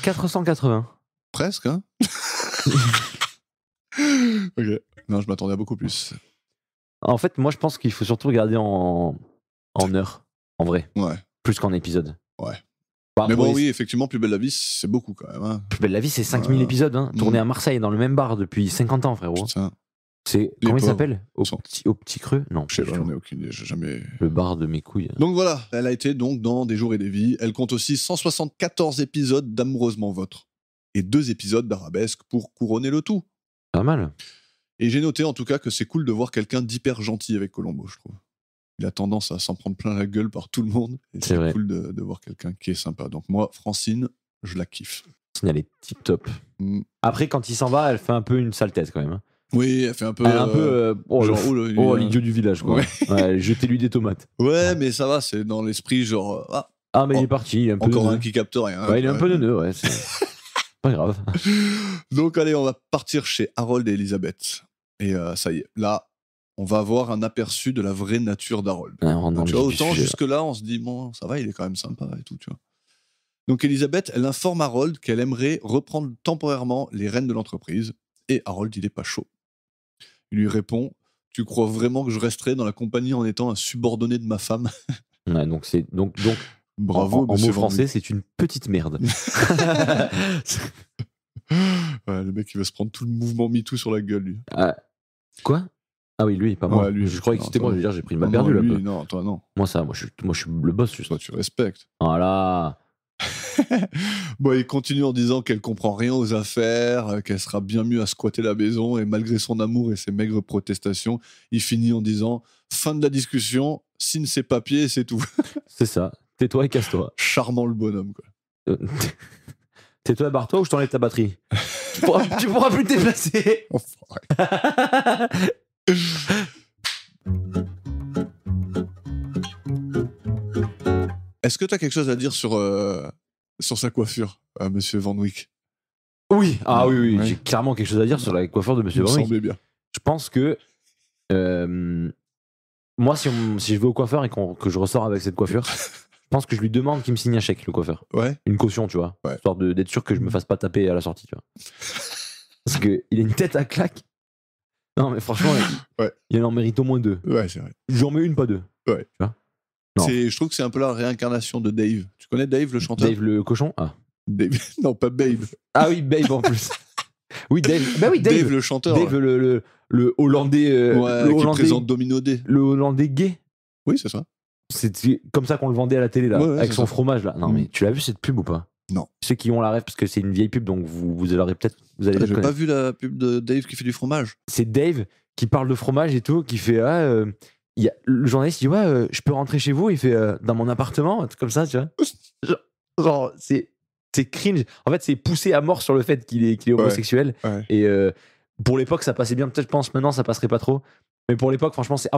Speaker 4: 480.
Speaker 3: Presque, hein? Ok. Non, je m'attendais à beaucoup plus.
Speaker 4: En fait, moi, je pense qu'il faut surtout regarder en heure, en vrai,
Speaker 3: Ouais.
Speaker 4: plus qu'en épisode.
Speaker 3: Ouais.
Speaker 4: Bah,
Speaker 3: Mais
Speaker 4: pour
Speaker 3: bon,
Speaker 4: les-
Speaker 3: oui, effectivement, Plus belle la vie, c'est beaucoup quand même. Hein.
Speaker 4: Plus belle la vie, c'est 5000
Speaker 3: Ouais.
Speaker 4: épisodes, hein, tournés à Marseille, dans le même bar depuis 50 ans, frérot.
Speaker 3: Putain,
Speaker 4: C'est comment il
Speaker 3: pauvres.
Speaker 4: s'appelle
Speaker 3: Sont-
Speaker 4: au petit creux? Non,
Speaker 3: je sais
Speaker 4: pas
Speaker 3: pas,
Speaker 4: du
Speaker 3: j'en
Speaker 4: tout.
Speaker 3: ai aucune idée, j'ai jamais.
Speaker 4: Le bar de mes couilles.
Speaker 3: Donc voilà, elle a été donc dans Des jours et des vies. Elle compte aussi 174 épisodes d'Amoureusement Votre et 2 épisodes d'Arabesque pour couronner le tout.
Speaker 4: Pas mal.
Speaker 3: Et j'ai noté en tout cas que c'est cool de voir quelqu'un d'hyper gentil avec Colombo, je trouve. Il a tendance à s'en prendre plein la gueule par tout le monde. Et
Speaker 4: C'est
Speaker 3: c'est
Speaker 4: vrai.
Speaker 3: cool de voir quelqu'un qui est sympa. Donc moi, Francine, je la kiffe.
Speaker 4: Elle est tip top.
Speaker 3: Mm.
Speaker 4: Après, quand il s'en va, elle fait un peu une sale tête quand même. Hein.
Speaker 3: Oui, elle fait un peu.
Speaker 4: Genre,
Speaker 3: oh là,
Speaker 4: l'idiot du village, quoi. Ouais, jetez-lui des tomates.
Speaker 3: Ouais, mais ça va, c'est dans l'esprit, genre.
Speaker 4: Mais il est parti, il est un peu
Speaker 3: encore
Speaker 4: neuneux.
Speaker 3: un qui capte rien.
Speaker 4: Ouais, il est un peu neuneux, ouais. C'est pas grave.
Speaker 3: Donc, allez, on va partir chez Harold et Elisabeth. Et ça y est, là, on va avoir un aperçu de la vraie nature d'Harold.
Speaker 4: Ouais, on
Speaker 3: Tu vois, autant jusque-là, on se dit, bon, ça va, il est quand même sympa et tout, tu vois. Donc, Elisabeth, elle informe Harold qu'elle aimerait reprendre temporairement les rênes de l'entreprise. Et Harold, il est pas chaud. Il lui répond, tu crois vraiment que je resterai dans la compagnie en étant un subordonné de ma femme?
Speaker 4: Ouais, donc c'est donc
Speaker 3: Bravo,
Speaker 4: en mots français, c'est une petite merde.
Speaker 3: Ouais, le mec, il va se prendre tout le mouvement MeToo sur la gueule, lui.
Speaker 4: Quoi? Ah oui, lui, pas moi.
Speaker 3: Ouais, lui,
Speaker 4: je croyais que c'était
Speaker 3: toi.
Speaker 4: moi, je veux dire, j'ai pris une balle
Speaker 3: Non,
Speaker 4: perdue là.
Speaker 3: lui, non, toi, non.
Speaker 4: Moi, je suis le boss, juste.
Speaker 3: Toi, tu respectes.
Speaker 4: Voilà.
Speaker 3: Bon, il continue en disant qu'elle comprend rien aux affaires, qu'elle sera bien mieux à squatter la maison, et malgré son amour et ses maigres protestations, il finit en disant fin de la discussion, signe ses papiers et c'est tout.
Speaker 4: C'est ça. Tais-toi et casse-toi.
Speaker 3: Charmant le bonhomme, quoi.
Speaker 4: Tais-toi et barre-toi ou je t'enlève ta batterie. tu pourras plus te déplacer.
Speaker 3: Est-ce que tu as quelque chose à dire sur sa coiffure, Monsieur Van Wyck?
Speaker 4: Oui, oui.
Speaker 3: Ouais.
Speaker 4: J'ai clairement quelque chose à dire sur la coiffure de Monsieur
Speaker 3: Il me
Speaker 4: Van Wyck.
Speaker 3: semblait bien.
Speaker 4: Je pense que moi, si je vais au coiffeur et que je ressors avec cette coiffure, je pense que je lui demande qu'il me signe un chèque, le coiffeur.
Speaker 3: Ouais.
Speaker 4: Une caution, tu vois.
Speaker 3: Ouais.
Speaker 4: Histoire d'être sûr que je me fasse pas taper à la sortie, tu vois. Parce qu'il a une tête à claque. Non, mais franchement, il en mérite au moins 2.
Speaker 3: Ouais, c'est vrai.
Speaker 4: J'en mets une, pas 2.
Speaker 3: Ouais.
Speaker 4: Tu vois. Non.
Speaker 3: Je trouve que c'est un peu la réincarnation de Dave. Tu connais Dave, le chanteur?
Speaker 4: Dave le cochon? Ah.
Speaker 3: Dave. Non, pas Babe.
Speaker 4: Ah oui, Babe en plus. Oui, Dave. Bah oui, Dave.
Speaker 3: Dave le chanteur.
Speaker 4: Dave, le Hollandais.
Speaker 3: Qui présente Domino D.
Speaker 4: Le Hollandais gay.
Speaker 3: Oui, c'est ça.
Speaker 4: C'est comme ça qu'on le vendait à la télé, là,
Speaker 3: Ouais,
Speaker 4: avec
Speaker 3: c'est
Speaker 4: son
Speaker 3: ça.
Speaker 4: fromage, là. Non, mais tu l'as vu cette pub ou pas?
Speaker 3: Non.
Speaker 4: Ceux qui ont la rêve, parce que c'est une vieille pub, donc vous allez peut-être
Speaker 3: J'ai
Speaker 4: connaître.
Speaker 3: pas vu la pub de Dave qui fait du fromage.
Speaker 4: C'est Dave qui parle de fromage et tout, qui fait le journaliste il dit je peux rentrer chez vous, il fait dans mon appartement, un truc comme ça, tu vois. Genre c'est cringe. En fait, c'est poussé à mort sur le fait qu'il est homosexuel.
Speaker 3: Ouais.
Speaker 4: Et pour l'époque, ça passait bien. Peut-être, je pense, maintenant, ça passerait pas trop. Mais pour l'époque, franchement, c'est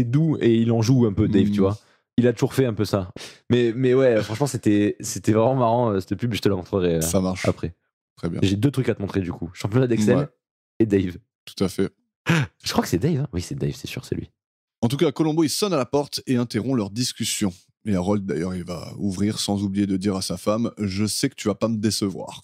Speaker 4: doux et il en joue un peu, Dave, tu vois. Il a toujours fait un peu ça. Mais ouais, franchement, c'était vraiment marrant, cette pub. Je te la montrerai
Speaker 3: ça marche.
Speaker 4: après.
Speaker 3: Très bien.
Speaker 4: J'ai 2 trucs à te montrer, du coup. Championnat d'Excel et Dave.
Speaker 3: Tout à fait.
Speaker 4: Je crois que c'est Dave. Hein. Oui, c'est Dave, c'est sûr, c'est lui.
Speaker 3: En tout cas, Colombo, il sonne à la porte et interrompt leur discussion. Et Harold, d'ailleurs, il va ouvrir sans oublier de dire à sa femme « Je sais que tu vas pas me décevoir. »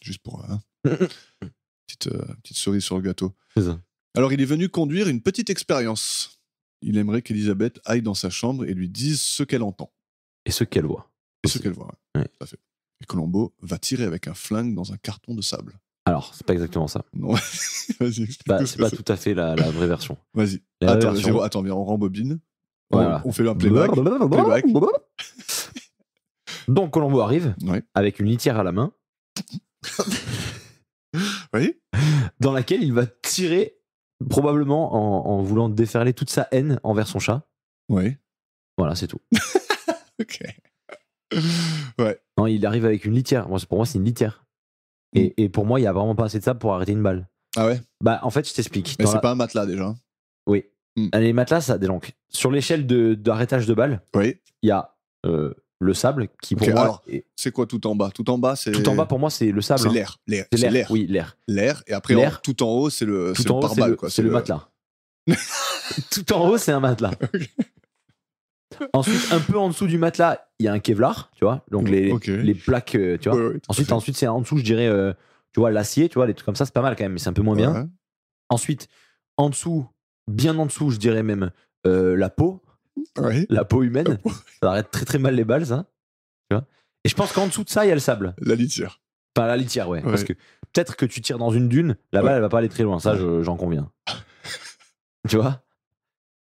Speaker 3: Juste pour... petite cerise sur le gâteau.
Speaker 4: C'est ça.
Speaker 3: Alors, il est venu conduire une petite expérience. Il aimerait qu'Elisabeth aille dans sa chambre et lui dise ce qu'elle entend.
Speaker 4: Et ce qu'elle voit.
Speaker 3: Et ce qu'elle voit,
Speaker 4: ouais.
Speaker 3: Tout à fait. Et Colombo va tirer avec un flingue dans un carton de sable.
Speaker 4: Alors, c'est pas exactement ça.
Speaker 3: Non, vas-y, explique.
Speaker 4: C'est pas tout à fait la vraie version.
Speaker 3: Vas-y.
Speaker 4: La vraie
Speaker 3: Attends,
Speaker 4: version.
Speaker 3: attends, viens, on rembobine.
Speaker 4: Voilà.
Speaker 3: On fait un playback.
Speaker 4: Donc, Colombo arrive
Speaker 3: Ouais.
Speaker 4: avec une litière à la main.
Speaker 3: Oui.
Speaker 4: Dans laquelle il va tirer, probablement en voulant déferler toute sa haine envers son chat.
Speaker 3: Oui.
Speaker 4: Voilà, c'est tout.
Speaker 3: Ok. Ouais.
Speaker 4: Non, il arrive avec une litière. Pour moi, c'est une litière. Et pour moi, il n'y a vraiment pas assez de sable pour arrêter une balle.
Speaker 3: Ah ouais?
Speaker 4: Bah, en fait, je t'explique.
Speaker 3: Mais c'est pas un matelas déjà.
Speaker 4: Oui. Les matelas, ça donc sur l'échelle d'arrêtage de balle,
Speaker 3: Oui.
Speaker 4: il y a le sable qui pour moi.
Speaker 3: Alors, c'est quoi tout en bas? Tout en bas, c'est.
Speaker 4: Tout en bas, pour moi, c'est le sable.
Speaker 3: C'est
Speaker 4: hein.
Speaker 3: l'air.
Speaker 4: C'est l'air. Oui, l'air.
Speaker 3: L'air. Et après,
Speaker 4: L'air.
Speaker 3: tout en haut, c'est le
Speaker 4: Tout en haut,
Speaker 3: pare-balles, quoi.
Speaker 4: c'est le matelas. Tout en haut, c'est un matelas. Ensuite, un peu en dessous du matelas, il y a un Kevlar, tu vois. Donc les plaques, tu vois.
Speaker 3: Ouais,
Speaker 4: Ensuite, c'est en dessous, je dirais, tu vois, l'acier, tu vois, les trucs comme ça, c'est pas mal quand même, mais c'est un peu moins bien. Ensuite, en dessous, bien en dessous, je dirais même la peau.
Speaker 3: Ouais.
Speaker 4: La peau humaine. Ça arrête très très mal les balles, ça. Tu vois. Et je pense qu'en dessous de ça, il y a le sable.
Speaker 3: La litière.
Speaker 4: Enfin, la litière, ouais. Parce que peut-être que tu tires dans une dune, la balle, elle va pas aller très loin. Ça, j'en conviens. Tu vois.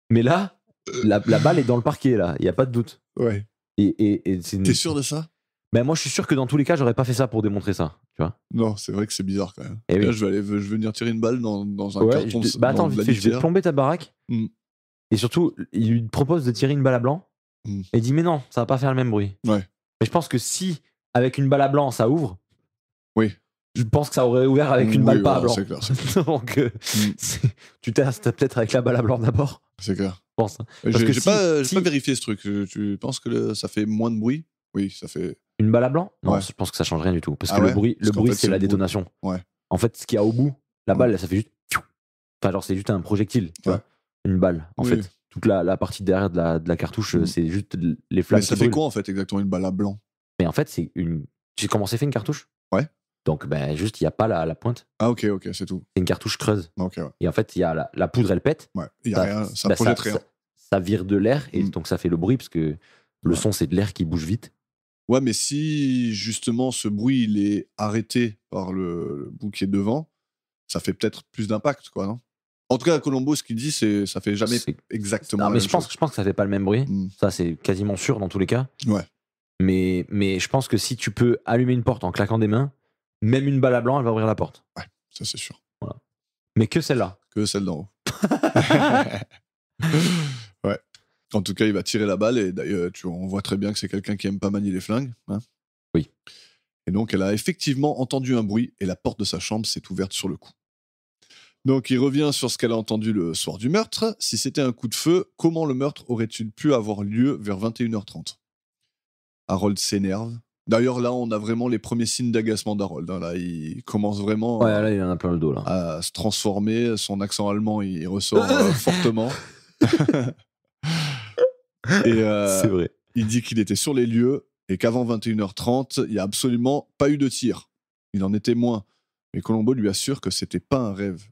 Speaker 4: Mais là, la balle est dans le parquet, là. Il n'y a pas de doute.
Speaker 3: Ouais. T'es sûr de ça?
Speaker 4: Ben moi, je suis sûr que dans tous les cas, j'aurais pas fait ça pour démontrer ça. Tu vois.
Speaker 3: Non, c'est vrai que c'est bizarre quand même.
Speaker 4: Et
Speaker 3: là,
Speaker 4: oui.
Speaker 3: je vais venir tirer une balle dans un carton.
Speaker 4: Bah attends, vite fait, je vais plomber ta baraque. Et surtout, il lui propose de tirer une balle à blanc. Et il dit, mais non, ça va pas faire le même bruit.
Speaker 3: Ouais.
Speaker 4: Mais je pense que si, avec une balle à blanc, ça ouvre.
Speaker 3: Oui.
Speaker 4: Je pense que ça aurait ouvert avec une balle pas à blanc.
Speaker 3: C'est clair, c'est clair.
Speaker 4: Donc, tu testes peut-être avec la balle à blanc d'abord,
Speaker 3: C'est clair.
Speaker 4: je pense.
Speaker 3: J'ai
Speaker 4: que
Speaker 3: j'ai pas vérifié ce truc. Tu penses que ça fait moins de bruit? Oui, ça fait.
Speaker 4: Une balle à blanc? Non,
Speaker 3: Ouais.
Speaker 4: je pense que ça change rien du tout. Parce
Speaker 3: Ah
Speaker 4: que
Speaker 3: ouais
Speaker 4: le bruit,
Speaker 3: Parce qu'en fait,
Speaker 4: c'est la
Speaker 3: le bruit.
Speaker 4: détonation.
Speaker 3: Ouais.
Speaker 4: En fait, ce qu'il y a au bout, la
Speaker 3: Ouais.
Speaker 4: balle, ça fait juste. Enfin, genre, c'est juste un projectile, tu
Speaker 3: Ouais.
Speaker 4: vois. Une balle, en
Speaker 3: Oui,
Speaker 4: fait.
Speaker 3: oui.
Speaker 4: Toute la partie derrière de la cartouche,
Speaker 3: Mm.
Speaker 4: c'est juste les
Speaker 3: Mais
Speaker 4: flammes
Speaker 3: ça
Speaker 4: qui
Speaker 3: fait
Speaker 4: brûlent.
Speaker 3: quoi en fait exactement une balle à blanc?
Speaker 4: Mais en fait, c'est une. Tu sais comment c'est fait une cartouche?
Speaker 3: Ouais.
Speaker 4: Donc, ben, juste, il n'y a pas la pointe.
Speaker 3: Ah ok, c'est tout.
Speaker 4: C'est une cartouche creuse.
Speaker 3: Ok, ouais.
Speaker 4: Et en fait, il y a la poudre, elle pète.
Speaker 3: Ouais. Il y a rien, ça
Speaker 4: bah,
Speaker 3: projette rien.
Speaker 4: Ça vire de l'air et
Speaker 3: Mm.
Speaker 4: donc ça fait le bruit parce que le
Speaker 3: Ouais.
Speaker 4: son, c'est de l'air qui bouge vite.
Speaker 3: Ouais, mais si justement ce bruit il est arrêté par le bout qui est devant, ça fait peut-être plus d'impact, quoi, non? En tout cas, à Colombo, ce qu'il dit, c'est ça fait jamais
Speaker 4: C'est-
Speaker 3: exactement
Speaker 4: Non,
Speaker 3: la
Speaker 4: mais
Speaker 3: même
Speaker 4: je pense que ça fait pas le même bruit.
Speaker 3: chose.
Speaker 4: Ça, c'est quasiment sûr dans tous les cas.
Speaker 3: Ouais.
Speaker 4: Mais je pense que si tu peux allumer une porte en claquant des mains, même une balle à blanc, elle va ouvrir la porte.
Speaker 3: Ça c'est sûr.
Speaker 4: Mais que celle-là.
Speaker 3: Que celle d'en haut. Ouais. En tout cas, il va tirer la balle et d'ailleurs, on voit très bien que c'est quelqu'un qui aime pas manier les flingues. Hein.
Speaker 4: Oui.
Speaker 3: Et donc, elle a effectivement entendu un bruit et la porte de sa chambre s'est ouverte sur le coup. Donc, il revient sur ce qu'elle a entendu le soir du meurtre. Si c'était un coup de feu, comment le meurtre aurait-il pu avoir lieu vers 21h30 ? Harold s'énerve. D'ailleurs, là, on a vraiment les premiers signes d'agacement d'Harold. Hein. Là, il commence vraiment
Speaker 4: Ouais, là, il en a plein le dos, là.
Speaker 3: à se transformer. Son accent allemand, il ressort fortement. Et
Speaker 4: C'est vrai.
Speaker 3: il dit qu'il était sur les lieux et qu'avant 21h30, il n'y a absolument pas eu de tir. Il en est témoin. Mais Colombo lui assure que c'était pas un rêve.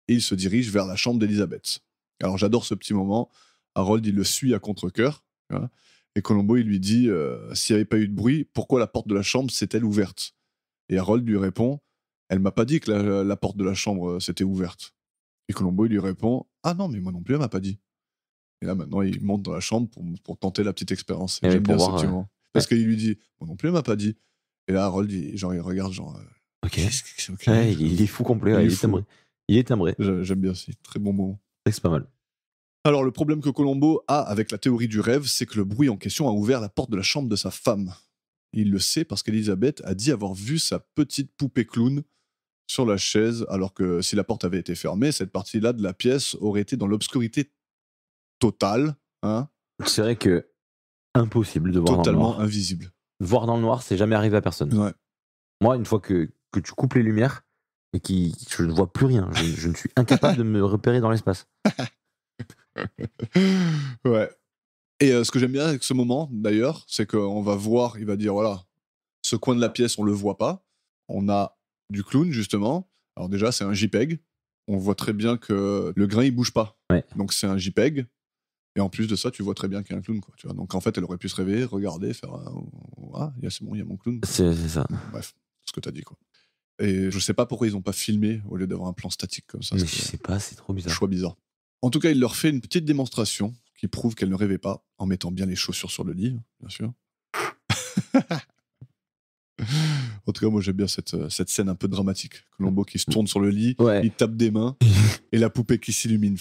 Speaker 3: Et il se dirige vers la chambre d'Elisabeth. Alors j'adore ce petit moment. Harold, il le suit à contre-cœur. Hein, et Colombo, il lui dit s'il n'y avait pas eu de bruit, pourquoi la porte de la chambre s'est-elle ouverte ? Et Harold lui répond elle m'a pas dit que la porte de la chambre s'était ouverte. Et Colombo, il lui répond ah non, mais moi non plus, elle m'a pas dit. Et là, maintenant, il monte dans la chambre pour tenter la petite expérience.
Speaker 4: Et
Speaker 3: J'aime
Speaker 4: pour
Speaker 3: bien ce
Speaker 4: voir,
Speaker 3: petit moment. Parce qu'il lui dit moi non plus, elle m'a pas dit. Et là, Harold, il regarde, genre.
Speaker 4: Ok.
Speaker 3: Qu'est-ce que c'est, ok.
Speaker 4: Ouais, il est fou complet. Ouais, il est
Speaker 3: fou.
Speaker 4: timbré. Il est timbré.
Speaker 3: J'aime bien aussi. Très bon moment.
Speaker 4: C'est pas mal.
Speaker 3: Alors, le problème que Colombo a avec la théorie du rêve, c'est que le bruit en question a ouvert la porte de la chambre de sa femme. Il le sait parce qu'Elisabeth a dit avoir vu sa petite poupée clown sur la chaise, alors que si la porte avait été fermée, cette partie-là de la pièce aurait été dans l'obscurité totale, hein,
Speaker 4: C'est vrai que impossible de voir dans le
Speaker 3: totalement
Speaker 4: noir.
Speaker 3: invisible.
Speaker 4: Voir dans le noir, c'est jamais arrivé à personne.
Speaker 3: Ouais.
Speaker 4: Moi, une fois que tu coupes les lumières et que je ne vois plus rien, je ne suis incapable de me repérer dans l'espace.
Speaker 3: Ouais. Et ce que j'aime bien avec ce moment, d'ailleurs, c'est qu'on va voir, il va dire, voilà, ce coin de la pièce, on le voit pas. On a du clown, justement. Alors déjà, c'est un JPEG. On voit très bien que le grain, il bouge pas.
Speaker 4: Ouais.
Speaker 3: Donc c'est un JPEG. Et en plus de ça, tu vois très bien qu'il y a un clown, quoi. Tu vois. Donc en fait, elle aurait pu se réveiller, regarder, faire ah, c'est bon, il y a mon clown.
Speaker 4: C'est ça.
Speaker 3: Bref, ce que t'as dit, quoi. Et je sais pas pourquoi ils ont pas filmé au lieu d'avoir un plan statique comme ça.
Speaker 4: Mais je
Speaker 3: C'était
Speaker 4: sais pas, c'est trop
Speaker 3: un
Speaker 4: bizarre.
Speaker 3: choix bizarre. En tout cas, il leur fait une petite démonstration qui prouve qu'elle ne rêvait pas, en mettant bien les chaussures sur le lit, bien sûr. En tout cas, moi j'aime bien cette scène un peu dramatique. Colombo qui se tourne sur le lit,
Speaker 4: Ouais.
Speaker 3: il tape des mains, et la poupée qui s'illumine.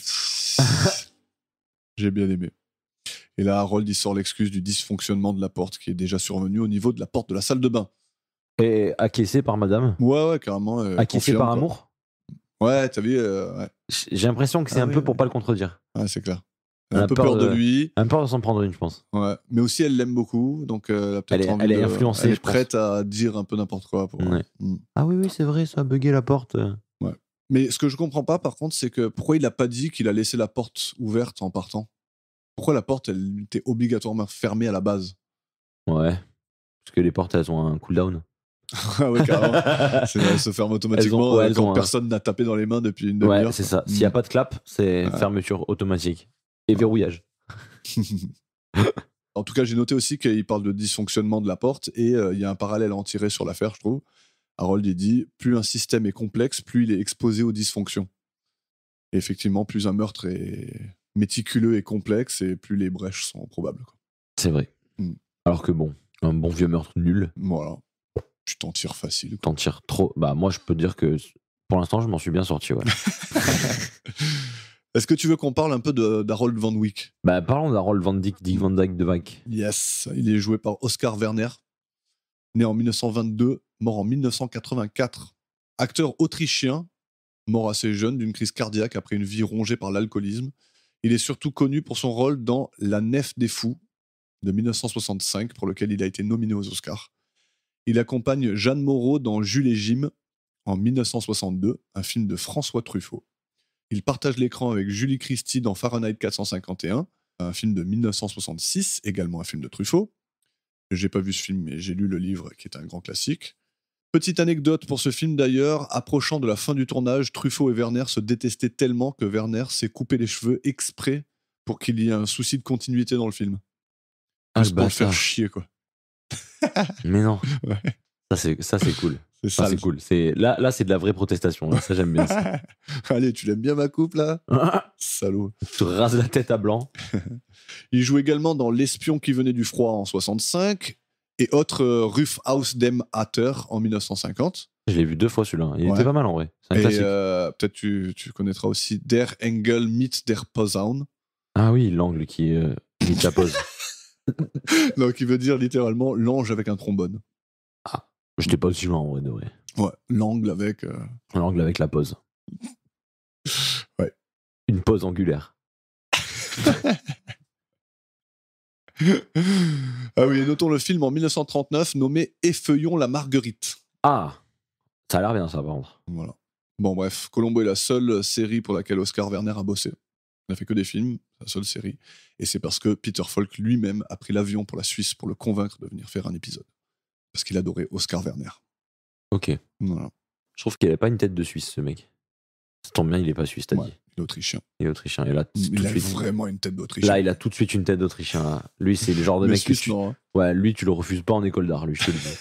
Speaker 3: J'ai bien aimé. Et là, Harold, il sort l'excuse du dysfonctionnement de la porte qui est déjà survenu au niveau de la porte de la salle de bain.
Speaker 4: Et acquiescé par madame.
Speaker 3: Ouais, carrément.
Speaker 4: Acquiescé
Speaker 3: confirme,
Speaker 4: par
Speaker 3: quoi.
Speaker 4: amour.
Speaker 3: Ouais, t'as vu ouais.
Speaker 4: J'ai l'impression que c'est
Speaker 3: Ah
Speaker 4: un
Speaker 3: oui,
Speaker 4: peu
Speaker 3: oui.
Speaker 4: pour pas le contredire.
Speaker 3: Ouais, c'est clair. Elle
Speaker 4: Elle
Speaker 3: a
Speaker 4: a
Speaker 3: un peu
Speaker 4: peur
Speaker 3: peur de
Speaker 4: de-
Speaker 3: lui.
Speaker 4: Un peu de s'en prendre une, je pense.
Speaker 3: Ouais. Mais aussi, elle l'aime beaucoup, donc elle a peut-être
Speaker 4: Elle est-
Speaker 3: envie
Speaker 4: elle est
Speaker 3: de-
Speaker 4: influencée,
Speaker 3: Elle est
Speaker 4: je pense.
Speaker 3: prête à dire un peu n'importe quoi. Pour...
Speaker 4: Ouais.
Speaker 3: Mm.
Speaker 4: Ah oui, c'est vrai, ça a bugué la porte.
Speaker 3: Mais ce que je comprends pas, par contre, c'est que pourquoi il a pas dit qu'il a laissé la porte ouverte en partant ? Pourquoi la porte, elle était obligatoirement fermée à la base ?
Speaker 4: Ouais. Parce que les portes, elles ont un cooldown.
Speaker 3: Ah ouais, carrément. Elle se ferme automatiquement
Speaker 4: Elles ont
Speaker 3: quand
Speaker 4: un-
Speaker 3: personne n'a tapé dans les mains depuis une
Speaker 4: Ouais,
Speaker 3: demi-heure.
Speaker 4: c'est ça.
Speaker 3: Mm.
Speaker 4: S'il n'y a pas de clap, c'est
Speaker 3: Ouais.
Speaker 4: fermeture automatique. Et verrouillage.
Speaker 3: En tout cas, j'ai noté aussi qu'il parle de dysfonctionnement de la porte et il y a un parallèle à en tirer sur l'affaire, je trouve. Harold, il dit plus un système est complexe, plus il est exposé aux dysfonctions. Et effectivement, plus un meurtre est méticuleux et complexe et plus les brèches sont probables, quoi.
Speaker 4: C'est vrai.
Speaker 3: Mm.
Speaker 4: Alors que bon, un bon vieux meurtre nul,
Speaker 3: Voilà. Tu t'en tires facile, quoi.
Speaker 4: t'en tires trop. Bah, moi, je peux te dire que pour l'instant, je m'en suis bien sorti, ouais.
Speaker 3: Est-ce que tu veux qu'on parle un peu d'Harold Van Wyck ?
Speaker 4: Bah, parlons d'Harold Van Dyck, Dick Van Dyke de Wyck.
Speaker 3: Yes, il est joué par Oscar Werner, né en 1922, mort en 1984. Acteur autrichien, mort assez jeune d'une crise cardiaque après une vie rongée par l'alcoolisme. Il est surtout connu pour son rôle dans La Nef des Fous de 1965, pour lequel il a été nominé aux Oscars. Il accompagne Jeanne Moreau dans Jules et Jim en 1962, un film de François Truffaut. Il partage l'écran avec Julie Christie dans Fahrenheit 451, un film de 1966, également un film de Truffaut. J'ai pas vu ce film, mais j'ai lu le livre qui est un grand classique. Petite anecdote pour ce film d'ailleurs, approchant de la fin du tournage, Truffaut et Werner se détestaient tellement que Werner s'est coupé les cheveux exprès pour qu'il y ait un souci de continuité dans le film.
Speaker 4: Ah,
Speaker 3: Juste pour le faire chier, quoi.
Speaker 4: Mais non.
Speaker 3: Ouais.
Speaker 4: Ça c'est cool.
Speaker 3: C'est
Speaker 4: Ça
Speaker 3: ça.
Speaker 4: c'est cool. Là c'est de la vraie protestation. Là. Ça j'aime bien ça.
Speaker 3: Allez, tu l'aimes bien ma coupe là? Salaud.
Speaker 4: Tu rases la tête à blanc.
Speaker 3: Il joue également dans L'espion qui venait du froid en 65 et autre Ruf aus dem Hatter en 1950.
Speaker 4: Je l'ai vu 2 fois celui-là. Il
Speaker 3: Ouais.
Speaker 4: était pas mal en vrai. C'est un
Speaker 3: Et
Speaker 4: classique.
Speaker 3: peut-être tu connaîtras aussi Der Engel mit der Posaune.
Speaker 4: Ah oui, l'angle qui la pose.
Speaker 3: Donc, qui veut dire littéralement l'ange avec un trombone.
Speaker 4: J'étais pas aussi loin en vrai de vrai.
Speaker 3: Ouais, l'angle avec.
Speaker 4: L'angle avec la pose.
Speaker 3: Ouais.
Speaker 4: Une pose angulaire.
Speaker 3: Ah oui, et notons le film en 1939 nommé Effeuillons la Marguerite.
Speaker 4: Ah, ça a l'air bien ça par contre.
Speaker 3: Voilà. Bon, bref, Columbo est la seule série pour laquelle Oscar Werner a bossé. Il n'a fait que des films, la seule série. Et c'est parce que Peter Falk lui-même a pris l'avion pour la Suisse pour le convaincre de venir faire un épisode. Parce qu'il adorait Oscar Werner.
Speaker 4: Ok.
Speaker 3: Voilà.
Speaker 4: Je trouve qu'il avait pas une tête de Suisse ce mec. Ça tombe bien, il est pas suisse, t'as
Speaker 3: Ouais,
Speaker 4: dit.
Speaker 3: il est autrichien.
Speaker 4: Il est autrichien. Et là, tout
Speaker 3: Il
Speaker 4: de
Speaker 3: a
Speaker 4: suite,
Speaker 3: vraiment une tête d'autrichien.
Speaker 4: là, il a tout de suite une tête d'autrichien. Là. Lui, c'est le genre de
Speaker 3: Mais
Speaker 4: mec que
Speaker 3: Suisse,
Speaker 4: tu...
Speaker 3: non, hein.
Speaker 4: Ouais, lui, tu le refuses pas en école d'art, lui, je te le dis.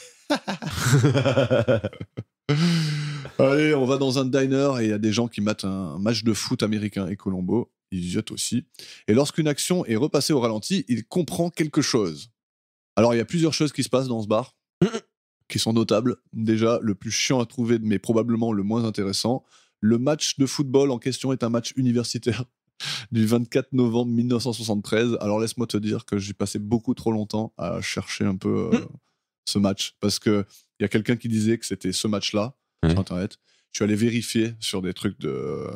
Speaker 3: Allez, on va dans un diner et il y a des gens qui matent un match de foot américain et Columbo, il ziote aussi. Et lorsqu'une action est repassée au ralenti, il comprend quelque chose. Alors, il y a plusieurs choses qui se passent dans ce bar qui sont notables. Déjà, le plus chiant à trouver, mais probablement le moins intéressant. Le match de football en question est un match universitaire du 24 novembre 1973. Alors, laisse-moi te dire que j'ai passé beaucoup trop longtemps à chercher un peu ce match parce qu'il y a quelqu'un qui disait que c'était ce match-là.
Speaker 4: Ouais.
Speaker 3: Sur internet, je suis allé vérifier sur des trucs de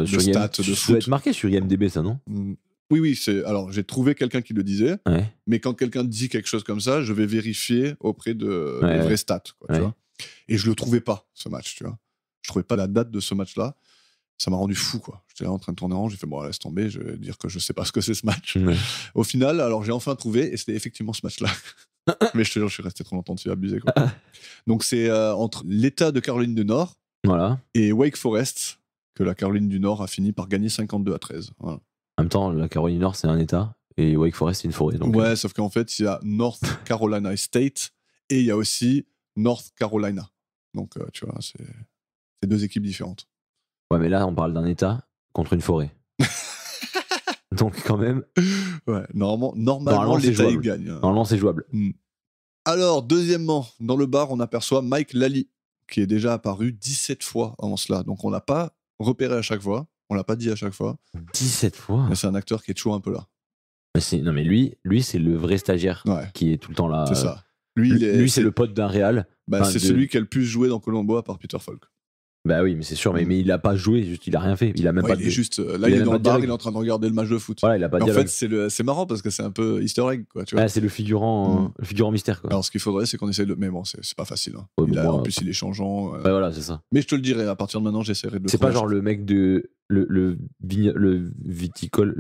Speaker 4: sur
Speaker 3: stats,
Speaker 4: IM...
Speaker 3: de
Speaker 4: Ça doit être
Speaker 3: foot.
Speaker 4: marqué sur IMDB, ça, non?
Speaker 3: Oui, alors j'ai trouvé quelqu'un qui le disait,
Speaker 4: Ouais.
Speaker 3: mais quand quelqu'un dit quelque chose comme ça, je vais vérifier auprès des vrais stats, quoi, tu vois. Et je le trouvais pas, ce match, tu vois. Je trouvais pas la date de ce match-là. Ça m'a rendu fou, quoi. J'étais là en train de tourner en rond, j'ai fait bon, laisse tomber, je vais dire que je sais pas ce que c'est ce match.
Speaker 4: Ouais.
Speaker 3: Au final, alors j'ai enfin trouvé, et c'était effectivement ce match-là. Mais je te jure, je suis resté trop longtemps dessus, abusé, quoi. Donc c'est entre l'État de Caroline du Nord
Speaker 4: Voilà.
Speaker 3: et Wake Forest que la Caroline du Nord a fini par gagner 52-13. Voilà.
Speaker 4: En même temps, la Caroline du Nord, c'est un état et Wake Forest, c'est une forêt. Donc,
Speaker 3: Ouais, sauf qu'en fait, il y a North Carolina State et il y a aussi North Carolina. Donc, tu vois, c'est 2 équipes différentes.
Speaker 4: Ouais, mais là, on parle d'un état contre une forêt. Donc, quand même,
Speaker 3: Ouais, normalement
Speaker 4: Normalement, c'est
Speaker 3: l'État, il
Speaker 4: jouable.
Speaker 3: gagne.
Speaker 4: normalement, c'est jouable.
Speaker 3: Alors, deuxièmement, dans le bar, on aperçoit Mike Lally, qui est déjà apparu 17 fois avant cela. Donc, on l'a pas repéré à chaque fois, on l'a pas dit à chaque fois,
Speaker 4: 17 fois.
Speaker 3: mais c'est un acteur qui est toujours un peu là.
Speaker 4: Non, mais lui, c'est le vrai stagiaire
Speaker 3: Ouais,
Speaker 4: qui est tout le temps là.
Speaker 3: c'est ça. Lui,
Speaker 4: C'est le pote d'un réal.
Speaker 3: Bah,
Speaker 4: enfin,
Speaker 3: c'est celui qui a le plus joué dans Columbo à part Peter Falk.
Speaker 4: Bah oui, mais c'est sûr, mais il a pas joué, juste il a rien fait. Il a même
Speaker 3: Ouais,
Speaker 4: pas
Speaker 3: il
Speaker 4: de.
Speaker 3: est juste là,
Speaker 4: il
Speaker 3: il
Speaker 4: a
Speaker 3: est
Speaker 4: même
Speaker 3: dans
Speaker 4: pas
Speaker 3: le
Speaker 4: de
Speaker 3: bar,
Speaker 4: dialogue.
Speaker 3: il est en train de regarder le match de foot.
Speaker 4: Voilà, il a pas de
Speaker 3: En
Speaker 4: dialogue.
Speaker 3: fait, c'est marrant parce que c'est un peu Easter egg, quoi, tu vois.
Speaker 4: Ouais, c'est le figurant mystère, quoi.
Speaker 3: Alors, ce qu'il faudrait, c'est qu'on essaye de. Mais bon, c'est pas facile. Hein.
Speaker 4: Ouais, mais moi,
Speaker 3: En plus, il est changeant.
Speaker 4: Ouais, voilà, c'est ça.
Speaker 3: Mais je te le dirai, à partir de maintenant, j'essaierai de le
Speaker 4: C'est pas
Speaker 3: trouver.
Speaker 4: genre le mec de. Le viticole.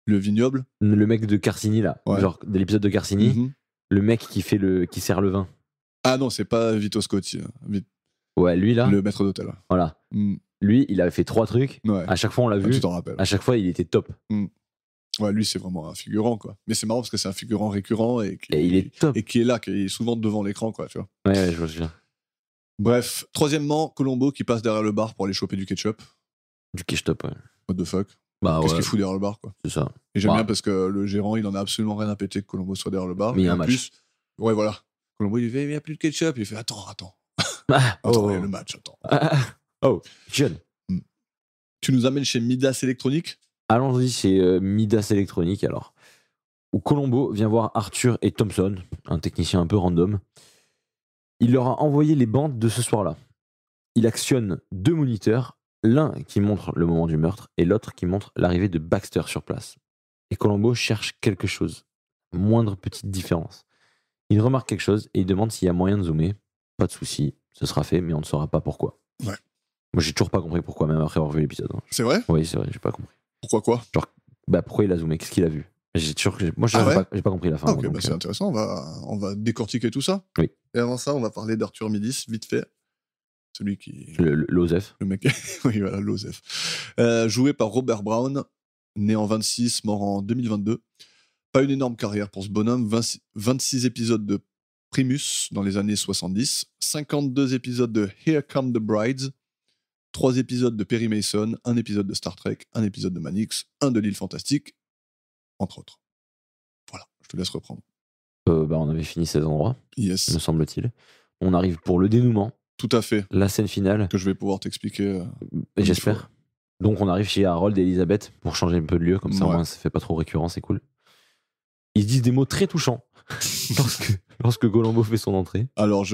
Speaker 3: Le vignoble.
Speaker 4: Le mec de Carcini, là.
Speaker 3: Ouais.
Speaker 4: Genre de l'épisode de Carcini.
Speaker 3: Mhm.
Speaker 4: Le mec qui sert le vin.
Speaker 3: Ah non, c'est pas Vito Scotti,
Speaker 4: Ouais, lui, là.
Speaker 3: le maître d'hôtel.
Speaker 4: Voilà.
Speaker 3: Mm.
Speaker 4: Lui, il avait fait 3 trucs.
Speaker 3: Ouais.
Speaker 4: À chaque fois, on l'a
Speaker 3: Ah,
Speaker 4: vu.
Speaker 3: tu t'en rappelles.
Speaker 4: À chaque fois, il était top.
Speaker 3: Ouais, lui, c'est vraiment un figurant, quoi. Mais c'est marrant parce que c'est un figurant récurrent et
Speaker 4: Et il est top.
Speaker 3: et qui est là, qui est souvent devant l'écran, quoi, tu vois.
Speaker 4: Ouais, je vois ce que je veux dire.
Speaker 3: Bref, troisièmement, Columbo qui passe derrière le bar pour aller choper du ketchup.
Speaker 4: Du ketchup, ouais.
Speaker 3: What the fuck?
Speaker 4: Bah
Speaker 3: Qu'est-ce
Speaker 4: ouais,
Speaker 3: qu'il fout derrière le bar, quoi?
Speaker 4: c'est ça.
Speaker 3: Et j'aime
Speaker 4: Bah.
Speaker 3: bien parce que le gérant, il en a absolument rien à péter que Columbo soit derrière le bar.
Speaker 4: Mais il y a
Speaker 3: Et
Speaker 4: un
Speaker 3: en
Speaker 4: match.
Speaker 3: plus, ouais, voilà. Columbo, il fait, il n'y a plus de ketchup. Il fait, attends.
Speaker 4: Ah,
Speaker 3: Attends,
Speaker 4: oh.
Speaker 3: il y a le match, attends.
Speaker 4: Oh, jeune.
Speaker 3: Tu nous amènes chez Midas Électronique?
Speaker 4: Allons-y, c'est Midas Électronique, alors. Où Columbo vient voir Arthur et Thompson, un technicien un peu random. Il leur a envoyé les bandes de ce soir-là. il actionne 2 moniteurs, l'un qui montre le moment du meurtre et l'autre qui montre l'arrivée de Baxter sur place. Et Columbo cherche quelque chose, moindre petite différence. Il remarque quelque chose et il demande s'il y a moyen de zoomer. Pas de souci, ce sera fait, mais on ne saura pas pourquoi.
Speaker 3: Ouais.
Speaker 4: Moi, j'ai toujours pas compris pourquoi, même après avoir vu l'épisode. Hein.
Speaker 3: C'est vrai?
Speaker 4: Oui, c'est vrai, j'ai pas compris.
Speaker 3: Pourquoi quoi?
Speaker 4: Pourquoi il a zoomé? Qu'est-ce qu'il a vu? Moi, j'ai pas compris la fin.
Speaker 3: Ok,
Speaker 4: donc,
Speaker 3: c'est intéressant, on va décortiquer tout ça.
Speaker 4: Oui.
Speaker 3: Et avant ça, on va parler d'Arthur Midis, vite fait. Celui qui...
Speaker 4: l'Osef.
Speaker 3: Le mec, oui, voilà, l'Osef. Joué par Robert Brown, né en 26, mort en 2022. Pas une énorme carrière pour ce bonhomme, 26 épisodes de Primus dans les années 70, 52 épisodes de Here Come the Brides, 3 épisodes de Perry Mason, 1 épisode de Star Trek, 1 épisode de Manix, 1 de l'île Fantastique, entre autres. Voilà, je te laisse reprendre.
Speaker 4: On avait fini ces endroits,
Speaker 3: Yes.
Speaker 4: me semble-t-il. On arrive pour le dénouement.
Speaker 3: Tout à fait.
Speaker 4: La scène finale.
Speaker 3: Que je vais pouvoir t'expliquer.
Speaker 4: J'espère. Donc on arrive chez Harold et Elisabeth pour changer un peu de lieu, comme ça au moins ça fait pas trop récurrent, c'est cool. Ils se disent des mots très touchants lorsque Columbo fait son entrée.
Speaker 3: Alors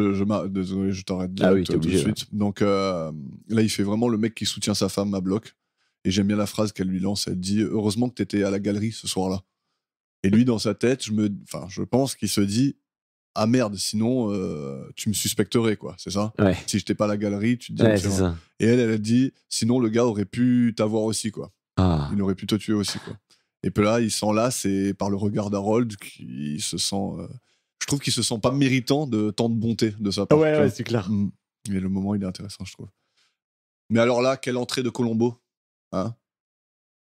Speaker 3: désolé, je t'arrête tout de suite. Donc là, il fait vraiment le mec qui soutient sa femme à bloc. Et j'aime bien la phrase qu'elle lui lance. Elle dit « Heureusement que t'étais à la galerie ce soir-là ». Et lui, dans sa tête, je pense qu'il se dit « Ah merde, sinon tu me suspecterais, quoi, c'est ça ?»
Speaker 4: Ouais.
Speaker 3: Si j'étais pas à la galerie, tu te dis
Speaker 4: ouais, c'est ça.
Speaker 3: Et elle a dit « Sinon, le gars aurait pu t'avoir aussi, quoi.
Speaker 4: Ah.
Speaker 3: Il aurait pu te tuer aussi, quoi. » Et puis là, il s'enlace et par le regard d'Harold, il se sent... je trouve qu'il se sent pas méritant de tant de bonté de sa part.
Speaker 4: Ouais, c'est clair.
Speaker 3: Et le moment, il est intéressant, je trouve. Mais alors là, quelle entrée de Columbo, hein?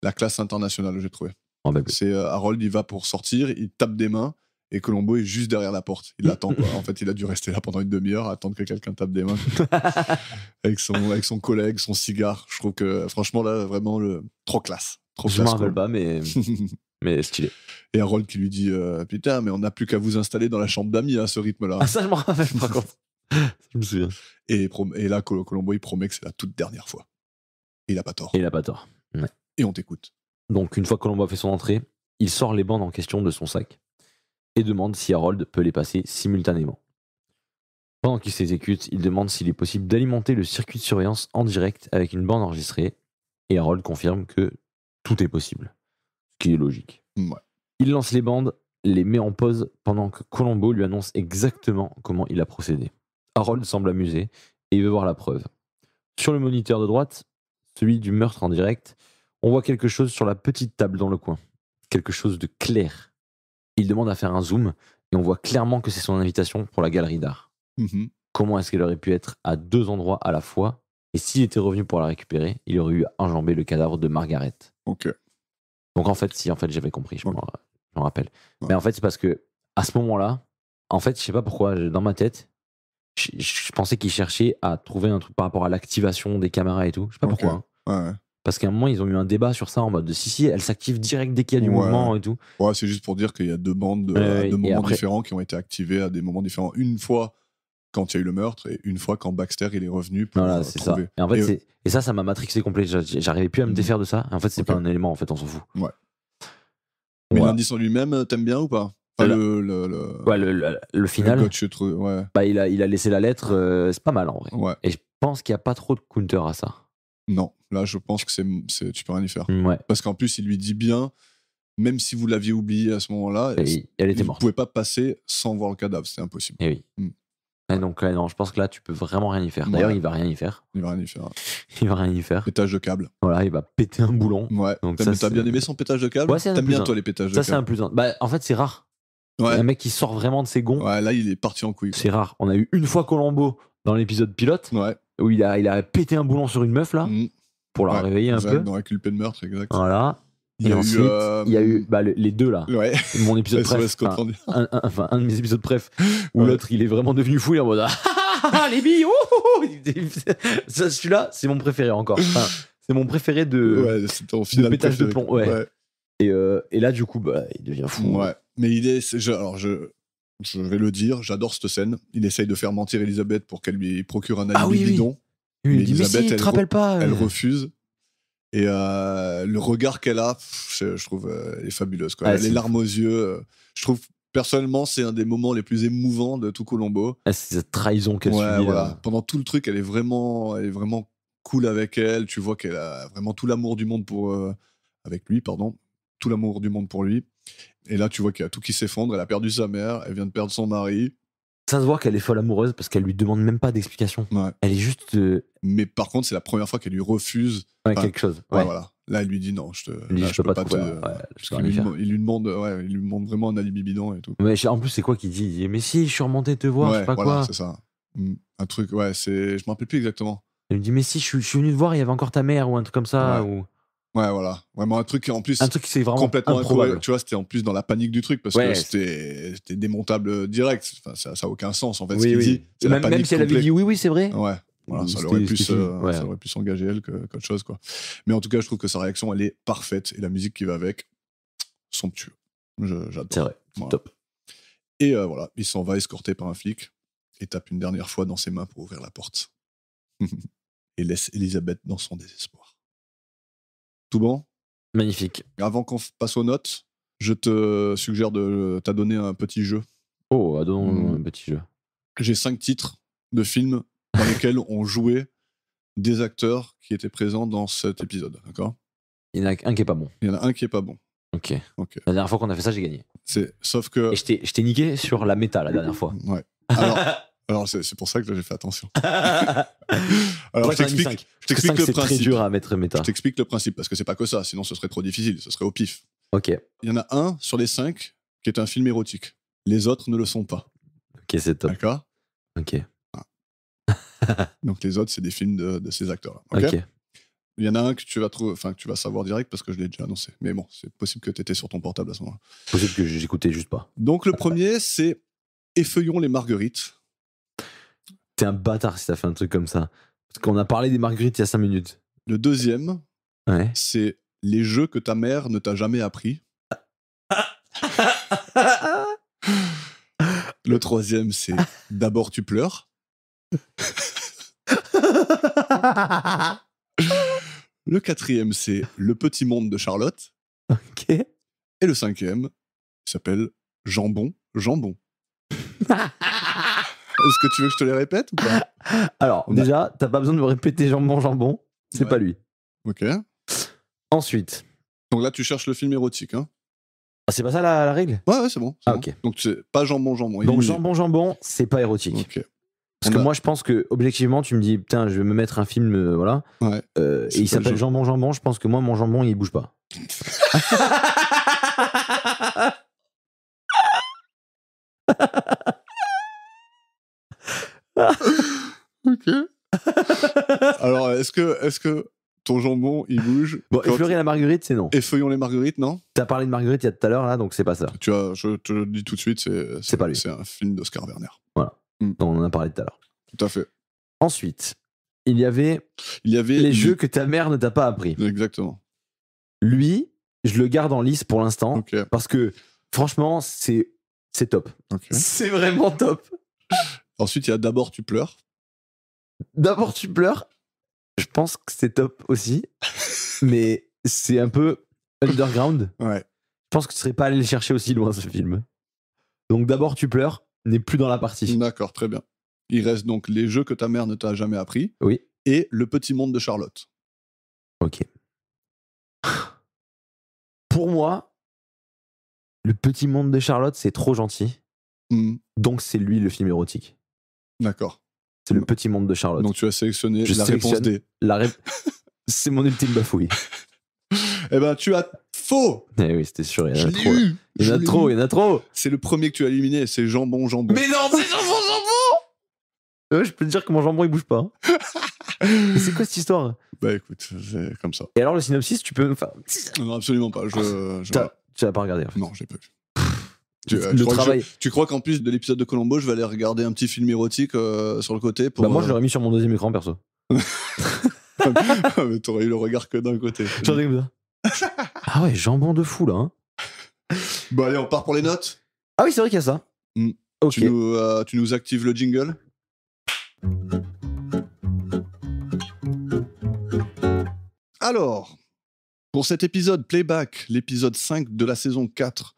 Speaker 3: La classe internationale, j'ai trouvé.
Speaker 4: Oh, bah,
Speaker 3: C'est Harold, il va pour sortir, il tape des mains, et Columbo est juste derrière la porte. Il l'attend, quoi. En fait, il a dû rester là pendant une demi-heure, attendre que quelqu'un tape des mains. avec son collègue, son cigare. Je trouve que, franchement, là, vraiment, trop classe.
Speaker 4: Je m'en rappelle pas, mais stylé.
Speaker 3: Et Harold qui lui dit putain, mais on n'a plus qu'à vous installer dans la chambre d'amis à ce rythme-là.
Speaker 4: Ah, ça, je m'en rappelle par contre. Je me souviens.
Speaker 3: Et là, Columbo, il promet que c'est la toute dernière fois. Et il a pas tort.
Speaker 4: Ouais.
Speaker 3: Et on t'écoute.
Speaker 4: Donc, une fois que Columbo a fait son entrée, il sort les bandes en question de son sac et demande si Harold peut les passer simultanément. Pendant qu'il s'exécute, il demande s'il est possible d'alimenter le circuit de surveillance en direct avec une bande enregistrée. Et Harold confirme que tout est possible. Ce qui est logique.
Speaker 3: Ouais.
Speaker 4: Il lance les bandes, les met en pause pendant que Columbo lui annonce exactement comment il a procédé. Harold semble amusé et il veut voir la preuve. Sur le moniteur de droite, celui du meurtre en direct, on voit quelque chose sur la petite table dans le coin. Quelque chose de clair. Il demande à faire un zoom et on voit clairement que c'est son invitation pour la galerie d'art.
Speaker 3: Mm-hmm.
Speaker 4: Comment est-ce qu'elle aurait pu être à 2 endroits à la fois? Et s'il était revenu pour la récupérer, il aurait eu à enjamber le cadavre de Margaret.
Speaker 3: Ok.
Speaker 4: Donc en fait, j'avais compris, je m'en rappelle.
Speaker 3: Ouais.
Speaker 4: Mais en fait, c'est parce que à ce moment-là, en fait, je sais pas pourquoi, dans ma tête, je pensais qu'il cherchait à trouver un truc par rapport à l'activation des caméras et tout. Je sais pas pourquoi. Hein.
Speaker 3: Ouais.
Speaker 4: Parce qu'à un moment, ils ont eu un débat sur ça en mode de si, elle s'active direct dès qu'il y a du mouvement et tout.
Speaker 3: Ouais, c'est juste pour dire qu'il y a 2 bandes à 2 moments différents qui ont été activées à des moments différents. Une fois quand il y a eu le meurtre et une fois quand Baxter il est revenu pour
Speaker 4: voilà, c'est
Speaker 3: trouver.
Speaker 4: Ça. Et en fait, ça m'a matrixé complet. J'arrivais plus à me défaire de ça. En fait, c'est pas un élément, en fait, on s'en fout.
Speaker 3: Ouais. Mais l'indice en lui-même, t'aimes bien ou pas?
Speaker 4: Le final.
Speaker 3: Ouais.
Speaker 4: Bah, il a laissé la lettre, c'est pas mal en vrai.
Speaker 3: Ouais.
Speaker 4: Et je pense qu'il n'y a pas trop de counter à ça.
Speaker 3: Non, là je pense que tu peux rien y faire.
Speaker 4: Ouais.
Speaker 3: Parce qu'en plus, il lui dit bien, même si vous l'aviez oublié à ce moment-là,
Speaker 4: elle était morte.
Speaker 3: Vous ne pouvez pas passer sans voir le cadavre, c'est impossible.
Speaker 4: Et oui. Et donc, non, je pense que là, tu peux vraiment rien y faire. D'ailleurs, il va rien y faire.
Speaker 3: Il va rien y faire.
Speaker 4: Il va rien y faire.
Speaker 3: Pétage de câble.
Speaker 4: Voilà, il va péter un boulon.
Speaker 3: Ouais.
Speaker 4: Donc
Speaker 3: t'as bien aimé son pétage de câble?
Speaker 4: Ouais,
Speaker 3: t'aimes bien toi les pétages de câble?
Speaker 4: Ça, c'est un plus un. Bah, en fait, c'est rare.
Speaker 3: Ouais.
Speaker 4: Un mec qui sort vraiment de ses gonds.
Speaker 3: Ouais, là, il est parti en couille.
Speaker 4: C'est rare. On a eu une fois Columbo dans l'épisode pilote, où il a pété un boulon sur une meuf, là, pour la réveiller un peu.
Speaker 3: Dans la culpée de meurtre, exact.
Speaker 4: Voilà. Et ensuite, il y a eu les 2 là.
Speaker 3: Ouais.
Speaker 4: Mon épisode préf. Un de mes épisodes préf où l'autre il est vraiment devenu fou, il est en mode les billes, celui-là, c'est mon préféré encore. Enfin, c'est mon préféré de pétage de plomb. Ouais. Et là, du coup, il devient fou.
Speaker 3: Ouais. Mais je vais le dire, j'adore cette scène. Il essaye de faire mentir Elisabeth pour qu'elle lui procure un alibi bidon.
Speaker 4: Mais Elisabeth, elle te rappelle pas.
Speaker 3: Elle refuse. Et le regard qu'elle a, je trouve, elle est fabuleuse. Quoi. Les larmes aux yeux. Je trouve Personnellement, c'est un des moments les plus émouvants de tout Columbo.
Speaker 4: Ah, c'est cette trahison qu'elle
Speaker 3: Ouais,
Speaker 4: subit.
Speaker 3: voilà.
Speaker 4: Là.
Speaker 3: Pendant tout le truc, elle est vraiment cool avec elle. Tu vois qu'elle a vraiment tout l'amour du monde avec lui, pardon. Tout l'amour du monde pour lui. Et là, tu vois qu'il y a tout qui s'effondre. Elle a perdu sa mère. Elle vient de perdre son mari.
Speaker 4: Ça se voit qu'elle est folle amoureuse parce qu'elle lui demande même pas d'explication.
Speaker 3: Ouais.
Speaker 4: Elle est juste.
Speaker 3: Mais par contre, c'est la première fois qu'elle lui refuse
Speaker 4: quelque chose.
Speaker 3: Ouais, voilà. Là, elle lui dit non, je peux pas te. Parce qu'il lui demande vraiment un alibi bidon et tout.
Speaker 4: Mais en plus, c'est quoi qu'il dit? Il dit mais si, je suis remonté te voir, je sais pas
Speaker 3: voilà,
Speaker 4: quoi.
Speaker 3: C'est ça. Un truc, ouais, je me rappelle plus exactement.
Speaker 4: Elle lui dit mais si, je suis venu te voir, il y avait encore ta mère ou un truc comme ça.
Speaker 3: Ouais, voilà. Vraiment un truc en plus.
Speaker 4: Un truc qui c'est vraiment
Speaker 3: complètement
Speaker 4: improbable.
Speaker 3: Tu vois, c'était en plus dans la panique du truc parce que c'était démontable direct. Enfin, ça a aucun sens en fait. Ce qu'il dit, c'est la panique
Speaker 4: même si elle avait dit oui, c'est vrai.
Speaker 3: Ouais. Voilà, ça aurait pu s'engager elle qu'autre chose quoi. Mais en tout cas, je trouve que sa réaction elle est parfaite et la musique qui va avec, somptueux. J'adore.
Speaker 4: C'est vrai,
Speaker 3: voilà.
Speaker 4: top.
Speaker 3: Et voilà, il s'en va escorté par un flic et tape une dernière fois dans ses mains pour ouvrir la porte et laisse Elisabeth dans son désespoir. Tout bon?
Speaker 4: Magnifique.
Speaker 3: Avant qu'on passe aux notes, je te suggère de t'adonner un petit jeu.
Speaker 4: Oh, adonnons un petit jeu.
Speaker 3: J'ai 5 titres de films dans lesquels on jouait des acteurs qui étaient présents dans cet épisode, d'accord?
Speaker 4: Il y en a un qui est pas bon.
Speaker 3: Il y en a un qui est pas bon.
Speaker 4: Ok. La dernière fois qu'on a fait ça, j'ai gagné.
Speaker 3: Sauf que...
Speaker 4: Et je t'ai niqué sur la méta la dernière fois.
Speaker 3: Ouais. Alors c'est pour ça que là, j'ai fait attention. Alors, je t'explique le principe.
Speaker 4: C'est très dur à mettre méta.
Speaker 3: Je t'explique le principe, parce que c'est pas que ça, sinon ce serait trop difficile, ce serait au pif.
Speaker 4: Ok.
Speaker 3: Il y en a un sur les 5 qui est un film érotique. Les autres ne le sont pas.
Speaker 4: Ok, c'est top.
Speaker 3: D'accord?
Speaker 4: Ok.
Speaker 3: Donc les autres, c'est des films de ces acteurs-là.
Speaker 4: Ok.
Speaker 3: Il y en a un que tu vas savoir direct parce que je l'ai déjà annoncé. Mais bon, c'est possible que tu étais sur ton portable à ce moment-là.
Speaker 4: Possible que j'écoutais juste pas.
Speaker 3: Donc le premier, c'est Effeuillons les marguerites.
Speaker 4: T'es un bâtard si t'as fait un truc comme ça. Parce qu'on a parlé des marguerites il y a 5 minutes.
Speaker 3: Le deuxième, c'est Les jeux que ta mère ne t'a jamais appris. Le troisième, c'est D'abord tu pleures. Le quatrième, c'est Le petit monde de Charlotte.
Speaker 4: Ok.
Speaker 3: Et le cinquième, il s'appelle Jambon. Est-ce que tu veux que je te les répète ou pas?
Speaker 4: Alors, déjà, t'as pas besoin de me répéter jambon. C'est pas lui.
Speaker 3: Ok.
Speaker 4: Ensuite.
Speaker 3: Donc là, tu cherches le film érotique, hein?
Speaker 4: Ah, c'est pas ça la règle?
Speaker 3: Ouais, c'est bon.
Speaker 4: Ah, ok.
Speaker 3: Donc c'est pas jambon.
Speaker 4: Donc jambon, c'est pas érotique.
Speaker 3: Ok.
Speaker 4: Parce que moi, je pense que, objectivement, tu me dis, putain, je vais me mettre un film, voilà.
Speaker 3: Ouais.
Speaker 4: Et il s'appelle Jambon. Je pense que moi, mon jambon, il bouge pas.
Speaker 3: Ok. Alors, est-ce que ton jambon, il bouge?
Speaker 4: Bon, effleurer la marguerite, c'est non.
Speaker 3: Effeuillons les marguerites, non?
Speaker 4: T'as parlé de marguerite il y a tout à l'heure, là, donc c'est pas ça.
Speaker 3: Tu vois, je te le dis tout de suite, c'est
Speaker 4: pas lui.
Speaker 3: C'est un film d'Oscar Werner.
Speaker 4: Voilà. On en a parlé tout à l'heure.
Speaker 3: Tout à fait.
Speaker 4: Ensuite, il y avait les jeux que ta mère ne t'a pas appris.
Speaker 3: Exactement.
Speaker 4: Lui, je le garde en lice pour l'instant.
Speaker 3: Okay.
Speaker 4: Parce que, franchement, c'est top.
Speaker 3: Okay.
Speaker 4: C'est vraiment top.
Speaker 3: Ensuite, il y a D'abord tu pleures.
Speaker 4: D'abord tu pleures. Je pense que c'est top aussi. Mais c'est un peu underground.
Speaker 3: Ouais.
Speaker 4: Je pense que tu serais pas allé le chercher aussi loin, ce film. Donc D'abord tu pleures n'est plus dans la partie.
Speaker 3: D'accord, très bien. Il reste donc Les jeux que ta mère ne t'a jamais appris.
Speaker 4: Oui.
Speaker 3: Et Le petit monde de Charlotte.
Speaker 4: Ok. Pour moi, Le petit monde de Charlotte, c'est trop gentil. Donc c'est lui le film érotique.
Speaker 3: D'accord.
Speaker 4: C'est Le petit monde de Charlotte.
Speaker 3: Donc tu as sélectionné la réponse D.
Speaker 4: C'est mon ultime bafouille.
Speaker 3: Eh ben, tu as faux.
Speaker 4: Eh oui, c'était sûr, il y en a trop. Il y en a trop.
Speaker 3: C'est le premier que tu as éliminé, c'est Jambon.
Speaker 4: Mais non, c'est jambon. Je peux te dire que mon jambon, il bouge pas. Mais c'est quoi cette histoire?
Speaker 3: Bah écoute, c'est comme ça.
Speaker 4: Et alors, le synopsis, tu peux me faire...
Speaker 3: Non, absolument pas.
Speaker 4: Tu l'as pas regardé, en fait.
Speaker 3: Non, j'ai pas vu. Tu crois qu'en plus de l'épisode de Columbo, je vais aller regarder un petit film érotique sur le côté pour...
Speaker 4: Bah moi, je l'aurais mis sur mon deuxième écran, perso.
Speaker 3: Mais t'aurais eu le regard que d'un côté.
Speaker 4: Ah ouais, jambon de fou, là. Hein.
Speaker 3: Bon, allez, on part pour les notes.
Speaker 4: Ah oui, c'est vrai qu'il y a ça.
Speaker 3: Okay. Tu nous actives le jingle. Alors, pour cet épisode Playback, l'épisode 5 de la saison 4,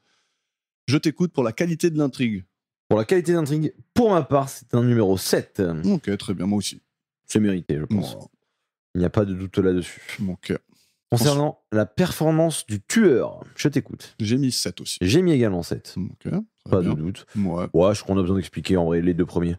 Speaker 3: Je t'écoute pour la qualité de l'intrigue.
Speaker 4: Pour la qualité d'intrigue, pour ma part, c'est un numéro 7.
Speaker 3: Ok, très bien, moi aussi.
Speaker 4: C'est mérité, je pense.
Speaker 3: Bon,
Speaker 4: Il n'y a pas de doute là-dessus.
Speaker 3: ok.
Speaker 4: Concernant la performance du tueur, je t'écoute.
Speaker 3: J'ai mis 7 aussi.
Speaker 4: J'ai mis également 7.
Speaker 3: Ok, très
Speaker 4: Pas
Speaker 3: bien.
Speaker 4: de doute.
Speaker 3: Ouais.
Speaker 4: Ouais, je crois qu'on a besoin d'expliquer en vrai les deux premiers.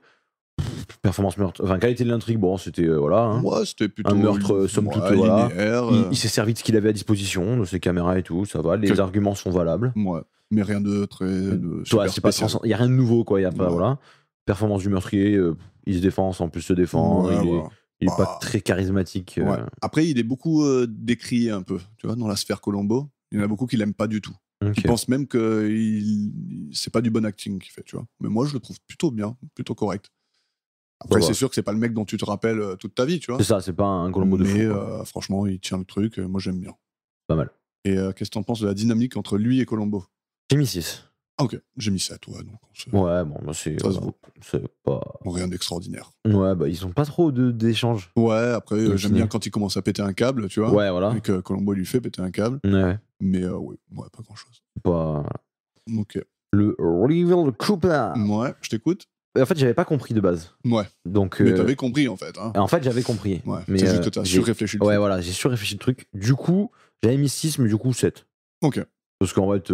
Speaker 4: Performance meurtre. Enfin, qualité de l'intrigue, bon, c'était voilà. Hein.
Speaker 3: Ouais, c'était plutôt
Speaker 4: Un meurtre, somme toute, voilà.
Speaker 3: linéaire.
Speaker 4: Il s'est servi de ce qu'il avait à disposition, de ses caméras et tout, ça va. Les arguments sont valables.
Speaker 3: Ouais, mais rien de très.
Speaker 4: Ouais,
Speaker 3: super
Speaker 4: c'est pas
Speaker 3: spécial.
Speaker 4: il y a rien de nouveau, quoi. Il y a pas,
Speaker 3: Ouais.
Speaker 4: voilà. Performance du meurtrier, il se défend sans plus se défendre.
Speaker 3: Ouais,
Speaker 4: il est,
Speaker 3: voilà.
Speaker 4: il est pas très charismatique.
Speaker 3: Ouais. Après, il est beaucoup décrié un peu, tu vois, dans la sphère Colombo. Il y en a beaucoup qui l'aiment pas du tout.
Speaker 4: Ok.
Speaker 3: Ils pensent même que c'est pas du bon acting qu'il fait, tu vois. Mais moi, je le trouve plutôt bien, plutôt correct. Après,
Speaker 4: Ça va.
Speaker 3: c'est sûr que c'est pas le mec dont tu te rappelles toute ta vie, tu vois.
Speaker 4: C'est ça, c'est pas un Colombo de fou.
Speaker 3: Mais
Speaker 4: Quoi.
Speaker 3: franchement, il tient le truc. Moi, j'aime bien.
Speaker 4: Pas mal.
Speaker 3: Et qu'est-ce que t'en penses de la dynamique entre lui et Colombo?
Speaker 4: J'ai mis 6.
Speaker 3: Ah, ok, j'ai mis 7, ouais. Donc
Speaker 4: Ouais, bon, bah, c'est
Speaker 3: Ça se vaut.
Speaker 4: pas.
Speaker 3: rien d'extraordinaire.
Speaker 4: Ouais, bah ils ont pas trop d'échanges.
Speaker 3: Ouais, après,
Speaker 4: In
Speaker 3: j'aime
Speaker 4: fine.
Speaker 3: bien quand il commence à péter un câble, tu vois.
Speaker 4: Ouais, voilà.
Speaker 3: Et que Colombo lui fait péter un câble.
Speaker 4: Ouais,
Speaker 3: Mais ouais, pas grand-chose.
Speaker 4: pas.
Speaker 3: Ok.
Speaker 4: Le Reveal Cooper.
Speaker 3: Ouais, je t'écoute.
Speaker 4: En fait, j'avais pas compris de base.
Speaker 3: Ouais.
Speaker 4: Donc.
Speaker 3: Mais t'avais compris, en fait. Hein.
Speaker 4: En fait, j'avais compris.
Speaker 3: Ouais,
Speaker 4: Mais
Speaker 3: c'est juste que t'as
Speaker 4: j'ai-
Speaker 3: surréfléchi le
Speaker 4: Ouais,
Speaker 3: truc.
Speaker 4: voilà, j'ai surréfléchi le truc. Du coup, j'avais mis 6, mais du coup 7.
Speaker 3: Ok.
Speaker 4: Parce qu'en fait,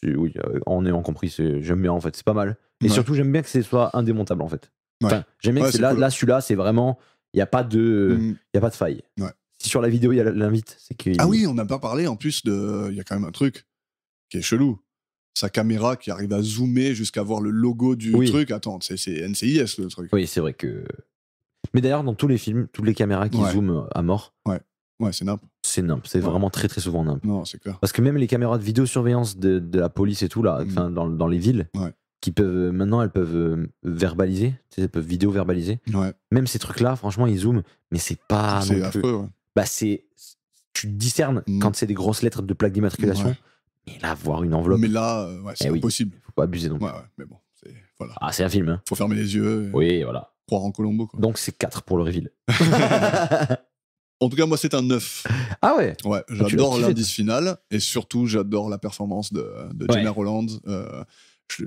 Speaker 4: oui, en ayant compris, j'aime bien en fait, c'est pas mal. Et
Speaker 3: Ouais.
Speaker 4: surtout, j'aime bien que ce soit indémontable en fait.
Speaker 3: Ouais.
Speaker 4: Enfin, j'aime bien
Speaker 3: Ouais,
Speaker 4: que c'est
Speaker 3: c'est
Speaker 4: là,
Speaker 3: cool.
Speaker 4: là, celui-là, c'est vraiment, il n'y a pas de,
Speaker 3: Mm.
Speaker 4: y a pas de faille.
Speaker 3: Ouais.
Speaker 4: Si sur la vidéo il y a l'invite, c'est que.
Speaker 3: Ah oui, on n'a pas parlé en plus de. Il y a quand même un truc qui est chelou. Sa caméra qui arrive à zoomer jusqu'à voir le logo du
Speaker 4: Oui.
Speaker 3: truc. Attends, c'est NCIS le truc.
Speaker 4: Oui, c'est vrai que. Mais d'ailleurs, dans tous les films, toutes les caméras qui
Speaker 3: Ouais.
Speaker 4: zooment à mort,
Speaker 3: Ouais, c'est nimp.
Speaker 4: c'est nimp. C'est
Speaker 3: Ouais.
Speaker 4: vraiment très très souvent nimp.
Speaker 3: Non, c'est clair.
Speaker 4: Parce que même les caméras de vidéosurveillance de la police et tout, là, enfin, dans les villes,
Speaker 3: Ouais.
Speaker 4: qui peuvent. Maintenant, elles peuvent verbaliser, tu sais, elles peuvent vidéo-verbaliser.
Speaker 3: Ouais,
Speaker 4: Même ces trucs-là, franchement, ils zooment, mais c'est pas.
Speaker 3: c'est
Speaker 4: non plus-
Speaker 3: affreux. Ouais.
Speaker 4: Bah, tu discernes
Speaker 3: Mm.
Speaker 4: quand c'est des grosses lettres de plaque d'immatriculation.
Speaker 3: Ouais.
Speaker 4: Et là, voir une enveloppe,
Speaker 3: Mais là, ouais, c'est
Speaker 4: Eh oui.
Speaker 3: impossible.
Speaker 4: faut pas abuser non plus.
Speaker 3: Ouais, mais bon, voilà.
Speaker 4: Ah, c'est un film, hein.
Speaker 3: Faut fermer les yeux et
Speaker 4: Oui, voilà.
Speaker 3: croire en Colombo. Quoi.
Speaker 4: Donc, c'est 4 pour le reveal.
Speaker 3: En tout cas, moi, c'est un 9.
Speaker 4: Ah ouais.
Speaker 3: Ouais,
Speaker 4: l'as
Speaker 3: j'adore
Speaker 4: kiffé,
Speaker 3: l'indice final et surtout, j'adore la performance de
Speaker 4: Ouais.
Speaker 3: Gena Rowlands.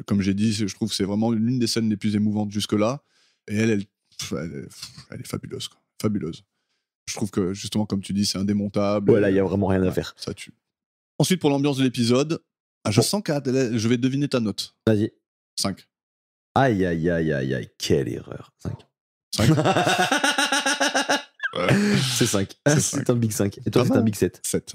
Speaker 3: Comme j'ai dit, je trouve que c'est vraiment l'une des scènes les plus émouvantes jusque-là. Et elle est fabuleuse. Quoi. Fabuleuse. Je trouve que, justement, comme tu dis, c'est indémontable.
Speaker 4: Ouais, là,
Speaker 3: et,
Speaker 4: il y a vraiment rien à
Speaker 3: ouais,
Speaker 4: faire.
Speaker 3: Ça tue. Ensuite, pour l'ambiance de l'épisode, je sens que je vais deviner ta note.
Speaker 4: Vas-y.
Speaker 3: 5.
Speaker 4: Aïe, aïe, aïe, aïe, aïe. Quelle erreur. 5.
Speaker 3: 5.
Speaker 4: C'est 5.
Speaker 3: C'est
Speaker 4: C'est un big 5. Et toi,
Speaker 3: Pas
Speaker 4: c'est un
Speaker 3: mal.
Speaker 4: big 7.
Speaker 3: 7.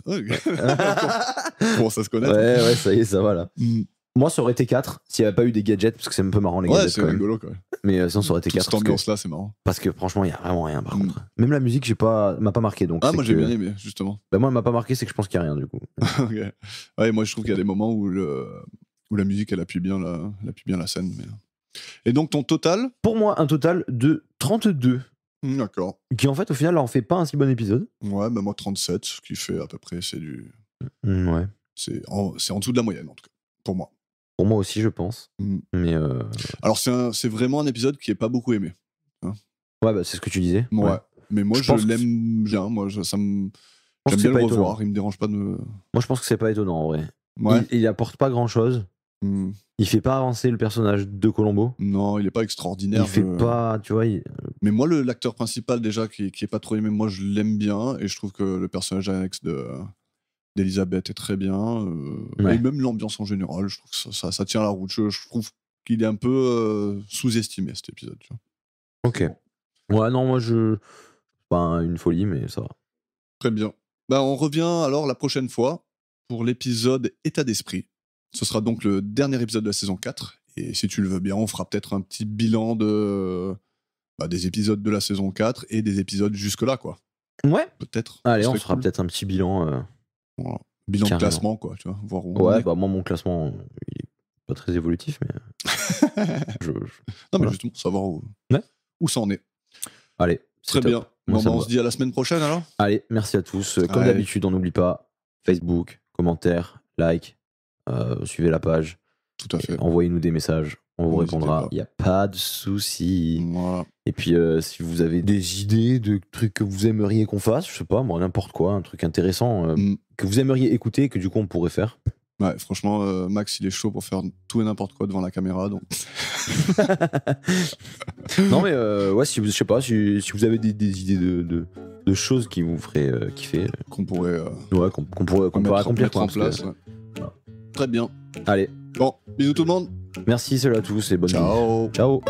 Speaker 3: Bon, ça se connaît.
Speaker 4: Ouais, ça y est, ça va là.
Speaker 3: Mm.
Speaker 4: Moi, ça aurait été 4 s'il n'y avait pas eu des gadgets, parce que c'est un peu marrant les
Speaker 3: Ouais,
Speaker 4: gadgets
Speaker 3: c'est
Speaker 4: quand même.
Speaker 3: rigolo quand même.
Speaker 4: Mais sinon, ça aurait été
Speaker 3: Toute
Speaker 4: 4.
Speaker 3: cette ambiance-là, c'est marrant.
Speaker 4: Parce que franchement, il n'y a vraiment rien par
Speaker 3: Mm.
Speaker 4: contre. Même la musique, m'a pas marqué. Donc
Speaker 3: Ah,
Speaker 4: c'est
Speaker 3: moi j'ai
Speaker 4: que-
Speaker 3: bien aimé, justement.
Speaker 4: Bah, moi, elle m'a pas marqué, c'est que je pense qu'il n'y a rien du coup.
Speaker 3: Ok. Ouais, moi je trouve qu'il y a des moments où la musique elle appuie bien la scène. Mais... Et donc ton total?
Speaker 4: Pour moi, un total de 32.
Speaker 3: D'accord.
Speaker 4: Qui en fait, au final, en fait pas un si bon épisode.
Speaker 3: Ouais, bah moi 37, ce qui fait à peu près, c'est
Speaker 4: Ouais.
Speaker 3: c'est en dessous de la moyenne en tout cas, pour moi.
Speaker 4: Pour moi aussi, je pense.
Speaker 3: Mm.
Speaker 4: Mais
Speaker 3: Alors c'est vraiment un épisode qui est pas beaucoup aimé.
Speaker 4: ouais, bah, c'est ce que tu disais.
Speaker 3: Ouais. Mais moi
Speaker 4: Je
Speaker 3: je
Speaker 4: pense que
Speaker 3: l'aime bien. Moi ça me
Speaker 4: Je pense
Speaker 3: j'aime
Speaker 4: que
Speaker 3: bien
Speaker 4: c'est
Speaker 3: le
Speaker 4: pas
Speaker 3: revoir.
Speaker 4: étonnant.
Speaker 3: Il me dérange pas de.
Speaker 4: Moi, je pense que c'est pas étonnant en vrai.
Speaker 3: Ouais.
Speaker 4: Il apporte pas grand chose.
Speaker 3: Mm.
Speaker 4: Il fait pas avancer le personnage de Colombo.
Speaker 3: Non, il est pas extraordinaire.
Speaker 4: Il fait pas, tu vois.
Speaker 3: Mais moi, l'acteur principal, déjà, qui est pas trop aimé, moi, je l'aime bien. Et je trouve que le personnage annexe d'Elisabeth est très bien.
Speaker 4: Ouais.
Speaker 3: Et même l'ambiance en général, je trouve que ça tient la route. Je trouve qu'il est un peu sous-estimé, cet épisode. Tu vois.
Speaker 4: Ok. Ouais, non, moi, pas une folie, mais ça va.
Speaker 3: Très bien. Bah, on revient alors la prochaine fois pour l'épisode État d'esprit. Ce sera donc le dernier épisode de la saison 4. Et si tu le veux bien, on fera peut-être un petit bilan des épisodes de la saison 4 et des épisodes jusque-là, quoi.
Speaker 4: Ouais.
Speaker 3: Peut-être.
Speaker 4: Allez,
Speaker 3: Ce
Speaker 4: on
Speaker 3: serait
Speaker 4: fera
Speaker 3: cool.
Speaker 4: peut-être un petit bilan.
Speaker 3: Voilà. Bilan de
Speaker 4: Carrément.
Speaker 3: classement, quoi, tu vois, voir où on
Speaker 4: Ouais,
Speaker 3: est.
Speaker 4: bah moi, mon classement, il est pas très évolutif, mais.
Speaker 3: Non, mais
Speaker 4: voilà.
Speaker 3: justement, savoir
Speaker 4: Ouais.
Speaker 3: où ça en est.
Speaker 4: Allez. c'est
Speaker 3: Très
Speaker 4: top.
Speaker 3: bien.
Speaker 4: Moi,
Speaker 3: Bon,
Speaker 4: ça
Speaker 3: bah,
Speaker 4: me
Speaker 3: on
Speaker 4: va.
Speaker 3: se dit à la semaine prochaine, alors.
Speaker 4: Allez, merci à tous. Comme
Speaker 3: Ouais.
Speaker 4: d'habitude, on n'oublie pas Facebook, commentaires, like, suivez la page,
Speaker 3: Tout à fait.
Speaker 4: envoyez-nous des messages, on vous
Speaker 3: N'hésitez
Speaker 4: répondra.
Speaker 3: pas.
Speaker 4: Il n'y a pas de souci.
Speaker 3: Voilà.
Speaker 4: Et puis, si vous avez des idées de trucs que vous aimeriez qu'on fasse, je sais pas, moi, n'importe quoi, un truc intéressant
Speaker 3: Mm.
Speaker 4: que vous aimeriez écouter et que du coup on pourrait faire,
Speaker 3: Ouais, franchement, Max, il est chaud pour faire tout et n'importe quoi devant la caméra. Donc.
Speaker 4: Non, mais ouais, si vous, je sais pas, si vous avez des idées de choses qui vous feraient kiffer,
Speaker 3: qu'on pourrait,
Speaker 4: ouais, qu'on pourrait accomplir
Speaker 3: mettre en place. Ouais. Très bien.
Speaker 4: Allez,
Speaker 3: Bon, bisous tout le monde.
Speaker 4: merci, salut à tous et bonne nuit.
Speaker 3: Ciao.
Speaker 4: Ciao.